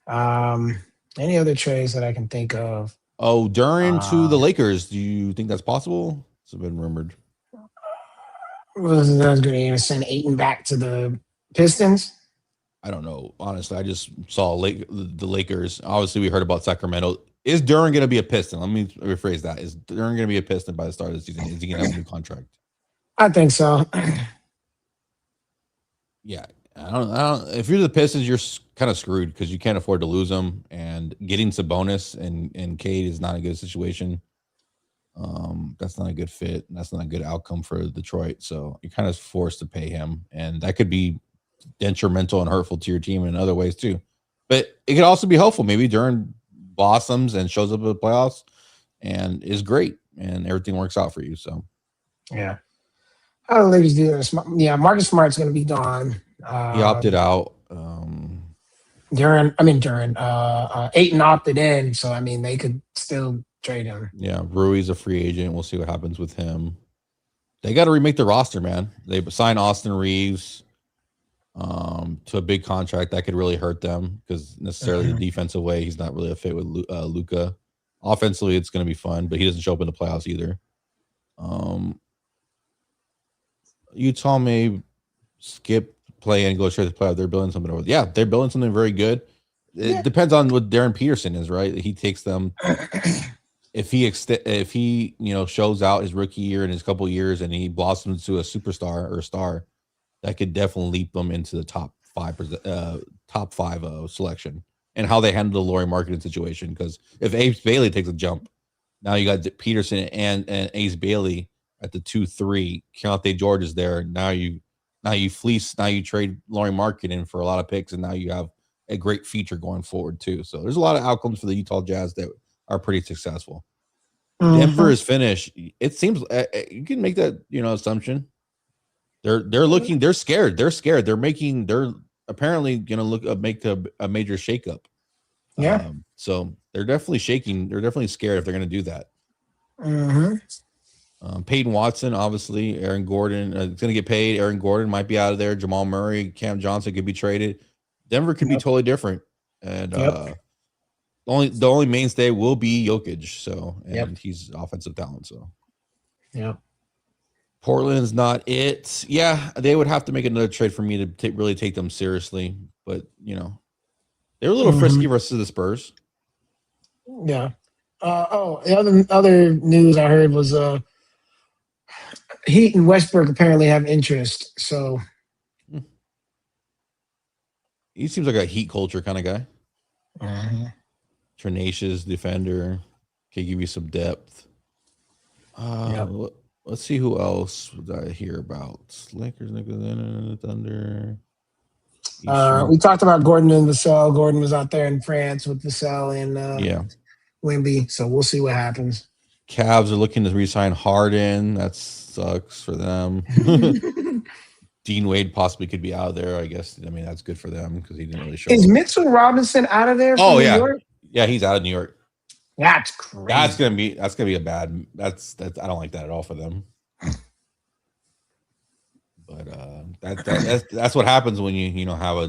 Any other trades that I can think of? Oh, Duran to the Lakers. Do you think that's possible? It's been rumored. Was going to send Ayton back to the Pistons? I don't know. Honestly, I just saw the Lakers. Obviously, we heard about Sacramento. Is Duran going to be a Piston? Let me rephrase that. Is Duran going to be a Piston by the start of the season? Is he going to have a new contract? I think so. Yeah. I don't. If you're the Pistons, you're kind of screwed because you can't afford to lose them. And getting Sabonis and Cade is not a good situation. That's not a good fit. And that's not a good outcome for Detroit. So you're kind of forced to pay him, and that could be detrimental and hurtful to your team in other ways too. But it could also be helpful. Maybe Duran blossoms and shows up at the playoffs and is great, and everything works out for you. So yeah. How do the Lakers do this? Yeah, Marcus Smart's going to be gone. He opted out. Ayton opted in, so I mean they could still trade him. Yeah, Rui's a free agent. We'll see what happens with him. They got to remake the roster, man. They signed Austin Reeves to a big contract that could really hurt them because necessarily the defensive way he's not really a fit with Luka. Offensively, it's going to be fun, but he doesn't show up in the playoffs either. Utah may skip play and go straight to the playoff. They're building something over. Yeah, they're building something very good. It depends on what Darren Peterson is, right? He takes them. If he shows out his rookie year in his couple years and he blossoms to a superstar or a star, that could definitely leap them into the top five selection. And how they handle the Lauri Markkanen situation, because if Ace Bailey takes a jump, now you got Peterson and Ace Bailey at the 2-3. Keontae George is there. Now you fleece. Now you trade Lauri Markkanen for a lot of picks, and now you have a great feature going forward too. So there's a lot of outcomes for the Utah Jazz that are pretty successful. Mm-hmm. Denver is finished. It seems you can make that assumption. They're looking. They're scared. They're scared. They're apparently going to make a major shakeup. Yeah. So they're definitely shaking. They're definitely scared if they're going to do that. Mm-hmm. Peyton Watson, obviously. Aaron Gordon is going to get paid. Aaron Gordon might be out of there. Jamal Murray, Cam Johnson could be traded. Denver could be totally different. And the only mainstay will be Jokic. So he's offensive talent. So Portland's not it. Yeah, they would have to make another trade for me to really take them seriously. But they're a little frisky versus the Spurs. Yeah. The other news I heard was Heat and Westbrook apparently have interest. So he seems like a Heat culture kind of guy. Mm-hmm. Tenacious defender, can give you some depth. Let's see who else would I hear about. Lakers, Thunder. We talked about Gordon and Vassell. Gordon was out there in France with Vassell and Wemby, so we'll see what happens. Cavs are looking to re-sign Harden. That sucks for them. Dean Wade possibly could be out of there, I guess. I mean, that's good for them because he didn't really show Is up. Mitchell Robinson out of there from New York? Yeah, he's out of New York. That's crazy. That's gonna be a bad. That's I don't like that at all for them. But that's what happens when you have a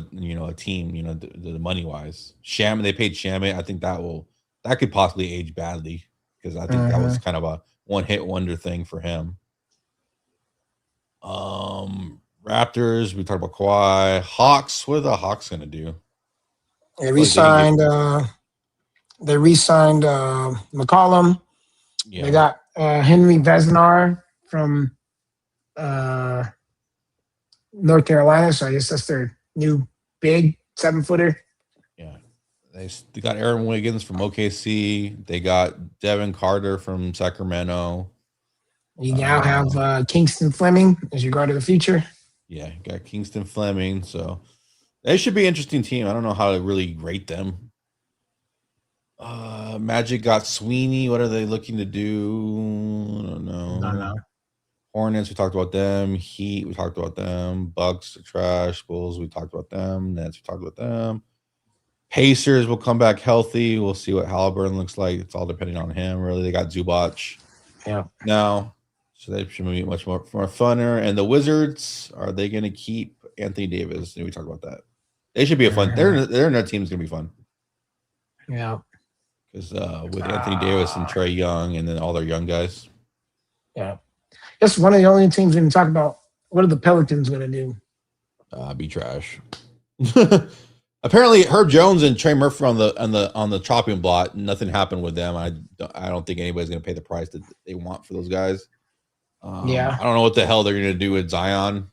team, the money wise. They paid Shamet. I think that could possibly age badly because I think that was kind of a one-hit wonder thing for him. Raptors, we talked about Kawhi. Hawks, what are the Hawks gonna do? They re-signed. McCollum. Yeah. They got Henry Vesnar from North Carolina. So I guess that's their new big 7-footer. Yeah. They got Aaron Wiggins from OKC. They got Devin Carter from Sacramento. You now have Kingston Fleming as your guard of the future. Yeah, you got Kingston Fleming. So they should be an interesting team. I don't know how to really rate them. Magic got Sweeney. What are they looking to do? I don't know. Hornets, we talked about them. Heat, we talked about them. Bucks are trash. Bulls, we talked about them. Nets, we talked about them. Pacers will come back healthy. We'll see what Halliburton looks like. It's all depending on him, really. They got Zubac now. So they should be much more funner. And the Wizards, are they going to keep Anthony Davis? We talked about that. They should be a fun. Their team is going to be fun. Yeah. Because with Anthony Davis and Trae Young and then all their young guys. Yeah. That's one of the only teams we can talk about. What are the Pelicans going to do? Be trash. Apparently, Herb Jones and Trey Murphy on the chopping block. Nothing happened with them. I don't think anybody's going to pay the price that they want for those guys. I don't know what the hell they're going to do with Zion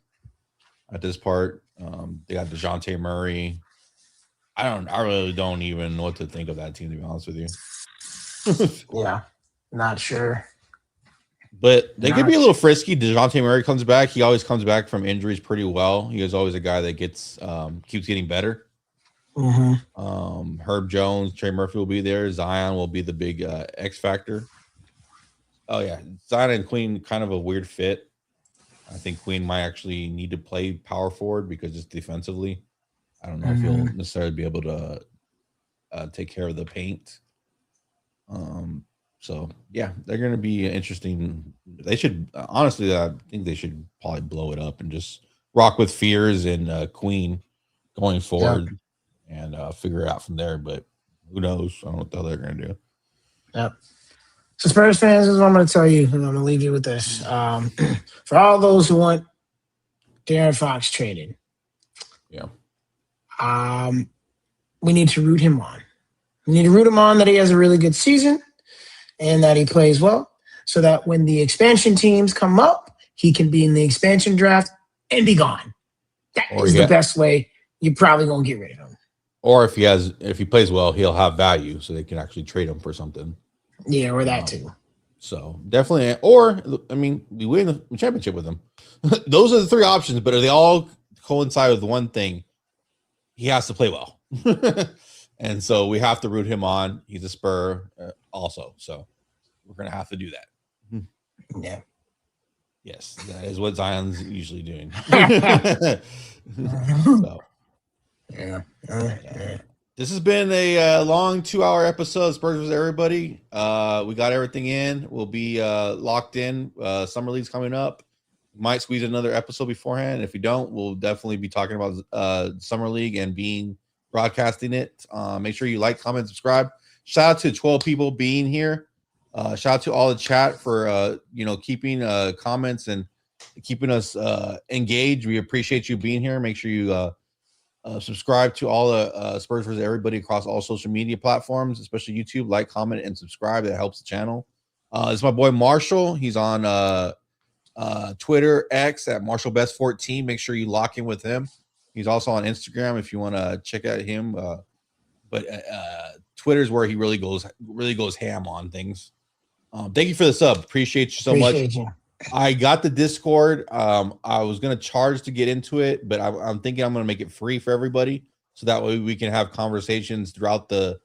at this part. They got DeJounte Murray. I really don't even know what to think of that team, to be honest with you. Yeah, not sure. But they could be a little frisky. DeJounte Murray comes back. He always comes back from injuries pretty well. He is always a guy that keeps getting better. Mm-hmm. Herb Jones, Trey Murphy will be there. Zion will be the big X factor. Oh yeah, Zion and Queen kind of a weird fit. I think Queen might actually need to play power forward because just defensively, I don't know if he'll necessarily be able to take care of the paint. So yeah, they're going to be interesting. They should honestly, I think they should probably blow it up and just rock with Fears and Queen going forward and figure it out from there. But who knows? I don't know what the hell they're going to do. Yep. So Spurs fans, this is what I'm going to tell you, and I'm going to leave you with this. For all those who want De'Aaron Fox traded, we need to root him on. We need to root him on that he has a really good season and that he plays well, so that when the expansion teams come up, he can be in the expansion draft and be gone. That is the best way. You're probably going to get rid of him. Or if he plays well, he'll have value, so they can actually trade him for something. Yeah, or that too. So definitely, or I mean, we win the championship with him. Those are the three options, but they all coincide with one thing: he has to play well, and so we have to root him on. He's a Spur, also, so we're gonna have to do that. Yeah. Yes, that is what Zion's usually doing. So, yeah. This has been a long 2-hour episode of Spurs vs. Everybody. We got everything in. We'll be locked in. Summer League's coming up. Might squeeze another episode beforehand. If we don't, we'll definitely be talking about Summer League and broadcasting it. Make sure you like, comment, subscribe. Shout out to 12 people being here. Shout out to all the chat for keeping comments and keeping us engaged. We appreciate you being here. Make sure you subscribe to all the Spurs vs. Everybody across all social media platforms, especially YouTube. Like, comment, and subscribe. That helps the channel. This is my boy Marshall. He's on Twitter, X at MarshallBest14. Make sure you lock in with him. He's also on Instagram if you want to check out him. But Twitter's where he really goes ham on things. Thank you for the sub. Appreciate you so much. I got the Discord. I was gonna charge to get into it, but I'm thinking I'm gonna make it free for everybody, so that way we can have conversations throughout the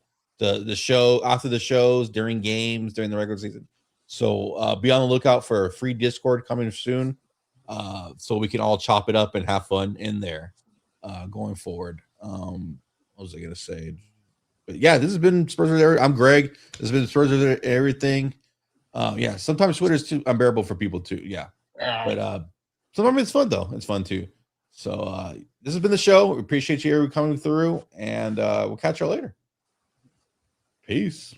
show, after the shows, during games, during the regular season. So be on the lookout for a free Discord coming soon, so we can all chop it up and have fun in there going forward. What was I gonna say? But yeah, this has been Spurs vs. Everything. I'm Greg. This has been Spurs vs. Everything. Sometimes Twitter is too unbearable for people too. Yeah. But sometimes it's fun though. It's fun too. So this has been the show. We appreciate you coming through, and we'll catch you later. Peace.